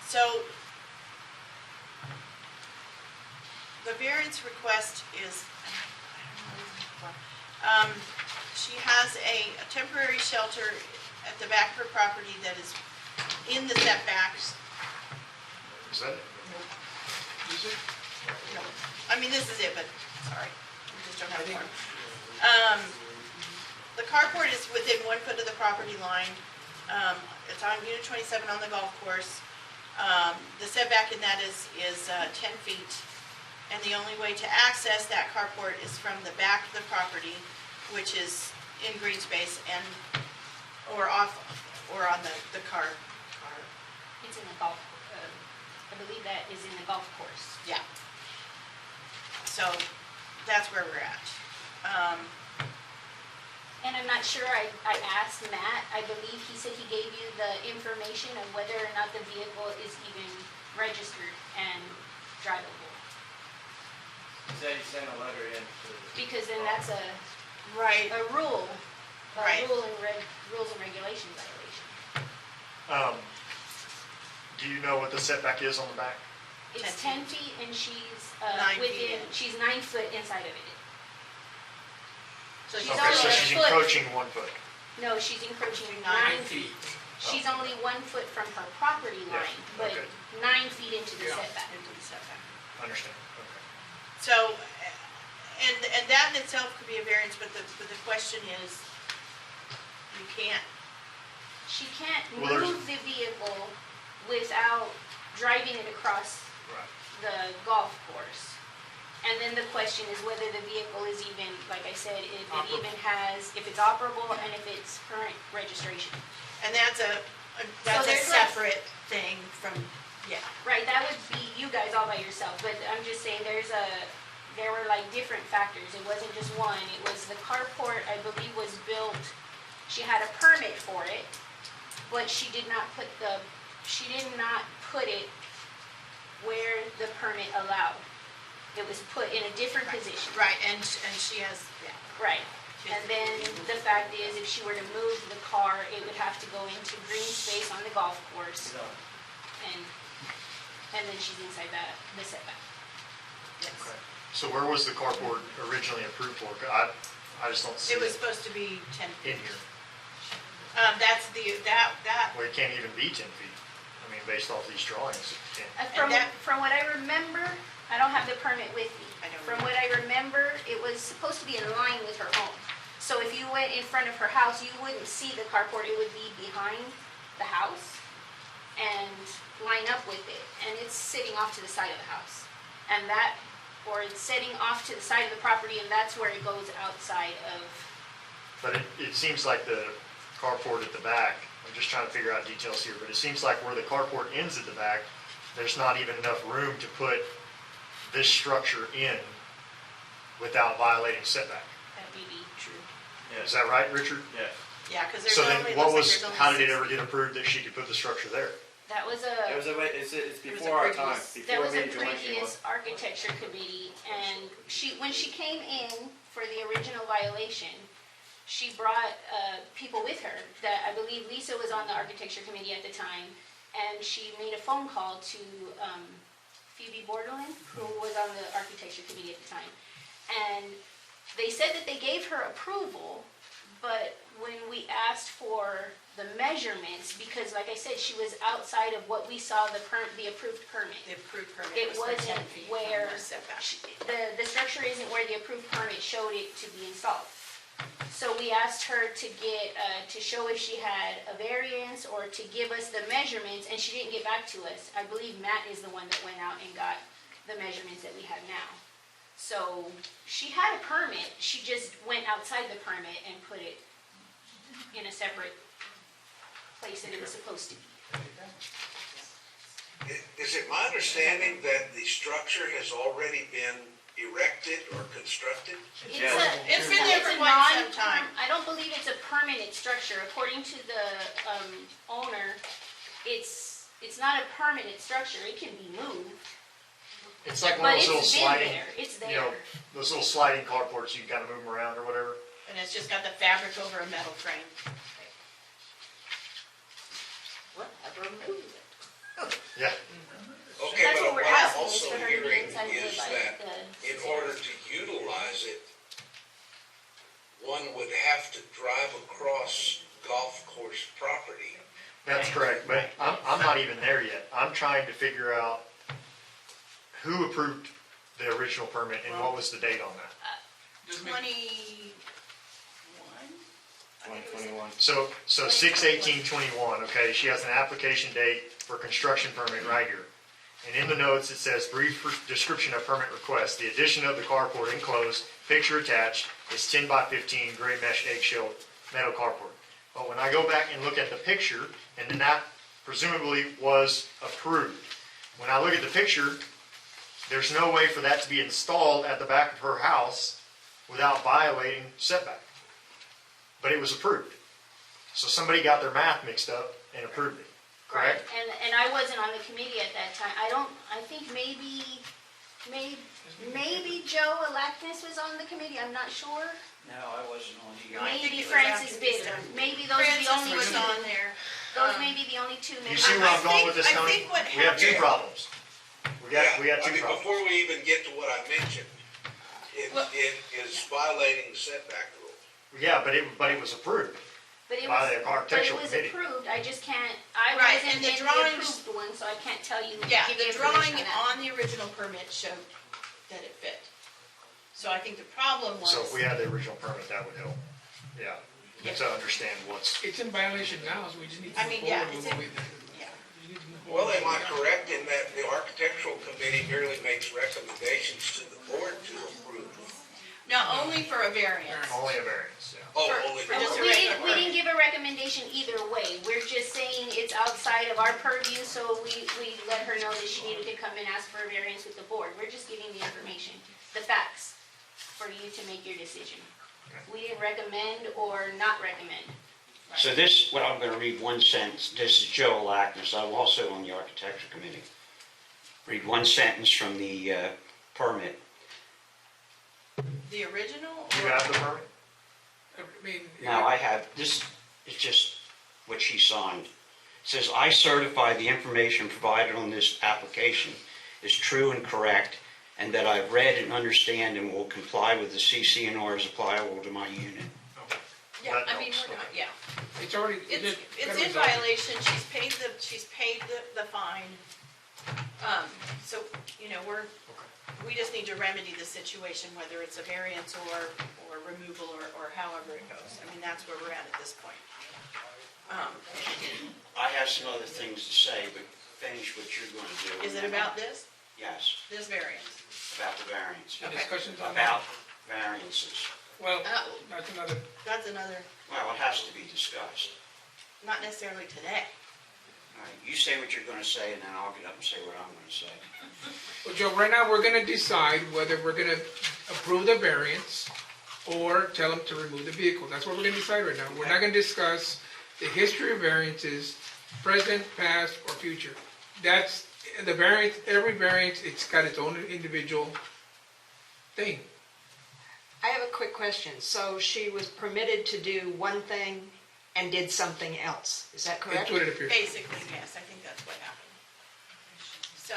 So, the variance request is, she has a temporary shelter at the back of her property that is in the setbacks. Is that it? No, I mean, this is it, but, sorry, we just don't have a form. The carport is within 1 foot of the property line. It's on Unit 27 on the golf course. The setback in that is 10 feet. And the only way to access that carport is from the back of the property, which is in green space or on the car. It's in the golf, I believe that is in the golf course. Yeah. So that's where we're at. And I'm not sure, I asked Matt, I believe he said he gave you the information of whether or not the vehicle is even registered and drivable. He said he sent a letter in to. Because then that's a Right. rule, Right. rules and regulations violation. Do you know what the setback is on the back? It's 10 feet and she's 9 feet within, in. she's 9 foot inside of it. So She's Okay, only so a she's foot. encroaching 1 foot. No, she's encroaching 9 9 feet. She's only 1 foot from her property Yeah, line, but okay. 9 feet into the Yeah. setback. Into the setback. Understand, okay. So, and that in itself could be a variance, but the question is, you can't. She can't Well, there's- move the vehicle without driving it across Right. the golf course. And then the question is whether the vehicle is even, like I said, if it Operable. even has, if it's operable and if it's current registration. And that's a there's separate thing from, yeah. Right, that would be you guys all by yourself, but I'm just saying there were like different factors. It wasn't just one. It was the carport, I believe, was built, she had a permit for it, but she did not put it where the permit allowed. It was put in a different position. Right, and she has, yeah. Right. And then the fact is, if she were to move the car, it would have to go into green space on the golf course. And then she's inside the setback. Yes. Okay. So where was the carport originally approved for? I just don't see It was it supposed to be 10 feet. in here. That's that, Well, it can't even be 10 feet. I mean, based off these drawings, it can't. From what I remember, I don't have the permit with me. I don't From what I remember, it was supposed to be in line with her home. So if you went in front of her house, you wouldn't see the carport, it would be behind the house and line up with it. And it's sitting off to the side of the house. And or it's sitting off to the side of the property and that's where it goes outside of. But it seems like the carport at the back, I'm just trying to figure out details here, but it seems like where the carport ends at the back, there's not even enough room to put this structure in without violating setback. That may be true. Is that right, Richard? Yeah. yeah, because there's So only, then looks what like was, there's only how did it 6 ever feet. get approved that she could put the structure there? That was It's before our time, That before was me a and Joanne came on. previous architecture committee, and when she came in for the original violation, she brought people with her, that I believe Lisa was on the architecture committee at the time, and she made a phone call to Phoebe Bordelin, who was on the architecture committee at the time. And they said that they gave her approval, but when we asked for the measurements, because like I said, she was outside of what we saw the approved permit. The approved permit It was for 10 wasn't feet where, from the setback. the structure isn't where the approved permit showed it to be installed. So we asked her to get, to show if she had a variance or to give us the measurements, and she didn't get back to us. I believe Matt is the one that went out and got the measurements that we have now. So she had a permit, she just went outside the permit and put it in a separate place that it was supposed to be. Is it my understanding that the structure has already been erected or constructed? It's been there for quite some time. I don't believe it's a permanent structure. According to the owner, it's not a permanent structure. It can be moved. It's like one of those little But it's been sliding, there. It's you know, there. those little sliding carports you can kind of move them around or whatever. And it's just got the fabric over a metal frame. Whatever moved it. Yeah. Okay, That's but what we're what I'm asking, is also for her to be hearing inside is the, that the. in order to utilize it, one would have to drive across golf course property. That's correct, but I'm not even there yet. I'm trying to figure out who approved the original permit and what was the date on that. 2021. So 6/18/21, okay, she has an application date for construction permit right here. And in the notes, it says brief description of permit request. The addition of the carport enclosed, picture attached, is 10 by 15 gray mesh eggshell metal carport. But when I go back and look at the picture, and then that presumably was approved. When I look at the picture, there's no way for that to be installed at the back of her house without violating setback. But it was approved. So somebody got their math mixed up and approved it, correct? And I wasn't on the committee at that time. I think maybe Joe Alactus was on the committee, I'm not sure. No, I wasn't on the. Maybe Francis Bitter. Maybe those are the Francis only was two. on there. Those may be the only two You members. see where I'm going with this, I Tony? think what We have two happened- problems. We got I two mean, problems. before we even get to what I mentioned, it is violating setback rules. Yeah, but it was approved. But it by was, the architectural but it was committee. approved, I just can't, I Right, wasn't and the in the drawings- approved one, so I can't tell you. Yeah, give the you drawing information on that. on the original permit showed that it fit. So I think the problem was. So if we had the original permit, that would help. Yeah, to understand what's. It's in violation now, so we just need to I move mean, forward yeah, with it's what in- we. yeah. we need to move Well, forward. am I correct in that the architectural committee merely makes recommendations to the board to approve? No, only for a variance. Only a variance, yeah. Oh, For- only for for just a We regular didn't, we didn't give a recommendation either way, we're just saying it's outside of our purview, so we let her know that she needed to come and ask for a variance with the board. We're just giving the information, the facts, for you to make your decision. We didn't recommend or not recommend. So this, what I'm going to read one sentence. This is Joe Alactus. I'm also on the architecture committee. Read one sentence from the permit. The original? You or- have the permit? I mean. Now I have, this is just what she signed. It says, I certify the information provided on this application is true and correct, and that I've read and understand and will comply with the CC&Rs applicable to my unit. Yeah, That I mean, helps, we're not, okay. yeah. It's already. It's in violation, she's paid the fine. So, you know, we just need to remedy the situation, whether it's a variance or removal or however it goes. I mean, that's where we're at this point. I have some other things to say, but finish what you're going to do. Is it about this, Yes, this variance? about the variance. The discussions on that. About variances. Well, Oh. that's another. That's another, Well, it has to be discussed. not necessarily today. All right, you say what you're going to say, and then I'll get up and say what I'm going to say. Well, Joe, right now, we're gonna decide whether we're gonna approve the variance or tell them to remove the vehicle. That's what we're gonna decide right now. We're not gonna discuss the history of variances, present, past, or future. That's, the variance, every variance, it's got its own individual thing. I have a quick question. So she was permitted to do one thing and did something else, is that correct? That's what it appears. Basically, yes, I think that's what happened. So,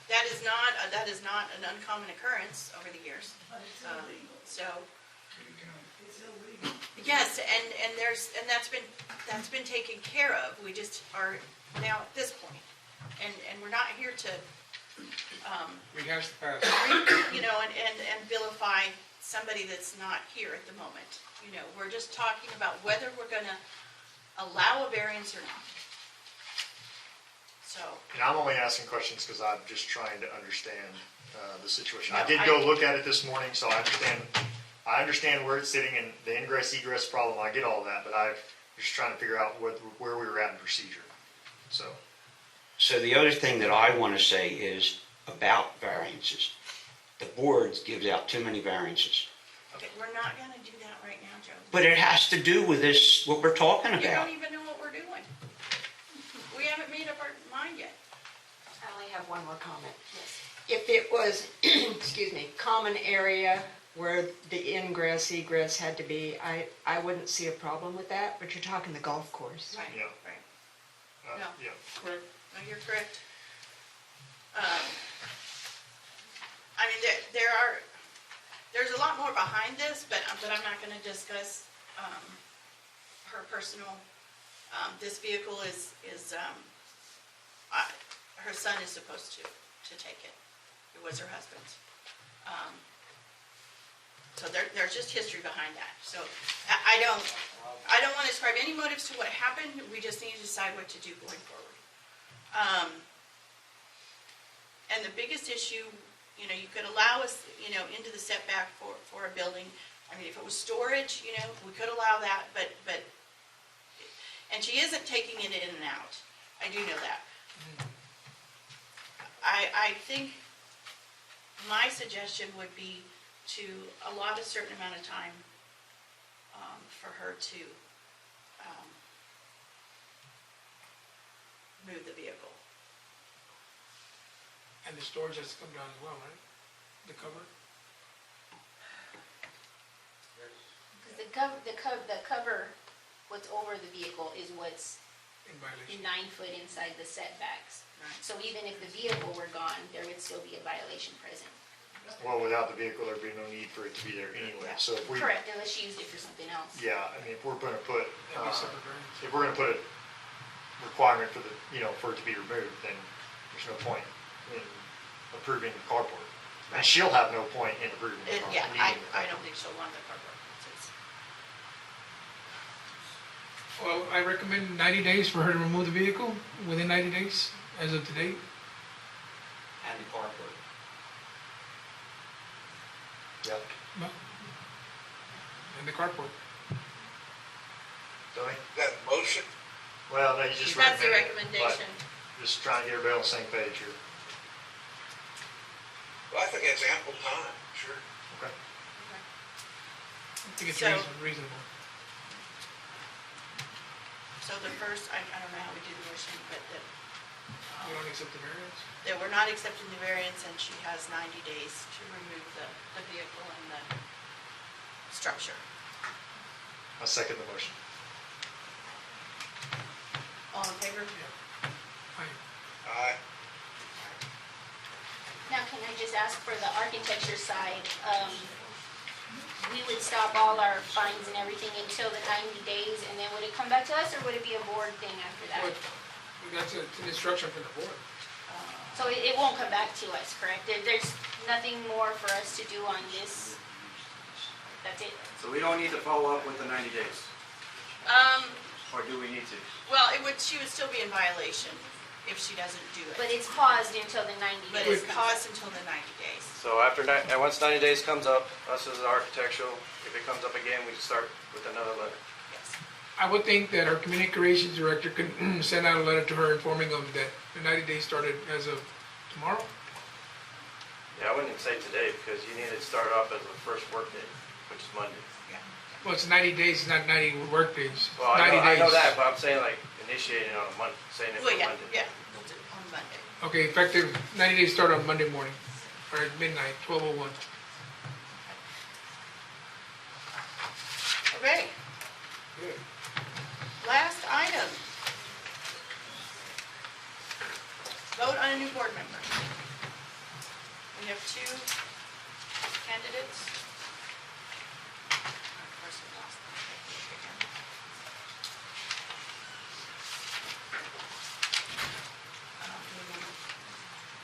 that is not an uncommon occurrence over the years. So, yes, and that's been taken care of. We just are now at this point. And we're not here to, Rehash the past. you know, and vilify somebody that's not here at the moment. You know, we're just talking about whether we're gonna allow a variance or not. So, And I'm only asking questions because I'm just trying to understand the situation. I No, did go look at it this morning, so I understand where it's sitting and the ingress egress problem. I get all that, but I'm just trying to figure out where we were at in procedure. So the other thing that I want to say is about variances. The board gives out too many variances. okay, we're not gonna do that right now, Joe. But it has to do with this, what we're talking You about. don't even know what we're doing. We haven't made up our mind yet. I only have one more comment. If it was, excuse me, common area where the ingress, egress had to be, I wouldn't see a problem with that, but you're talking the golf course. Right, Yeah. right. No. Yeah. No, you're correct. I mean, there's a lot more behind this, but I'm not gonna discuss, her personal, this vehicle is, her son is supposed to take it. It was her husband's. So there's just history behind that. So I don't want to ascribe any motives to what happened. We just need to decide what to do going forward. And the biggest issue, you could allow us, into the setback for a building. I mean, if it was storage, we could allow that, but, and she isn't taking it in and out. I do know that. I think my suggestion would be to allot a certain amount of time for her to move the vehicle. And the storage has to come down as well, right? The cover? The cover, what's over the vehicle is what's In violation. 9 foot inside the setbacks. Right. So even if the vehicle were gone, there would still be a violation present. Well, without the vehicle, there'd be no need for it to be there anyway. So if we, Correct, unless you used it for something else. yeah, I mean, if we're going to put, That'd be separate variance. if we're going to put a requirement for for it to be removed, then there's no point in approving the carport. And she'll have no point in approving the carport. Yeah, I don't think she'll want the carport. Well, I recommend 90 days for her to remove the vehicle, within 90 days, as of today. And the carport. Yep. No. And the carport. Tony? That motion? Well, no, you just That's the recommend it, but recommendation. just trying to get everybody on the same page here. Well, I think that's ample time, sure. Okay. I think it's So- reasonable. So the first, I don't know how we do the motion, but We don't accept the variance? that we're not accepting the variance and she has 90 days to remove the vehicle and the structure. I second the motion. All in favor? Aye. Now, can I just ask for the architecture side, we would stop all our fines and everything until the 90 days, and then would it come back to us, or would it be a board thing after that? Well, that's an instruction from the board. So it won't come back to us, correct? There's nothing more for us to do on this? That's it? So we don't need to follow up with the 90 days, or do we need to? Well, she would still be in violation if she doesn't do it. But it's paused until the 90 days. But it's paused until the 90 days. So once 90 days comes up, us as an architectural, if it comes up again, we can start with another letter. Yes. I would think that our communications director can send out a letter to her informing them that the 90 days started as of tomorrow. Yeah, I wouldn't even say today, because you need to start off as the first work day, which is Monday. Well, it's 90 days, it's not 90 work days. Well, 90 I know days. that, but I'm saying like initiating on a Monday, saying it Well, for yeah, Monday. yeah, we'll do it on Monday. Okay, effective 90 days start on Monday morning, or at midnight, 12:01. Okay. Good. Last item. Vote on a new board member. We have 2 candidates. Of course, we lost them.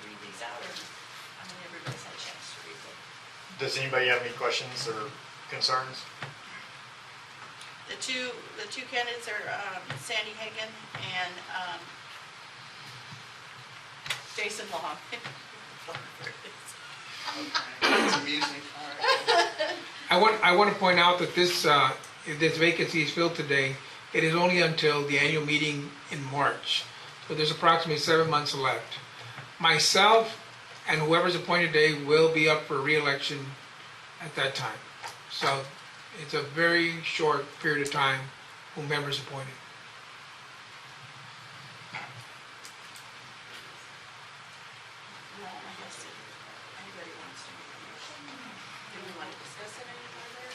Read these out, or, everybody's had a chance to read them. Does anybody have any questions or concerns? The two candidates are Sandy Hagan and Jason Long. It's amusing, all right. I want to point out that if this vacancy is filled today, it is only until the annual meeting in March. So there's approximately 7 months left. Myself and whoever's appointed today will be up for re-election at that time. So it's a very short period of time whomever's appointed. No, I guess if anybody wants to make a motion. Do we want to discuss it any further?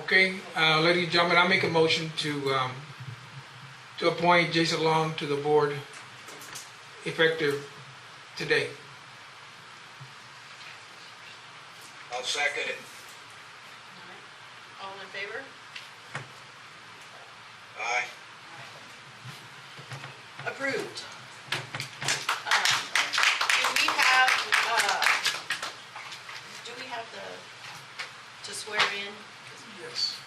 Okay, ladies and gentlemen, I'll make a motion to appoint Jason Long to the board effective today. I'll second it. All in favor? Aye. Approved. Do we have to swear in? Yes.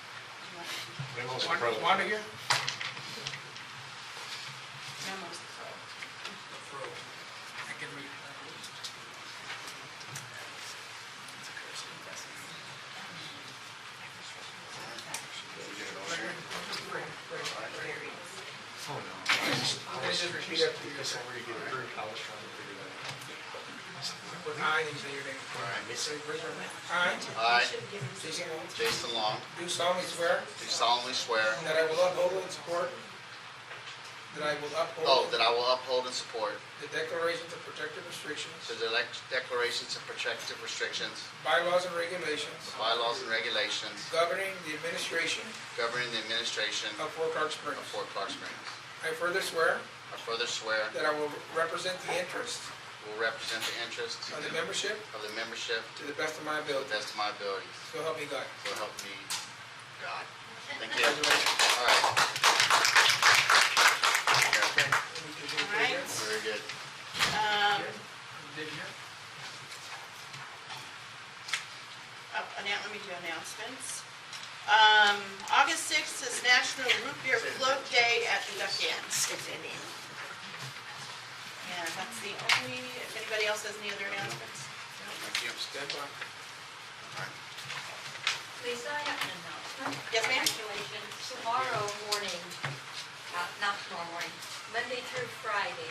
Memos One, pro. one again? Memos. I can read. Oh, no. Just repeat after you. Because I already get approved, I was trying to figure that out. With I, and say your name. I, I, Jason Long, Jason Long, do solemnly swear do solemnly swear that I will uphold and support, that I will uphold that I will uphold and support the declarations of protective restrictions, the declarations of protective restrictions, bylaws and regulations bylaws and regulations governing the administration governing the administration of Fort Clark Springs. of Fort Clark Springs. I further swear I further swear that I will represent the interests will represent the interests of the membership of the membership to the best of my to the ability. best of my abilities. So help me God. So help me God. Thank you. All right. All right. Very good. Let me do announcements. August 6th is National Root Beer Float Day at the Duck Dance. And that's the only, if anybody else has any other announcements? Thank you. Stand by. Lisa, I have an announcement. Yes, ma'am? Congratulations. Tomorrow morning, not tomorrow morning, Monday through Friday,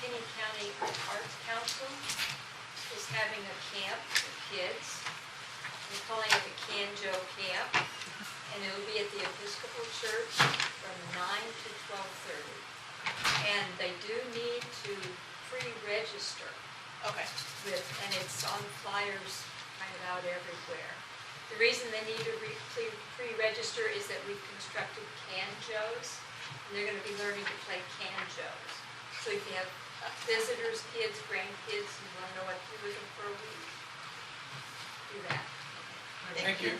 Kinney County Arts Council is having a camp for kids. We're calling it the Can-Jo Camp, and it will be at the Episcopal Church from 9 to 12:30. And they do need to pre-register. Okay. And it's on flyers kind of out everywhere. The reason they need to pre-register is that we've constructed can-jos, and they're going to be learning to play can-jos. So if you have visitors, kids, grandkids, and you want to know what to do with them for a week, do that. Thank you.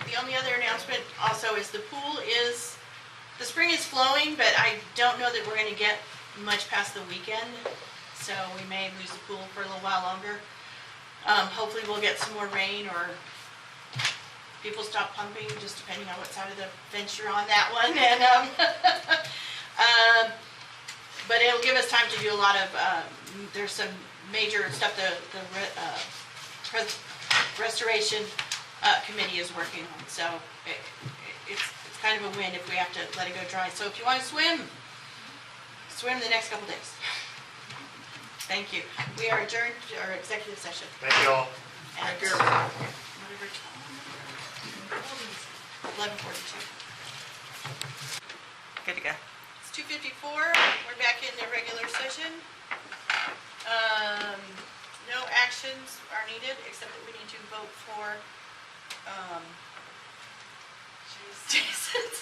The only other announcement also is the spring is flowing, but I don't know that we're going to get much past the weekend, so we may lose the pool for a little while longer. Hopefully we'll get some more rain or people stop pumping, just depending on what side of the fence you're on that one. And but it'll give us time to do a lot of, there's some major stuff the restoration committee is working on, so it's kind of a win if we have to let it go dry. So if you want to swim the next couple days. Thank you. We are adjourned to our executive session. Thank you all. Thank you. 11:42. Good to go. It's 2:54. We're back in the regular session. No actions are needed, except that we need to vote for Jason's.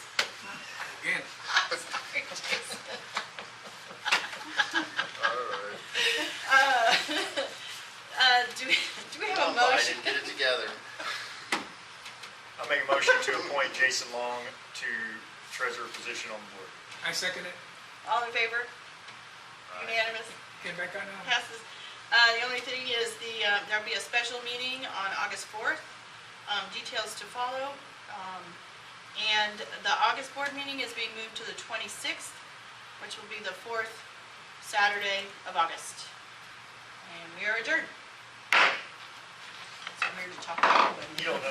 Again. Sorry, Jason. Do we have a motion? Get it together. I'll make a motion to appoint Jason Long to treasurer position on the board. I second it. All in favor? Unanimous? Get back on now. Passes. The only thing is there'll be a special meeting on August 4th. Details to follow. And the August board meeting is being moved to the 26th, which will be the fourth Saturday of August. And we are adjourned. So we're to talk about. You don't know